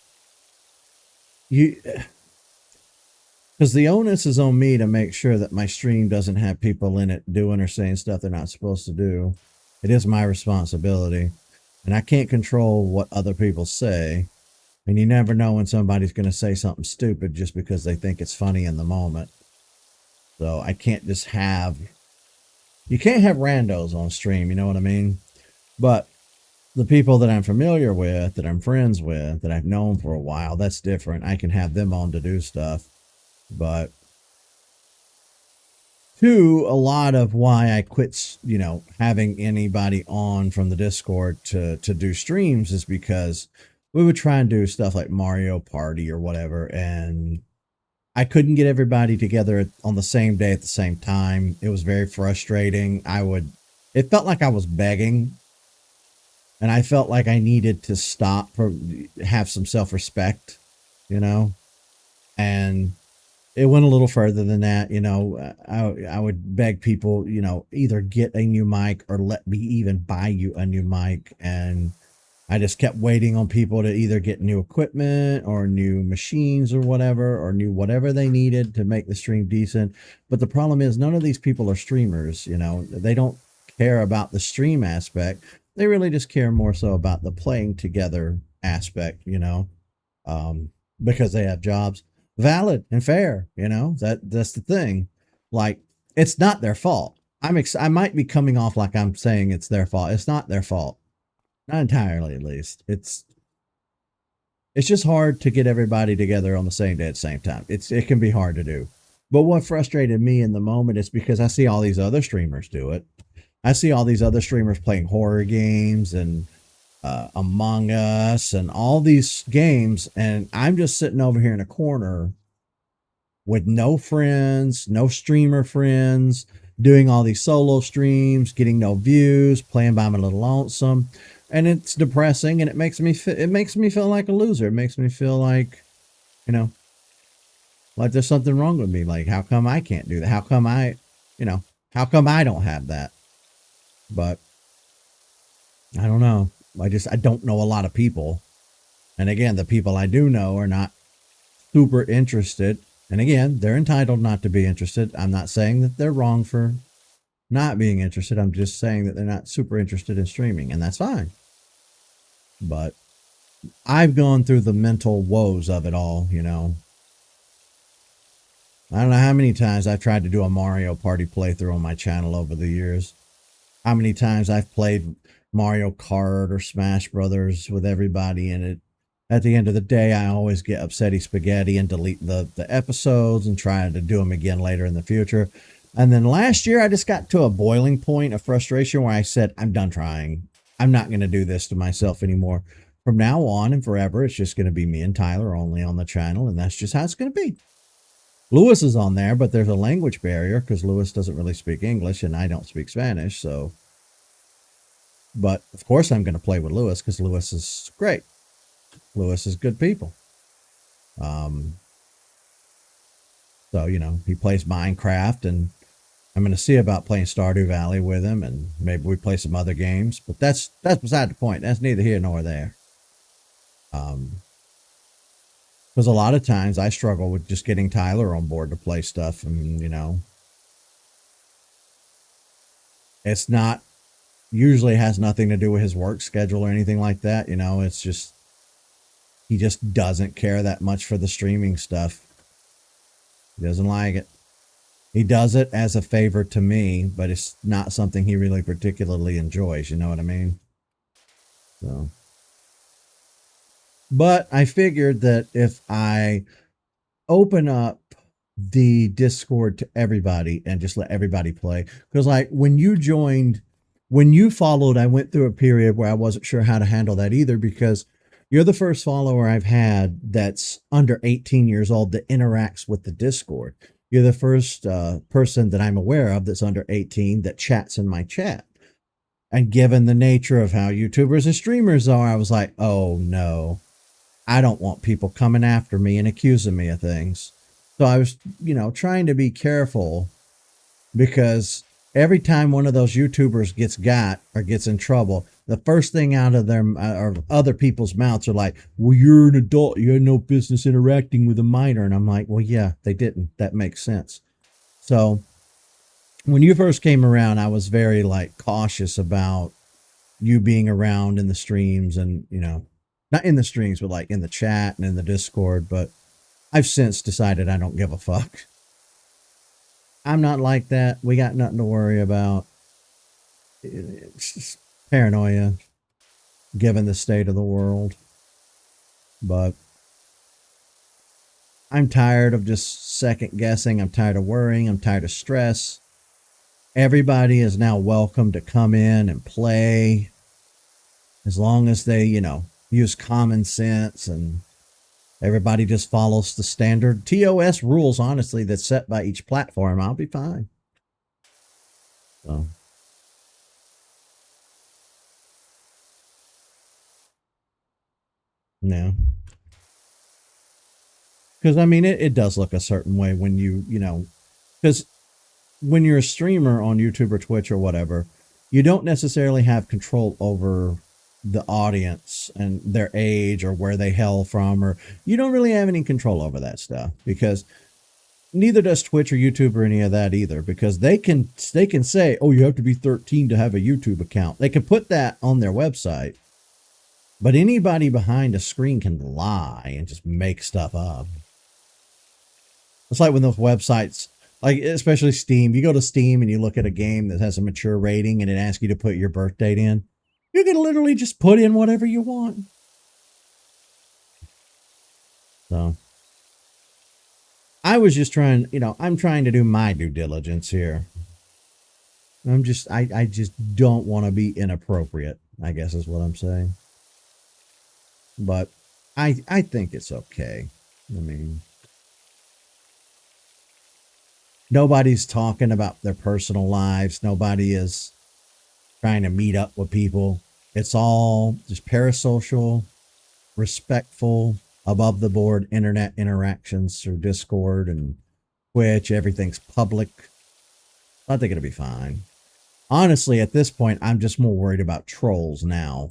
you because the onus is on me to make sure that my stream doesn't have people in it doing or saying stuff they're not supposed to do. It is my responsibility, and I can't control what other people say. And you never know when somebody's going to say something stupid just because they think it's funny in the moment. So I can't just have. You can't have randos on stream. You know what I mean? But the people that I'm familiar with, that I'm friends with, that I've known for a while, that's different. I can have them on to do stuff. But two, a lot of why I quit, having anybody on from the Discord to do streams is because we would try and do stuff like Mario Party or whatever, and I couldn't get everybody together on the same day at the same time. It was very frustrating. It felt like I was begging, and I felt like I needed to have some self respect, you know, and it went a little further than that. I would beg people, either get a new mic or let me even buy you a new mic. And I just kept waiting on people to either get new equipment or new machines or whatever they needed to make the stream decent. But the problem is none of these people are streamers, they don't care about the stream aspect. They really just care more so about the playing together aspect, um, because they have jobs. Valid and fair, that's the thing. Like, it's not their fault. I might be coming off like I'm saying it's their fault. It's not their fault. Not entirely, at least. It's just hard to get everybody together on the same day at the same time. It can be hard to do. But what frustrated me in the moment is because I see all these other streamers do it. I see all these other streamers playing horror games and Among Us and all these games, and I'm just sitting over here in a corner with no friends, no streamer friends, doing all these solo streams, getting no views, playing by my little lonesome, and it's depressing, and it makes me feel like a loser. It makes me feel like, you know, like there's something wrong with me. Like, how come I can't do that? You know, how come I don't have that? But I don't know. I don't know a lot of people. And again, the people I do know are not super interested. And again, they're entitled not to be interested. I'm not saying that they're wrong for not being interested. I'm just saying that they're not super interested in streaming, and that's fine. But I've gone through the mental woes of it all, I don't know how many times I've tried to do a Mario Party playthrough on my channel over the years. How many times I've played Mario Kart or Smash Brothers with everybody in it. At the end of the day, I always get upsetty spaghetti and delete the episodes and try to do them again later in the future. And then last year, I just got to a boiling point of frustration where I said, I'm done trying. I'm not going to do this to myself anymore. From now on and forever, it's just going to be me and Tyler only on the channel, and that's just how it's going to be. Lewis is on there, but there's a language barrier because Lewis doesn't really speak English and I don't speak Spanish. So, but of course, I'm going to play with Lewis because Lewis is great. Lewis is good people. Um, so, you know, he plays Minecraft, and I'm going to see about playing Stardew Valley with him, and maybe we play some other games. But that's beside the point. That's neither here nor there. Because a lot of times I struggle with just getting Tyler on board to play stuff, and you know, it's not usually has nothing to do with his work schedule or anything like that. You know, it's just he just doesn't care that much for the streaming stuff. He doesn't like it. He does it as a favor to me, but it's not something he really particularly enjoys. You know what I mean? So, but I figured that if I open up the Discord to everybody and just let everybody play, because like when you followed, I went through a period where I wasn't sure how to handle that either, because you're the first follower I've had that's under 18 years old that interacts with the Discord. You're the first person that I'm aware of that's under 18 that chats in my chat. And given the nature of how YouTubers and streamers are, I was like, oh no, I don't want people coming after me and accusing me of things. So I was, you know, trying to be careful, because every time one of those YouTubers gets got or gets in trouble, the first thing out of their or other people's mouths are like, well, you're an adult. You had no business interacting with a minor. And I'm like, well, yeah, they didn't. That makes sense. So when you first came around, I was very like cautious about you being around in the streams, and, you know, not in the streams, but like in the chat and in the Discord. But I've since decided I don't give a fuck. I'm not like that. We got nothing to worry about. It's just paranoia given the state of the world. But I'm tired of just second guessing. I'm tired of worrying. I'm tired of stress. Everybody is now welcome to come in and play, as long as they, you know, use common sense and everybody just follows the standard TOS rules, honestly, that's set by each platform. I'll be fine. So, yeah. Because, I mean, it does look a certain way when you know, because when you're a streamer on YouTube or Twitch or whatever, you don't necessarily have control over the audience and their age or where they hail from, or you don't really have any control over that stuff, because neither does Twitch or YouTube or any of that either, because they can say, oh, you have to be 13 to have a YouTube account. They can put that on their website, but anybody behind a screen can lie and just make stuff up. It's like when those websites, like especially Steam, you go to Steam and you look at a game that has a mature rating and it asks you to put your birth date in. You can literally just put in whatever you want. So I was just trying, you know, I'm trying to do my due diligence here. I just don't want to be inappropriate, I guess is what I'm saying. But I think it's okay. I mean, nobody's talking about their personal lives. Nobody is trying to meet up with people. It's all just parasocial, respectful, above the board internet interactions through Discord and Twitch. Everything's public. I think it'll be fine. Honestly, at this point, I'm just more worried about trolls now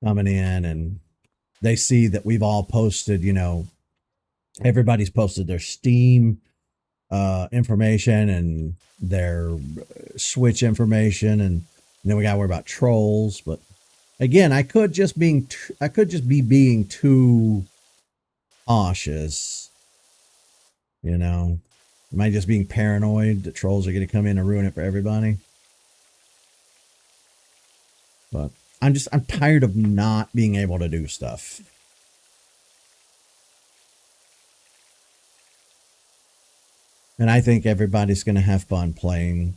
coming in, and they see that we've all posted, you know, everybody's posted their Steam information and their Switch information, and then we got to worry about trolls. But again, I could just be being too cautious, you know. Am I just being paranoid that trolls are going to come in and ruin it for everybody? But I'm tired of not being able to do stuff. And I think everybody's going to have fun playing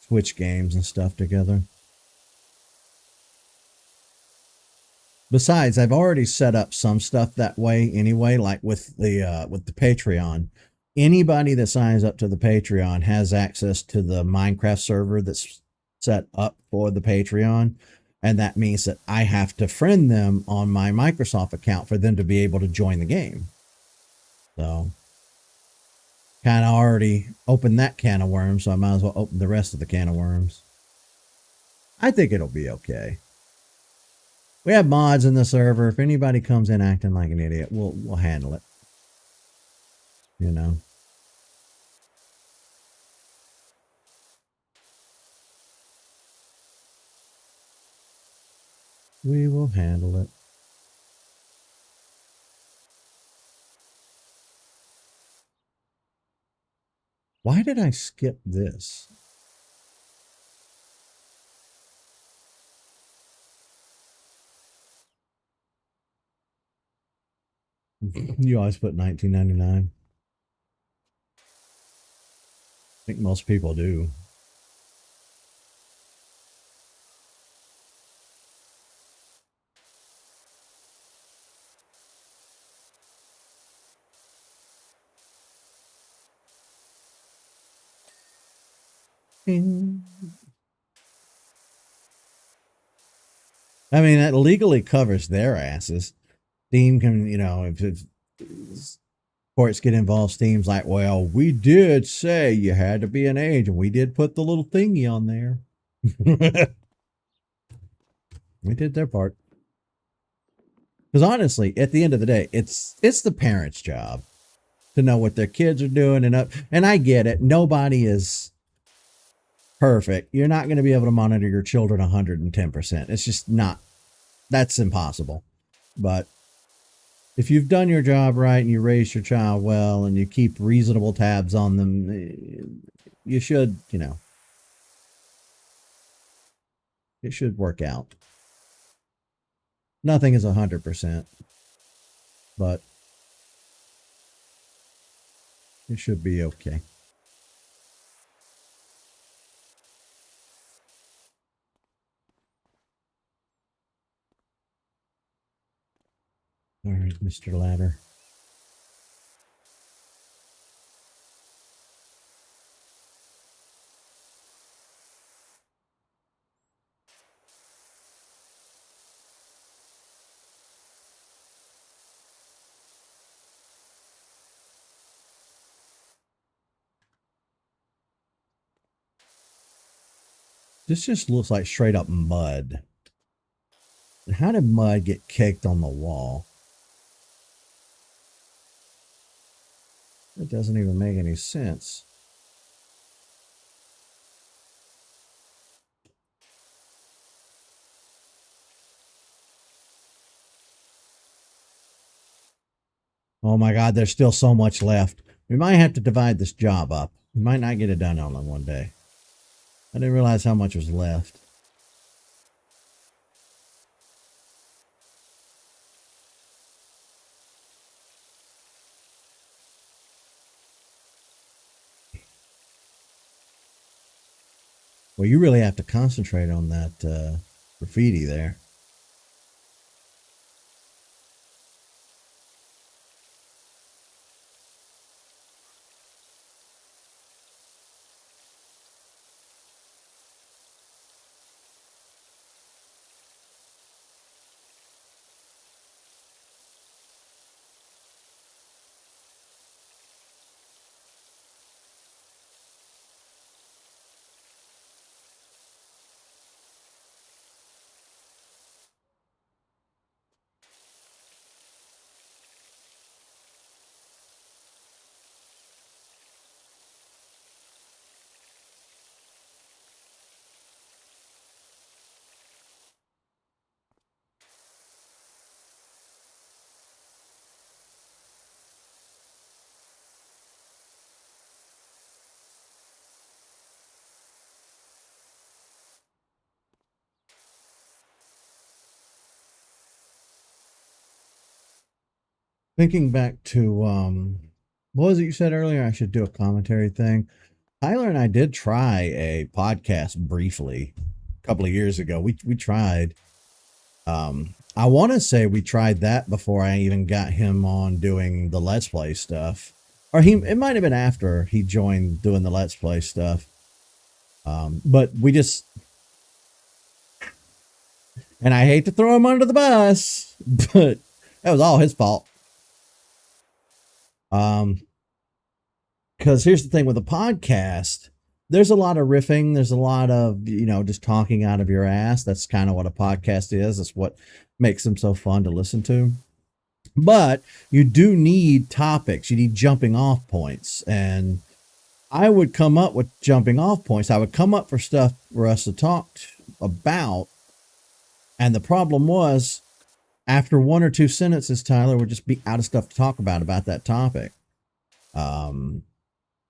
Switch games and stuff together. Besides, I've already set up some stuff that way anyway, like with the Patreon. Anybody that signs up to the Patreon has access to the Minecraft server that's set up for the Patreon, and that means that I have to friend them on my Microsoft account for them to be able to join the game. So, kind of already opened that can of worms, so I might as well open the rest of the can of worms. I think it'll be okay. We have mods in the server. If anybody comes in acting like an idiot, we'll handle it. You know. We will handle it. Why did I skip this? You always put 1999. I think most people do. Ding. I mean, that legally covers their asses. Steam can, if courts get involved, Steam's like, well, we did say you had to be an age, and we did put the little thingy on there. We did their part. Because honestly, at the end of the day, it's the parents' job to know what their kids are doing, and I get it. Nobody is perfect. You're not going to be able to monitor your children 110%. It's just not. That's impossible. But if you've done your job right and you raise your child well and you keep reasonable tabs on them, you should, it should work out. Nothing is 100%, but it should be okay. All right, Mr. Ladder. This just looks like straight up mud. How did mud get caked on the wall? It doesn't even make any sense. Oh my God, there's still so much left. We might have to divide this job up. We might not get it done all in one day. I didn't realize how much was left. Well, you really have to concentrate on that graffiti there. Thinking back to what was it you said earlier? I should do a commentary thing. Tyler and I did try a podcast briefly a couple of years ago. We tried. I want to say we tried that before I even got him on doing the Let's Play stuff, or he it might have been after he joined doing the Let's Play stuff. But we just, and I hate to throw him under the bus, but that was all his fault. Um, because here's the thing with a podcast, there's a lot of riffing, there's a lot of, just talking out of your ass. That's kind of what a podcast is. That's what makes them so fun to listen to. But you do need topics, you need jumping off points. And I would come up with jumping off points. I would come up for stuff for us to talk about. And the problem was, after one or two sentences, Tyler would just be out of stuff to talk about that topic.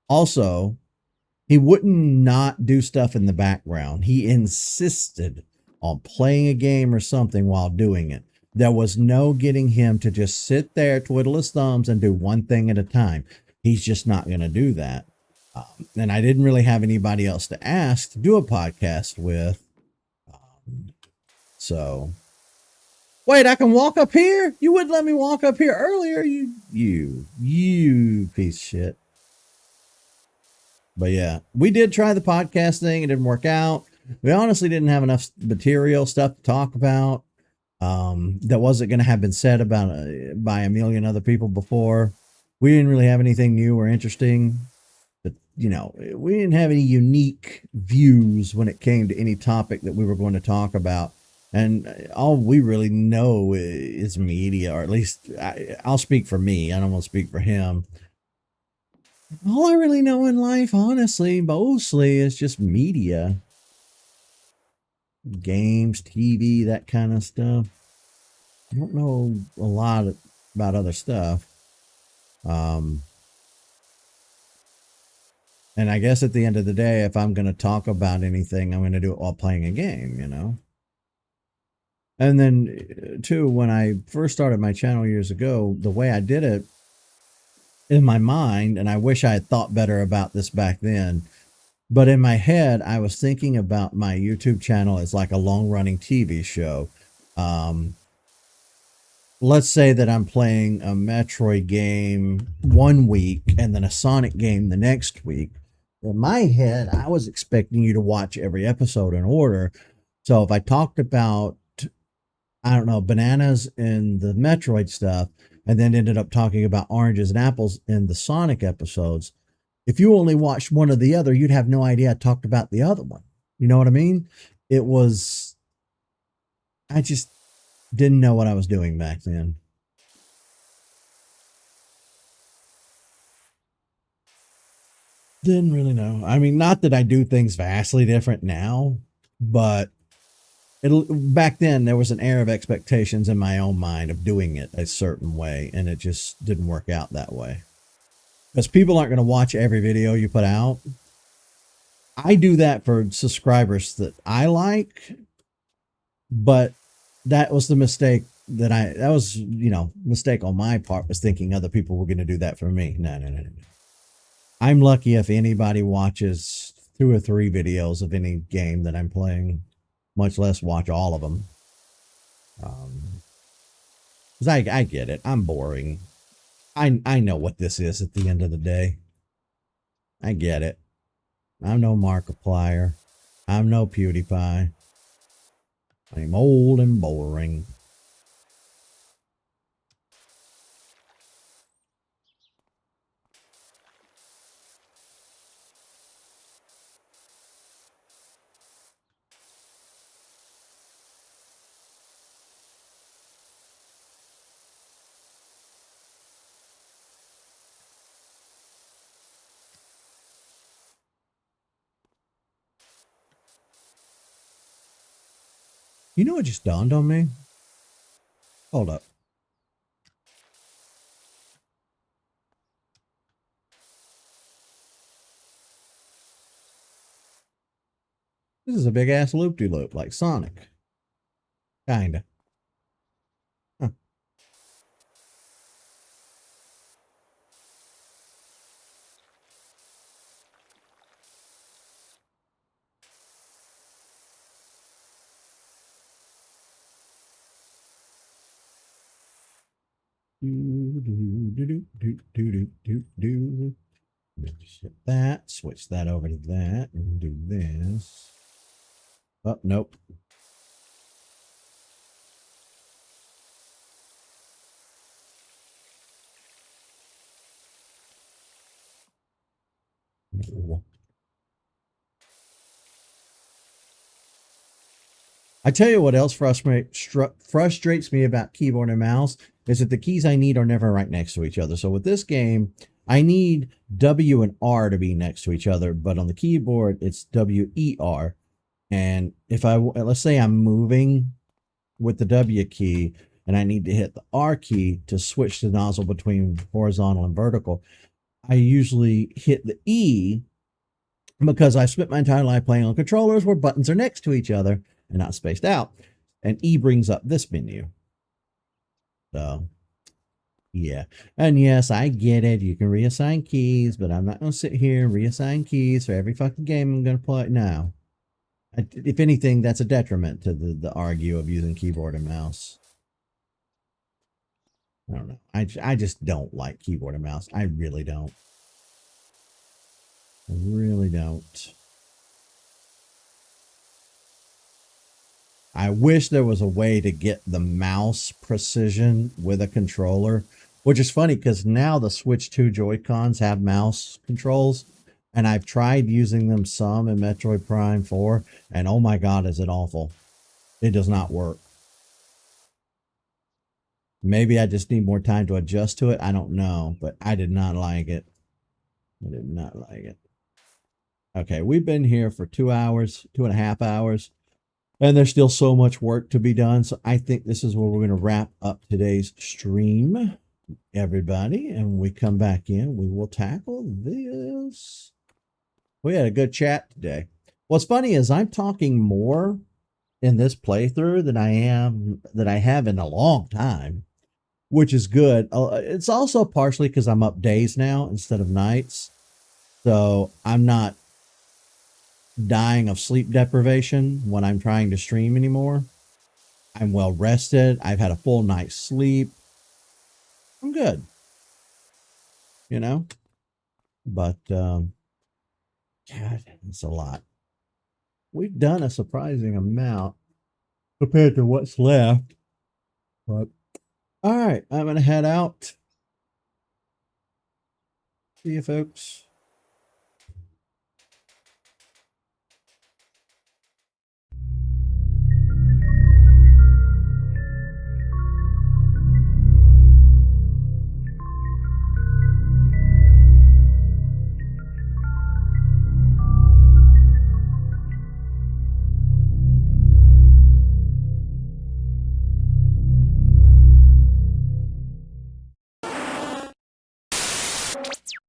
Also, he wouldn't not do stuff in the background. He insisted on playing a game or something while doing it. There was no getting him to just sit there, twiddle his thumbs, and do one thing at a time. He's just not going to do that. And I didn't really have anybody else to ask to do a podcast with. So, wait, I can walk up here? You wouldn't let me walk up here earlier. You piece of shit. But yeah, we did try the podcast thing. It didn't work out. We honestly didn't have enough material stuff to talk about that wasn't going to have been said about by a million other people before. We didn't really have anything new or interesting. But, we didn't have any unique views when it came to any topic that we were going to talk about. And all we really know is media, or at least I'll speak for me. I don't want to speak for him. All I really know in life, honestly, mostly is just media. Games, TV, that kind of stuff. I don't know a lot about other stuff. And I guess at the end of the day, if I'm going to talk about anything, I'm going to do it while playing a game. And then, too, when I first started my channel years ago, the way I did it in my mind, and I wish I had thought better about this back then, but in my head, I was thinking about my YouTube channel as like a long running TV show. Let's say that I'm playing a Metroid game one week and then a Sonic game the next week. In my head, I was expecting you to watch every episode in order. So if I talked about, I don't know, bananas in the Metroid stuff, and then ended up talking about oranges and apples in the Sonic episodes, if you only watched one or the other, you'd have no idea I talked about the other one. You know what I mean? I just didn't know what I was doing back then. Didn't really know. I mean, not that I do things vastly different now, but back then there was an air of expectations in my own mind of doing it a certain way, and it just didn't work out that way. Because people aren't going to watch every video you put out. I do that for subscribers that I like, but that was the mistake that was, mistake on my part, was thinking other people were going to do that for me. No, no, no, no. I'm lucky if anybody watches 2 or 3 videos of any game that I'm playing, much less watch all of them. Cause I get it. I'm boring. I know what this is at the end of the day. I get it. I'm no Markiplier. I'm no PewDiePie. I'm old and boring. You know what just dawned on me? Hold up. This is a big ass loop-de-loop, like Sonic. Kinda. Huh. That, switch that over to that, and do this. Oh, nope. No. I tell you what else frustrates me about keyboard and mouse is that the keys I need are never right next to each other. So with this game, I need W and R to be next to each other, but on the keyboard, it's WER. And if let's say I'm moving with the W key and I need to hit the R key to switch the nozzle between horizontal and vertical, I usually hit the E because I spent my entire life playing on controllers where buttons are next to each other and not spaced out. And E brings up this menu. So, yeah. And yes, I get it. You can reassign keys, but I'm not going to sit here and reassign keys for every fucking game I'm going to play now. If anything, that's a detriment to the argue of using keyboard and mouse. I don't know. I just don't like keyboard and mouse. I really don't. I really don't. I wish there was a way to get the mouse precision with a controller, which is funny because now the Switch 2 Joy-Cons have mouse controls, and I've tried using them some in Metroid Prime 4, and oh my god, is it awful. It does not work. Maybe I just need more time to adjust to it. I don't know, but I did not like it. I did not like it. Okay, we've been here for 2 hours, 2.5 hours. And there's still so much work to be done. So I think this is where we're going to wrap up today's stream, everybody. And when we come back in, we will tackle this. We had a good chat today. What's funny is I'm talking more in this playthrough than I have in a long time, which is good. It's also partially because I'm up days now instead of nights. So I'm not dying of sleep deprivation when I'm trying to stream anymore. I'm well rested. I've had a full night's sleep. I'm good, you know? But, God, it's a lot. We've done a surprising amount compared to what's left. But, all right, I'm going to head out. See you, folks.